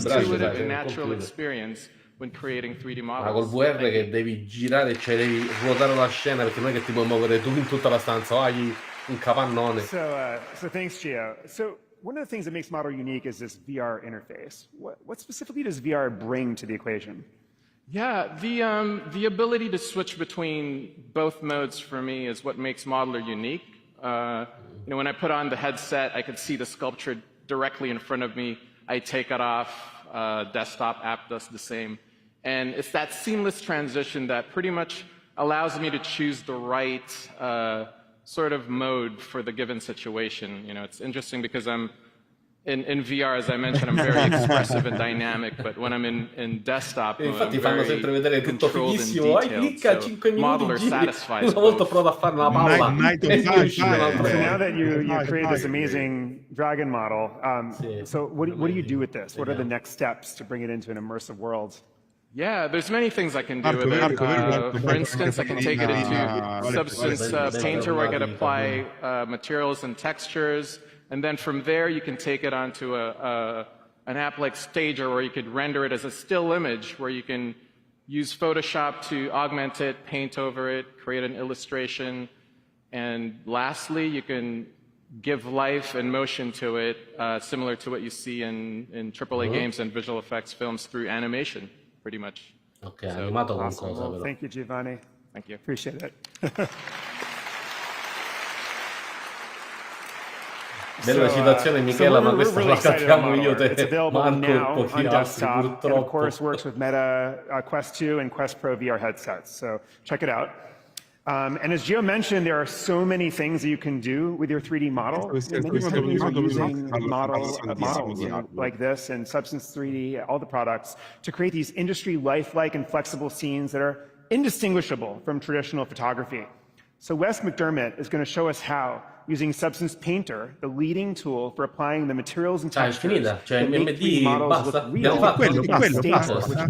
ma col VR che devi girare, cioè devi ruotare la scena, perché non è che ti puoi muovere tu in tutta la stanza, o hai un capannone. So thanks, Gio. So one of the things that makes Model unique is this VR interface. What specifically does VR bring to the equation? Yeah, the ability to switch between both modes for me is what makes Modeler unique. You know, when I put on the headset, I could see the sculpture directly in front of me. I take it off, desktop app does the same. And it's that seamless transition that pretty much allows me to choose the right sort of mode for the given situation. You know, it's interesting because I'm in VR, as I mentioned, I'm very expressive and dynamic, but when I'm in desktop mode, infatti fanno sempre vedere tutto fighissimo, clicca 5 Modeler minuti, satisfies una volta provo a fare una palla So now that you created this amazing dragon model, so what do you do with this? What are the next steps to bring it into an immersive world? Yeah, there's many things I can do with it. For instance, I can take it into Substance Painter where I can apply materials and textures. And then from there, you can take it onto an app like Stager where you could render it as a still image where you can use Photoshop to augment it, paint over it, create an illustration. And lastly, you can give life and motion to it, similar to what you see in AAA games and visual effects films through animation. Pretty much. Ok, animato con awesome. cosa, Well, thank you, Giovanni. Thank you. Appreciate it. Bella citazione, Michela, ma questa la capiamo io te. It's available Marco, now pochi on altri, desktop, and of purtroppo. course works with Meta Quest 2 and Quest Pro VR headsets. So check it out. And as Gio mentioned, there are so many things that you can do with your 3D model. Many companies are using models like this and Substance 3D, all the products, to create these industry lifelike and flexible scenes that are indistinguishable from traditional photography. So Wes McDermott is going to show us how, using Substance Painter, the leading tool for applying the materials and textures that make 3D models look real, which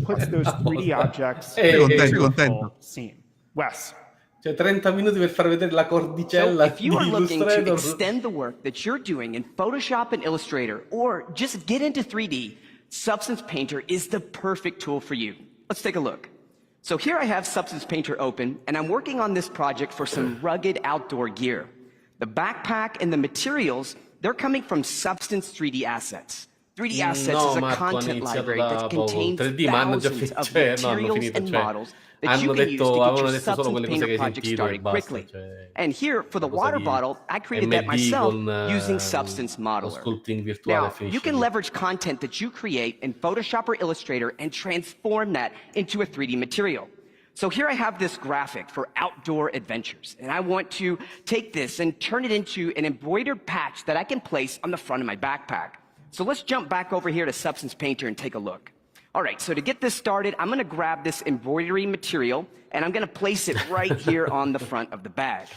puts those 3D objects in a beautiful scene. Wes. Cioè 30 minuti per far vedere la cordicella. So if you are looking to extend the work that you're doing in Photoshop and Illustrator, or just get into 3D, Substance Painter is the perfect tool for you. Let's take a look. So here I have Substance Painter open, and I'm working on this project for some rugged outdoor gear. The backpack and the materials, they're coming from Substance 3D Assets. 3D Assets is a content library that contains thousands of materials and models that you can use to get your Substance Painter project started quickly. And here, for the water bottle, I created that myself using Substance Modeler. Now, you can leverage content that you create in Photoshop or Illustrator and transform that into a 3D material. So here I have this graphic for outdoor adventures, and I want to take this and turn it into an embroidered patch that I can place on the front of my backpack. So let's jump back over here to Substance Painter and take a look. All right, so to get this started, I'm gonna grab this embroidery material and I'm gonna place it right here on the front of the bag.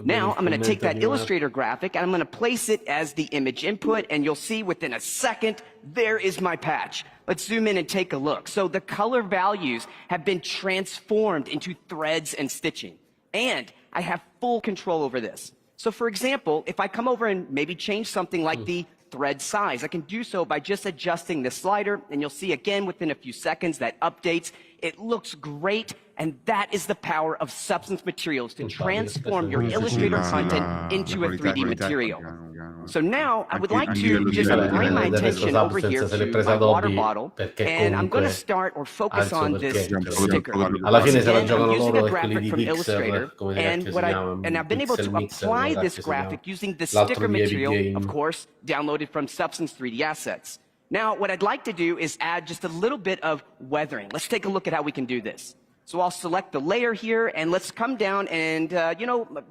Now, I'm gonna take that Illustrator graphic and I'm gonna place it as the image input, and you'll see within a second, there is my patch. Let's zoom in and take a look. So the color values have been transformed into threads and stitching. And I have full control over this. So for example, if I come over and maybe change something like the thread size, I can do so by just adjusting the slider, and you'll see again within a few seconds that updates. It looks great, and that is the power of Substance Materials to transform your Illustrator content into a 3D material. So now I would like to just bring my attention over here to my water bottle, and I'm going to start or focus on this sticker. Alla fine se la Again, giocano I'm using loro a e quelli graphic di from Illustrator, Pixel, come and I've been able to apply this graphic using the sticker material, of course, downloaded from Substance 3D Assets. Now, what I'd like to do is add just a little bit of weathering. Let's take a look at how we can do this. So I'll select the layer here, and let's come down and,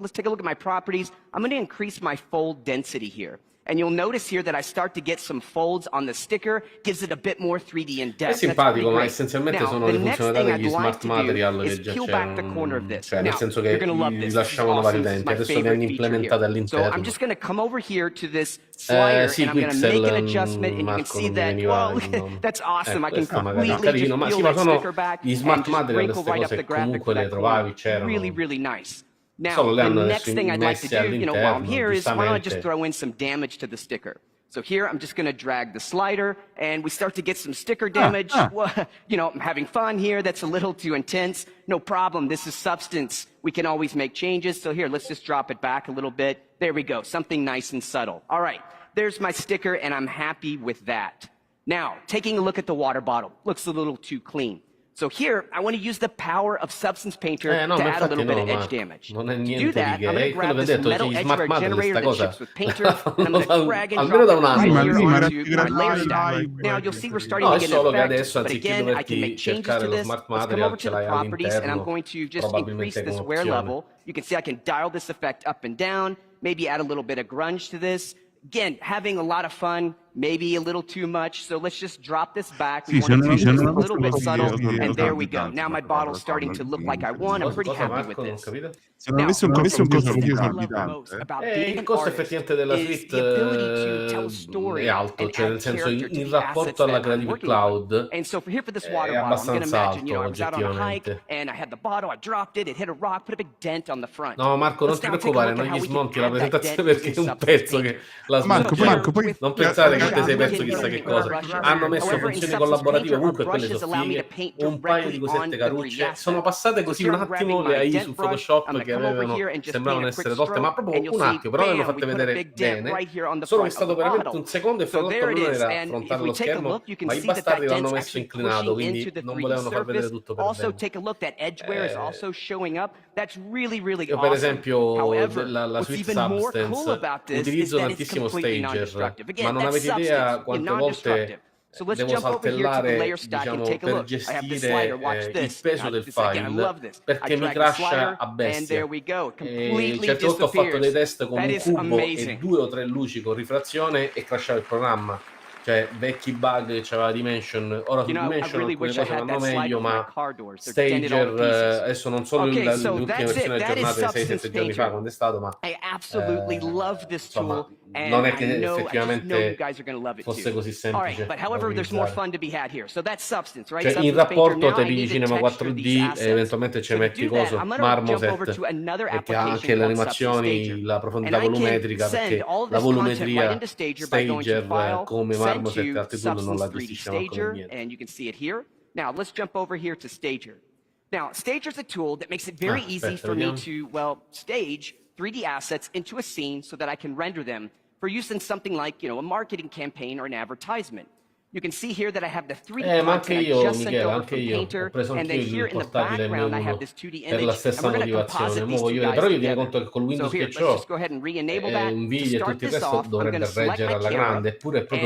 let's take a look at my properties. I'm going to increase my fold density here. And you'll notice here that I start to get some folds on the sticker, gives it a bit more 3D in depth. È simpatico, ma essenzialmente sono le funzionalità degli smart material che già c'erano, cioè nel senso che li lasciavano vari utenti, adesso li hanno implementati all'interno. So I'm just going to come over here to this slider, sì, and I'm going to make an adjustment, and you can Marco, see that, well, that's awesome. I can completely just ma peel sì, ma that sono sticker back gli and smart just material, wrinkle queste right up cose the graphic comunque for le that trovavi, corner. c'erano. Really, really nice. Now, Solo le the hanno next thing I'd like to do, while I'm here, is why don't I just giustamente. throw in some damage to the sticker. So here, I'm just going to drag the slider, and we start to get some sticker damage. Well, I'm having fun here. That's a little too intense. No problem. This is Substance. We can always make changes. So here, let's just drop it back a little bit. There we go. Something nice and subtle. All right. There's my sticker, and I'm happy with that. Now, taking a look at the water bottle. Looks a little too clean. So here, I want to use the power of Substance Painter to add a little bit of edge damage. To do that, I'm going to grab this metal edgeware generator that ships with Painter, and I'm going to drag and drop it right here onto my layer stack. Now, you'll see we're starting to get an effect, but again, I can make changes to this. Let's come over to the properties, and I'm going to just increase this wear level. You can see I can dial this effect up and down, maybe add a little bit of grunge to this. Again, having a lot of fun, maybe a little too much, so let's just drop this back. We want to make this a little bit subtle, and there we go. Now my bottle's starting to look like I want. I'm pretty happy with this. Se non avessi un costo esorbitante, il costo effettivamente della suite è alto, cioè nel senso in rapporto alla Creative Cloud è abbastanza alto oggettivamente. No Marco, non ti preoccupare, non gli smonti la presentazione perché è un pezzo che la Marco, poi non pensate che te sei perso chissà che cosa. Hanno messo funzioni collaborative ovunque, quelle sono fighe, un paio di cosette carucce, sono passate così un attimo le AI su Photoshop che sembravano essere tolte, ma proprio un attimo, però le hanno fatte vedere bene, solo che è stato veramente un secondo e Photoshop non era affrontare lo schermo, ma i bastardi l'hanno messo inclinato, quindi non volevano far vedere tutto per bene. Io per esempio la suite Substance utilizzo tantissimo Stager, ma non avete idea quante volte devo saltellare, diciamo, per gestire il peso del file, perché mi crasha a bestia. E certe volte ho fatto dei test con un cubo e 2 o 3 luci con rifrazione e crashava il programma. Cioè, vecchi bug che c'aveva Dimension, ora su Dimension alcune cose vanno meglio, ma Stager, adesso non solo l'ultima versione aggiornata di 6-7 giorni fa, quando è stato, ma insomma, non è che effettivamente fosse così semplice. Cioè, in rapporto te li Cinema 4D e eventualmente ci metti coso, Marmoset, e che ha anche le animazioni, la profondità volumetrica, perché la volumetria Stager come Marmoset e altri tool non la gestisce manco niente. And you can see it here. Now, let's jump over here to Stager. Now, Stager is a tool that makes it very easy for me to, well, stage 3D assets into a scene so that I can render them for use in something like, a marketing campaign or an advertisement. You can see here that I have the 3D content I just sent over from Painter, and then here in the background I have this 2D image, and we're going to composite these two guys together. So here, let's just go ahead and re-enable that. To start this off, I'm going to select my camera, and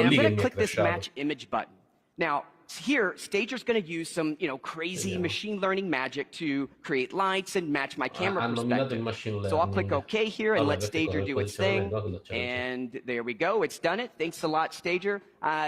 I'm going to click this Match Image button. Now, here, Stager's going to use some, crazy machine learning magic to create lights and match my camera perspective. So I'll click OK here and let Stager do its thing. And there we go. It's done it. Thanks a lot, Stager.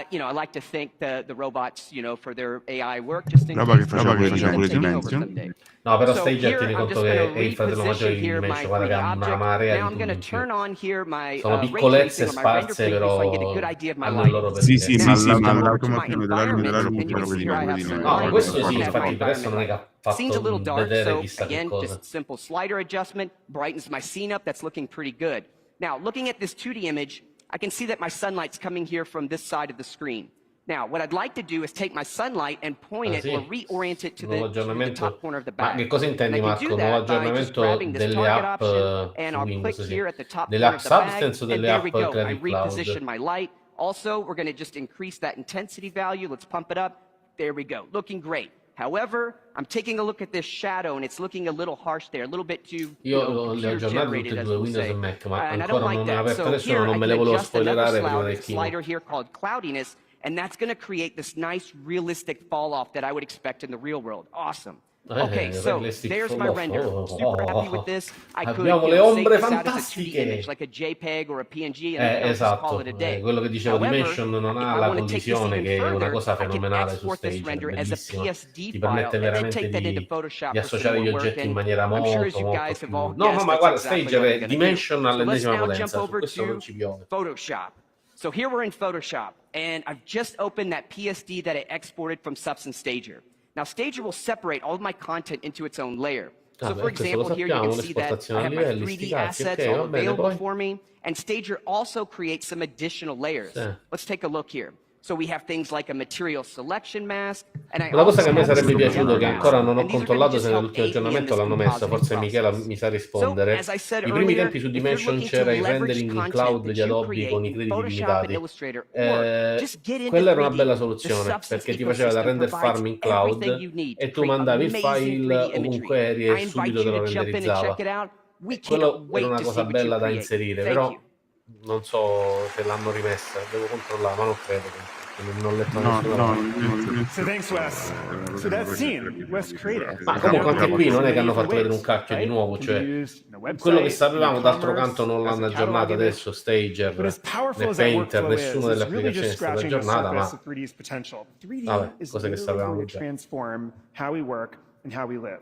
You know, I like to thank the robots, you know, for their AI work. Just in Roba che case faceva maybe pure them taking over Dimension. someday. No, però So Stager here tieni I'm conto just che going è to il fratello maggiore reposition di here my Dimension, guarda che 3D ha una object. marea Now di I'm going to tubi in turn più. on here my Sono ray piccolezze tracing or my render sparse, preview so I can get a però good idea of my hanno il loro light. perché. Sì, Now, ma switching over to my l'automazione della luce, environment, and you però can see vedi here I have di some noi. No, light. questo I'm sì, going to have my infatti per adesso non è environment che ha light. Scene's a fatto little dark, vedere so chissà che again, cosa. just simple slider adjustment brightens my scene up. That's looking pretty good. Now, looking at this 2D image, I can see that my sunlight's coming here from this side of the screen. Now, what I'd like to do is take my sunlight and point it or reorient it to the top corner of the Ma back. che cosa intendi, Marco? Nuovo aggiornamento delle app and su I'll Windows? click here at the top Delle corner app of the bag, Substance o and delle there we app go. I Creative reposition Cloud? my light. Also, we're going to just increase that intensity value. Let's pump it up. There we go. Looking great. However, I'm taking a look at this shadow, and it's looking a little harsh there, a little bit too, Io li ho aggiornati tutti e due, Windows e Mac, ma ancora non ne ho aperto nessuno, non me le volevo spoilerare prima del keynote. Slider here called cloudiness, and that's going to create this nice realistic fall off that I would expect in the real world. Awesome. Okay, so there's my render. Super happy with this. I could Abbiamo le ombre save this out as a 2D image, fantastiche. like a JPEG or a PNG, and just call Esatto, it a day. quello che dicevo, Dimension non ha la condivisione, che è una cosa I can fenomenale su export this Stage, render as a bellissima. PSD Ti file permette and then veramente take that into di Photoshop for associare some gli more work. oggetti in And maniera I'm sure as molto you guys più... have all No, guessed, ma that's guarda, exactly Stager what I'm è gonna do. Dimension So let's all'ennesima now potenza, jump su over questo non to ci piove. Photoshop. So here we're in Photoshop, and I've just opened that PSD that I exported from Substance Stager. Now, Stager will separate all of my content into its own layer. So, for example, here you can see that I have my 3D assets all available for me, and Stager also creates some additional layers. Let's take a look here. So we have things like a material selection mask, and I Una cosa also che a me have sarebbe this piaciuto, che mask. ancora non ho And these are gonna controllato just se help nell'ultimo aid me in aggiornamento this l'hanno messa, compositing forse Michela process. mi sa So, rispondere. as I said I primi earlier, tempi su if you're Dimension looking to c'era il leverage rendering in content cloud that di you Adobe create con i in crediti Photoshop and limitati. Illustrator, or just get into Quella era una 3D, bella the soluzione, Substance perché ti faceva da ecosystem render provides farm in everything cloud you need e to tu create mandavi il amazing file 3D ovunque imagery. eri I e invite subito te you lo to jump in and check renderizzava. it out. We E quello can't era wait una to see cosa what you bella da create. inserire, Thank però you. non so se l'hanno rimessa, devo controllare, ma non credo che non ho letto nessuna. So thanks, Wes. So that scene, Wes created. Ma comunque anche qui non è che hanno fatto vedere un cacchio di nuovo, cioè quello che sapevamo d'altro canto non l'hanno aggiornato adesso Stager né Painter, nessuna delle applicazioni è stata aggiornata, ma 3D vabbè, is cose che literally sapevamo going to già. transform how we work and how we live.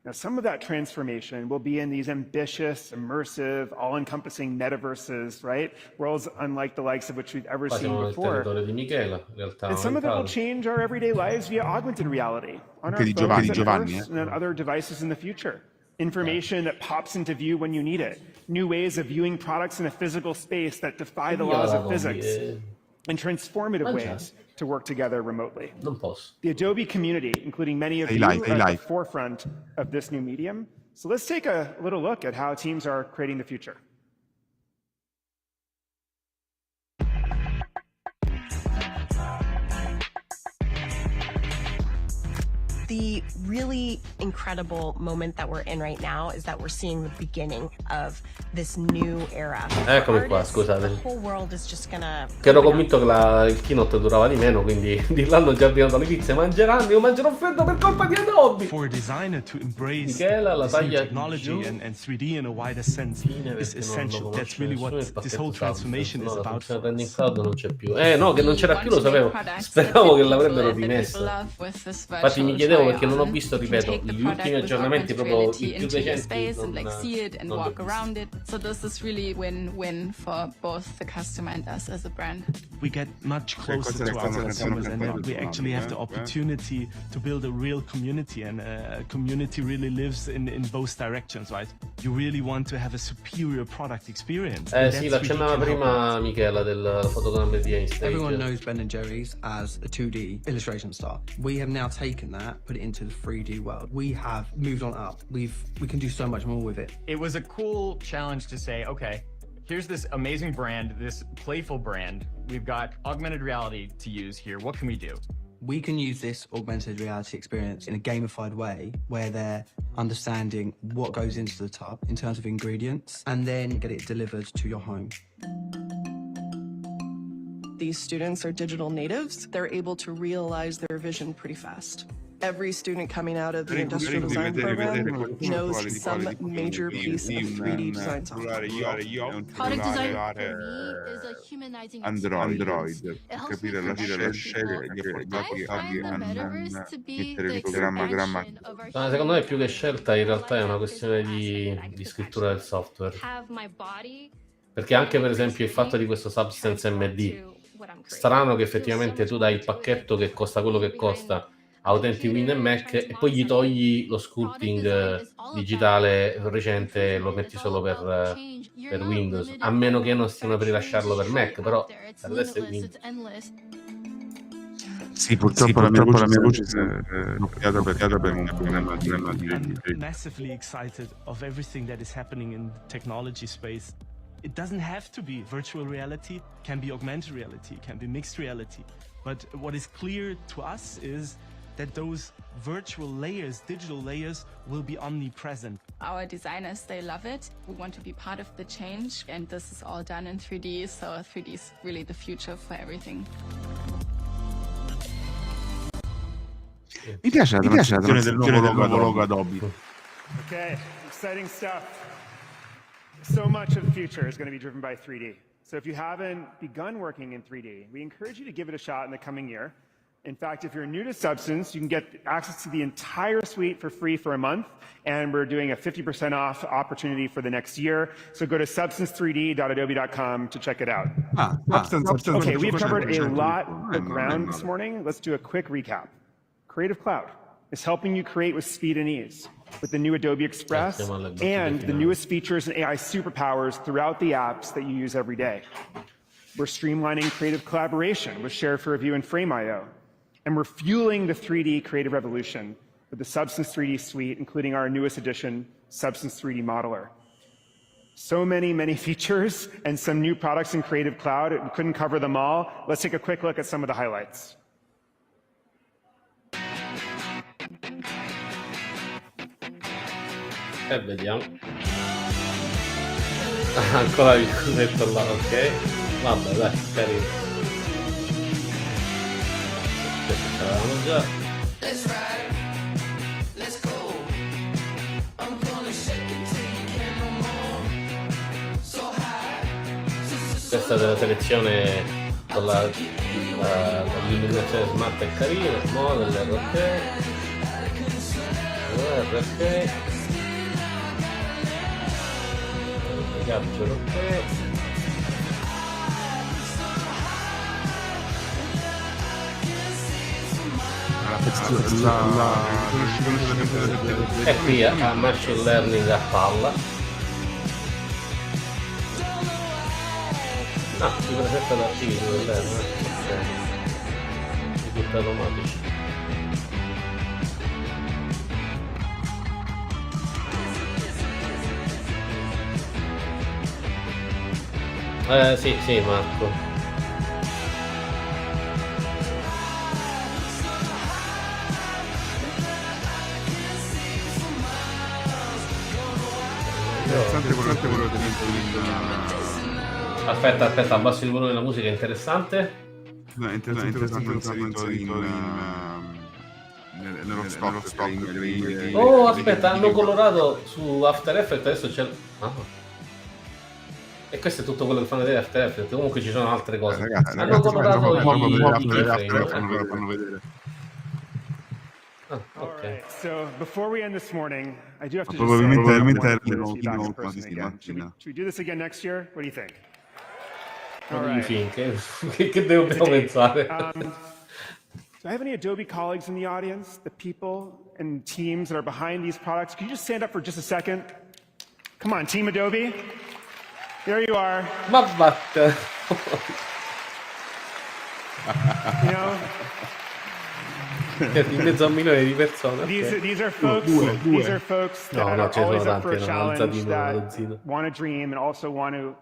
Now, some of that transformation will be in these ambitious, immersive, all-encompassing metaverses, right? Worlds unlike the likes of which we've ever Qua seen siamo nel before. territorio di Michela, in realtà And some of it will aumentato. change our everyday lives via augmented reality on our Anche di phones at Giovanni, first, and then other devices in the future. Information that pops into view when you need it. New ways of viewing products in a physical space that defy the laws of physics. And transformative ways to work together remotely. Non posso. The Adobe community, including many of you, are at the forefront of this new medium. So let's take a little look at how teams are creating the future. The really incredible moment that we're in right now is that we're seeing the beginning of this new era. Eccomi qua, scusate. The whole world is just gonna... Che ero convinto che il keynote durava di meno, quindi di là hanno già abbinato le pizze, mangeranno, io mangerò freddo per colpa di Adobe. For a designer to embrace Michela, la this new taglia technology and 3D in a wider sense is essential. That's really what this whole transformation is about. Il rendering cloud non c'è più. No, che non c'era più, lo sapevo. Speravo che l'avrebbero rimessa. Infatti mi chiedevo perché non ho visto, ripeto, gli ultimi aggiornamenti proprio i più recenti. So this is really win-win for both the customer and us as a brand. We get much closer to our consumers, and we actually have the opportunity to build a real community, and a community really lives in both directions, right? You really want to have a superior product experience. Sì, l'accennava prima Michela del fotogrammetria in Stage. Everyone knows Ben & Jerry's as a 2D illustration style. We have now taken that, put it into the 3D world. We have moved on up. We can do so much more with it. It was a cool challenge to say, okay, here's this amazing brand, this playful brand. We've got augmented reality to use here. What can we do? We can use this augmented reality experience in a gamified way where they're understanding what goes into the tub in terms of ingredients and then get it delivered to your home. These students are digital natives. They're able to realize their vision pretty fast. Every student coming out of the industrial design program knows some major piece of 3D design software. Product design for me is a humanizing Android, capire la scelta di apportarli a mettere il programma. Ma secondo me più che scelta in realtà è una questione di scrittura del software. Perché anche per esempio il fatto di questo Substance MD, strano che effettivamente tu dai il pacchetto che costa quello che costa a utenti Win e Mac e poi gli togli lo sculpting digitale recente e lo metti solo per Windows, a meno che non stiano per rilasciarlo per Mac, però per adesso è Windows. Sì, purtroppo la mia voce si è blocchiata per un problema di I'm massively excited of everything that is happening in the technology space. It doesn't have to be virtual reality, can be augmented reality, can be mixed reality. But what is clear to us is that those virtual layers, digital layers, will be omnipresent. Our designers, they love it. We want to be part of the change, and this is all done in 3D, so 3D is really the future for everything. Mi piace la transizione del nuovo logo Adobe. Okay, exciting stuff. So much of the future is going to be driven by 3D. So if you haven't begun working in 3D, we encourage you to give it a shot in the coming year. In fact, if you're new to Substance, you can get access to the entire suite for free for a month, and we're doing a 50% off opportunity for the next year. So go to substance3d.adobe.com to check it out. Okay, we've covered a lot of ground this morning. Let's do a quick recap. Creative Cloud is helping you create with speed and ease with the new Adobe Express and the newest features and AI superpowers throughout the apps that you use every day. We're streamlining creative collaboration with Share for Review and Frame.io. And we're fueling the 3D creative revolution with the Substance 3D suite, including our newest edition, Substance 3D Modeler. So many features and some new products in Creative Cloud. We couldn't cover them all. Let's take a quick look at some of the highlights. Vediamo. Ancora il cosetto là, ok. Vabbè, dai, carino. Questo ce l'avevamo già. Questa della selezione con l'illuminazione smart è carina. Model, ok. Ok. Capture, ok. E qui a machine learning a palla. Si presenta l'articolo dell'erno, di tutto automatici. Sì, Marco. Aspetta, abbasso il volume della musica, è interessante. No, è interessante nello stock. Oh, aspetta, hanno colorato su After Effects, adesso c'è... E questo è tutto quello che fanno vedere After Effects, comunque ci sono altre cose. Ragazzi, hanno colorato i fanno vedere. Okay. So before we end this morning, I do have to Probabilmente should we do this again next year? What do you think? All right. Che dobbiamo pensare? Do I have any Adobe colleagues in the audience? The people and teams that are behind these products? Can you just stand up for just a second? Come on, Team Adobe. There you are. Ma vatta. You know, in mezzo a un milione di persone. These are folks that are always up for a challenge, that want to dream and also want to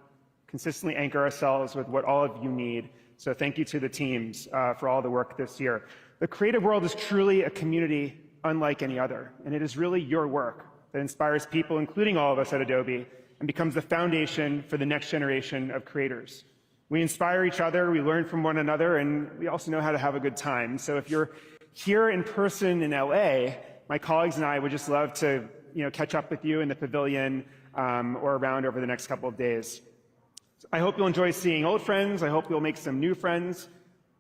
consistently anchor ourselves with what all of you need. So thank you to the teams for all the work this year. The creative world is truly a community unlike any other, and it is really your work that inspires people, including all of us at Adobe, and becomes the foundation for the next generation of creators. We inspire each other, we learn from one another, and we also know how to have a good time. So if you're here in person in LA, my colleagues and I would just love to catch up with you in the pavilion or around over the next couple of days. I hope you'll enjoy seeing old friends. I hope you'll make some new friends.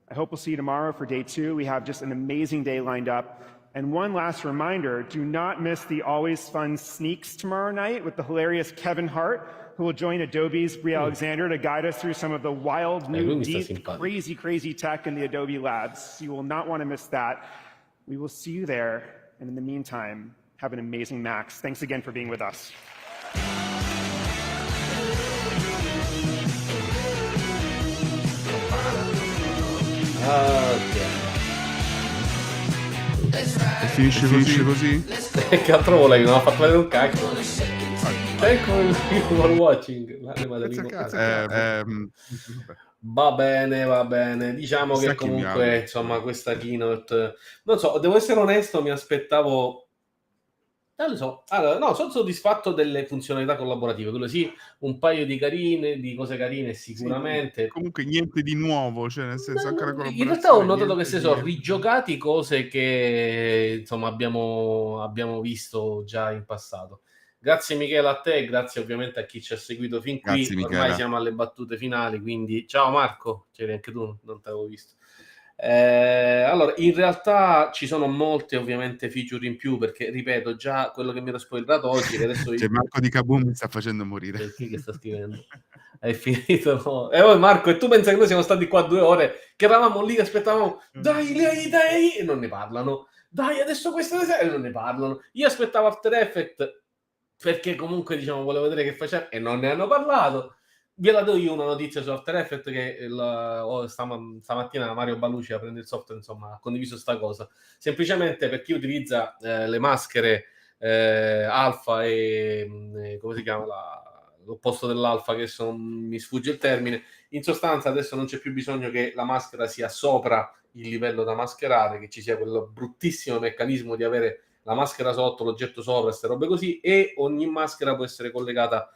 I hope we'll see you tomorrow for day 2. We have just an amazing day lined up. And one last reminder, do not miss the always fun sneaks tomorrow night with the hilarious Kevin Hart, who will join Adobe's Brie Alexander to guide us through some of the wild, new, deep, crazy tech in the Adobe labs. You will not want to miss that. We will see you there. And in the meantime, have an amazing Max. Thanks again for being with us. Finisce così? Che altro volevi? Non ha fatto vedere un cacchio. Ecco il watching. Va bene. Diciamo che comunque, insomma, questa keynote, non so, devo essere onesto, mi aspettavo. Non lo so, allora, no, sono soddisfatto delle funzionalità collaborative, quello sì, un paio di cose carine sicuramente. Sì, comunque niente di nuovo, cioè nel senso anche la collaborazione. In realtà ho notato che si sono rigiocati cose che insomma abbiamo visto già in passato. Grazie Michela a te, grazie ovviamente a chi ci ha seguito fin qui. Grazie, ormai Michela. siamo alle battute finali, quindi ciao Marco, c'eri anche tu, non ti avevo visto. Allora, in realtà ci sono molte ovviamente feature in più, perché ripeto già quello che mi ero spoilerato oggi, che adesso Cioè, Marco di Kaboom mi sta facendo morire. Perché che sta scrivendo? È finito, no? E poi Marco, e tu pensi che noi siamo stati qua 2 ore, che eravamo lì, aspettavamo, dai, e non ne parlano, dai, adesso questa sera, e non ne parlano. Io aspettavo After Effects, perché comunque, diciamo, volevo vedere che faceva, e non ne hanno parlato. Vi la do io una notizia su After Effects, che stamattina Mario Baluci a prendere il software, insomma, ha condiviso sta cosa. Semplicemente per chi utilizza le maschere alfa e come si chiama l'opposto dell'alfa, che mi sfugge il termine, in sostanza adesso non c'è più bisogno che la maschera sia sopra il livello da mascherare, che ci sia quello bruttissimo meccanismo di avere la maschera sotto, l'oggetto sopra, queste robe così, e ogni maschera può essere collegata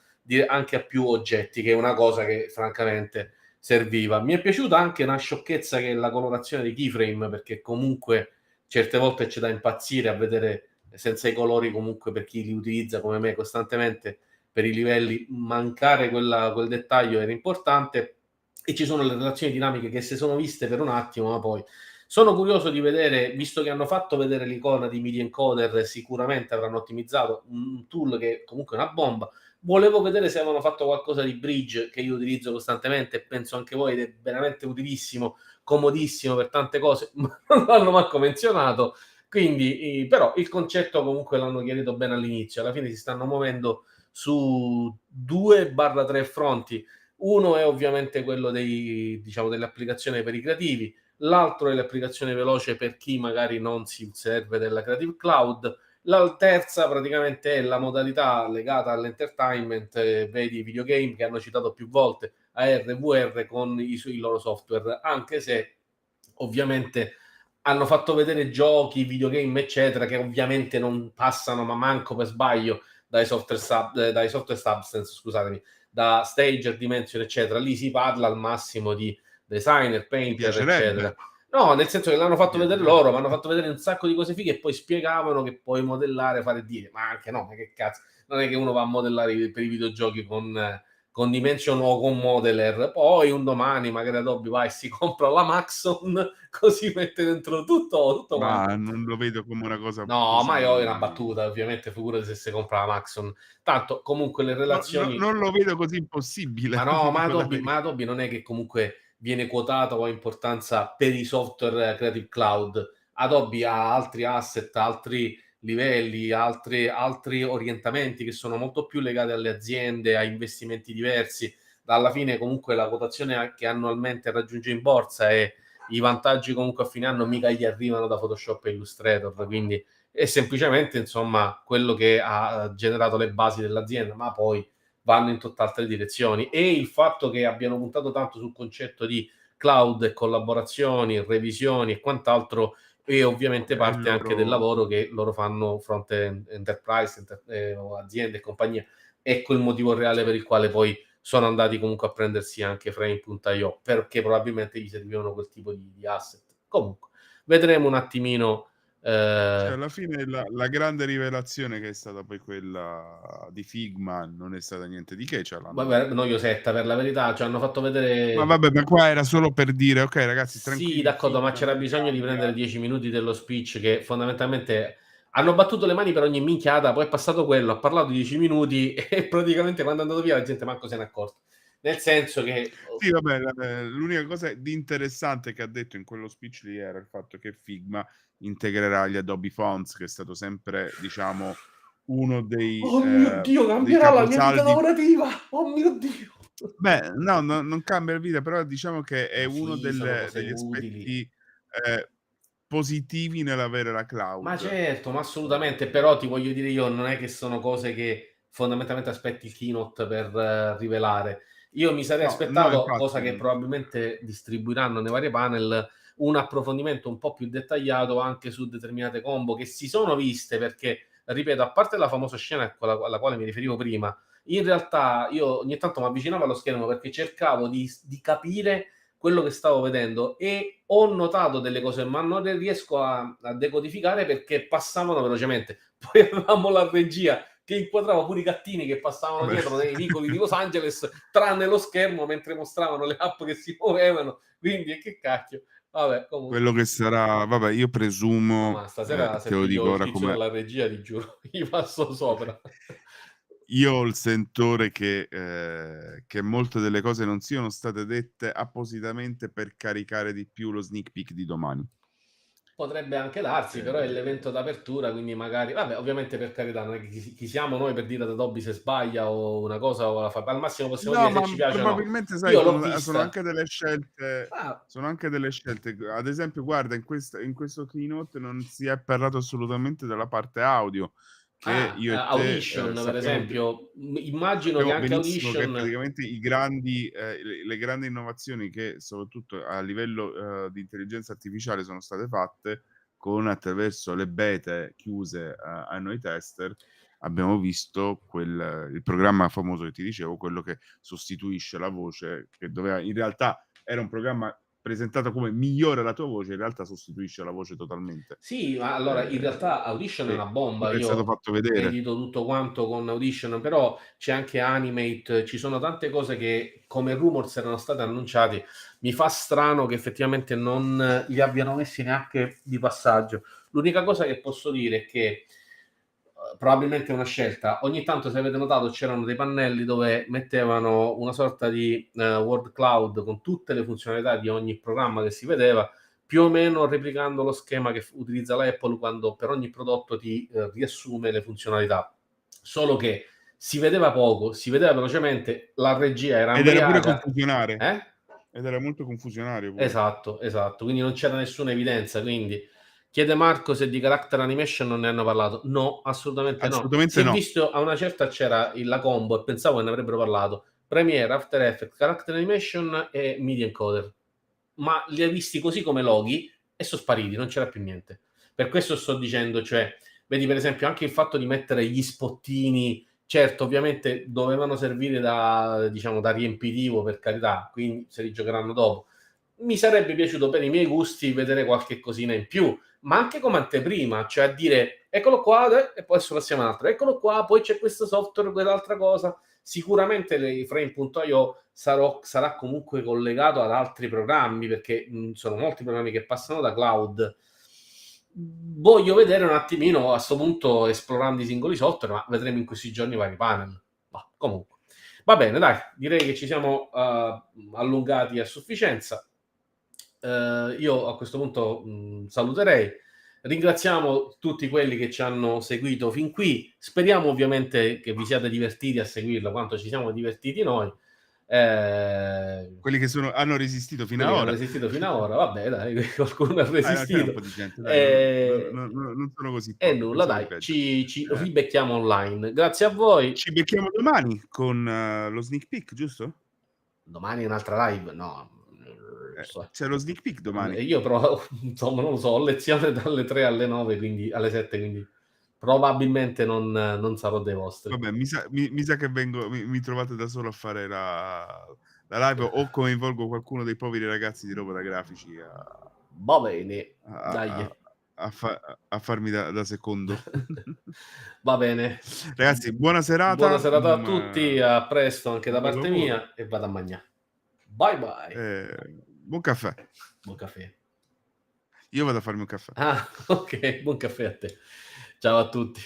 anche a più oggetti, che è una cosa che francamente serviva. Mi è piaciuta anche una sciocchezza, che è la colorazione dei keyframe, perché comunque certe volte c'è da impazzire a vedere senza i colori, comunque per chi li utilizza come me costantemente per i livelli, mancare quel dettaglio era importante. E ci sono le relazioni dinamiche che si sono viste per un attimo, ma poi sono curioso di vedere, visto che hanno fatto vedere l'icona di Media Encoder, sicuramente avranno ottimizzato un tool che comunque è una bomba. Volevo vedere se avevano fatto qualcosa di Bridge, che io utilizzo costantemente e penso anche voi, ed è veramente utilissimo, comodissimo per tante cose, ma non l'hanno manco menzionato. Quindi, però il concetto comunque l'hanno chiarito bene all'inizio. Alla fine si stanno muovendo su 2-3 fronti. Uno è ovviamente quello delle applicazioni per i creativi, l'altro è l'applicazione veloce per chi magari non si serve della Creative Cloud. La terza praticamente è la modalità legata all'entertainment, vedi i videogame che hanno citato più volte, AR, VR, con i loro software, anche se ovviamente hanno fatto vedere giochi, videogame, eccetera, che ovviamente non passano, ma manco per sbaglio, dai software substance, scusatemi, da Stager, Dimension, eccetera. Lì si parla al massimo di designer, painter, eccetera. No, nel senso che l'hanno fatto vedere loro, ma hanno fatto vedere un sacco di cose fighe e poi spiegavano che puoi modellare, fare e dire, ma anche no, ma che cazzo, non è che uno va a modellare per i videogiochi con Dimension o con Modeler, poi un domani magari Adobe va e si compra la Maxon, così mette dentro tutto ma quanto. non lo vedo come una cosa no, così. ma io è una battuta, ovviamente, figurati se si compra la Maxon. Tanto comunque le relazioni non lo vedo così impossibile. ma no, ma Adobe non è che comunque viene quotata o ha importanza per i software Creative Cloud. Adobe ha altri asset, altri livelli, altri orientamenti che sono molto più legati alle aziende, a investimenti diversi. Alla fine comunque la quotazione che annualmente raggiunge in borsa e i vantaggi comunque a fine anno mica gli arrivano da Photoshop e Illustrator, quindi è semplicemente insomma quello che ha generato le basi dell'azienda, ma poi vanno in tutt'altre direzioni. E il fatto che abbiano puntato tanto sul concetto di cloud e collaborazioni, revisioni e quant'altro è ovviamente parte anche del lavoro che loro fanno fronte enterprise, aziende e compagnia. Ecco il motivo reale per il quale poi sono andati comunque a prendersi anche Frame.io, perché probabilmente gli servivano quel tipo di asset. Comunque vedremo un attimino. Cioè, alla fine la grande rivelazione che è stata poi quella di Figma non è stata niente di che. Vabbè, noiosetta per la verità, ci hanno fatto vedere. Ma vabbè, ma qua era solo per dire, ok ragazzi, tranquilli. Sì, d'accordo, ma c'era bisogno di prendere 10 minuti dello speech che fondamentalmente hanno battuto le mani per ogni minchiata, poi è passato quello, ha parlato 10 minuti e praticamente quando è andato via la gente manco se n'è accorta. Nel senso che... Sì, vabbè, l'unica cosa di interessante che ha detto in quello speech lì era il fatto che Figma integrerà gli Adobe Fonts, che è stato sempre, diciamo, uno dei Oh mio Dio, cambierà la mia vita lavorativa! Oh mio Dio! Beh, no, non cambia la vita, però diciamo che è uno sì, sono cose degli utili. aspetti positivi nell'avere la cloud. Ma certo, ma assolutamente, però ti voglio dire io, non è che sono cose che fondamentalmente aspetti il keynote per rivelare. Io mi sarei aspettato, infatti. cosa che probabilmente distribuiranno nei vari panel, un approfondimento un po' più dettagliato anche su determinate combo che si sono viste, perché, ripeto, a parte la famosa scena alla quale mi riferivo prima, in realtà io ogni tanto mi avvicinavo allo schermo perché cercavo di capire quello che stavo vedendo e ho notato delle cose, ma non le riesco a decodificare perché passavano velocemente. Poi avevamo la regia che inquadrava pure i gattini che passavano dietro nei vicoli di Los Angeles, tranne lo schermo mentre mostravano le app che si muovevano. Quindi, che cacchio. Vabbè, comunque. Quello che sarà, vabbè, io presumo, Ma stasera se te lo dico piglio il ora tizio come... della regia, ti giuro, gli passo sopra. Io ho il sentore che molte delle cose non siano state dette appositamente per caricare di più lo sneak peek di domani. Potrebbe anche darsi, però è l'evento d'apertura, quindi magari... Vabbè, ovviamente per carità, non è che chi siamo noi per dire ad Adobe se sbaglia o una cosa o la fa... Al massimo possiamo No, dire ma se ci piace o no. probabilmente, sai, Io l'ho sono vista. anche delle scelte. Sono anche delle scelte. Ad esempio, guarda, in questo keynote non si è parlato assolutamente della parte audio. Che io e te Audition, per esempio, immagino che anche benissimo che Audition... praticamente le grandi innovazioni che soprattutto a livello di intelligenza artificiale sono state fatte attraverso le bete chiuse a noi tester. Abbiamo visto il programma famoso che ti dicevo, quello che sostituisce la voce, che doveva, in realtà era un programma presentato come migliora la tua voce, in realtà sostituisce la voce totalmente. Sì, ma allora in realtà Audition è una bomba, è stato fatto vedere. edito tutto quanto con Audition, però c'è anche Animate, ci sono tante cose che come rumors erano state annunciate, mi fa strano che effettivamente non li abbiano messi neanche di passaggio. L'unica cosa che posso dire è che probabilmente è una scelta. Ogni tanto, se avete notato, c'erano dei pannelli dove mettevano una sorta di word cloud con tutte le funzionalità di ogni programma che si vedeva, più o meno replicando lo schema che utilizza la Apple quando per ogni prodotto ti riassume le funzionalità. Solo che si vedeva poco, si vedeva velocemente, la regia era ed era pure ambriaca. confusionario. Ed era molto confusionario pure. Esatto, quindi non c'era nessuna evidenza, quindi chiede Marco se di character animation non ne hanno parlato. No, assolutamente no. Si è visto a una certa c'era la combo e pensavo che ne avrebbero parlato. Premiere, After Effects, character animation e media encoder. Ma li hai visti così come loghi e sono spariti, non c'era più niente. Per questo sto dicendo, cioè, vedi per esempio anche il fatto di mettere gli spottini, certo, ovviamente dovevano servire da riempitivo, per carità, quindi se li giocheranno dopo. Mi sarebbe piaciuto per i miei gusti vedere qualche cosina in più, ma anche come anteprima, cioè a dire eccolo qua e poi adesso passiamo a un altro, eccolo qua, poi c'è questo software, quell'altra cosa. Sicuramente frame.io sarà comunque collegato ad altri programmi, perché sono molti programmi che passano da cloud. Voglio vedere un attimino a questo punto esplorando i singoli software, ma vedremo in questi giorni i vari panel. Comunque va bene, dai, direi che ci siamo allungati a sufficienza. Io a questo punto saluterei. Ringraziamo tutti quelli che ci hanno seguito fin qui. Speriamo ovviamente che vi siate divertiti a seguirlo quanto ci siamo divertiti noi. Quelli che hanno resistito fino ad ora. Hanno resistito fino ad ora, vabbè, dai, qualcuno ha resistito. Un po' di gente, dai, non sono così pochi. E nulla, dai, ci ribecchiamo online. Grazie a voi. Ci becchiamo domani con lo sneak peek, giusto? Domani un'altra live? No. C'è lo sneak peek domani. Io però, insomma, non lo so, ho lezione dalle 3 alle 9, quindi alle 7, quindi probabilmente non sarò dei vostri. Vabbè, mi sa che mi trovate da solo a fare la live o coinvolgo qualcuno dei poveri ragazzi di Robadagrafici a Va bene, dai. A farmi da secondo. Va bene. Ragazzi, buona serata. Buona serata a tutti, a presto anche da parte mia e vado a mangiare. Bye bye. Buon caffè. Buon caffè. Io vado a farmi un caffè. Ah, ok, buon caffè a te. Ciao a tutti.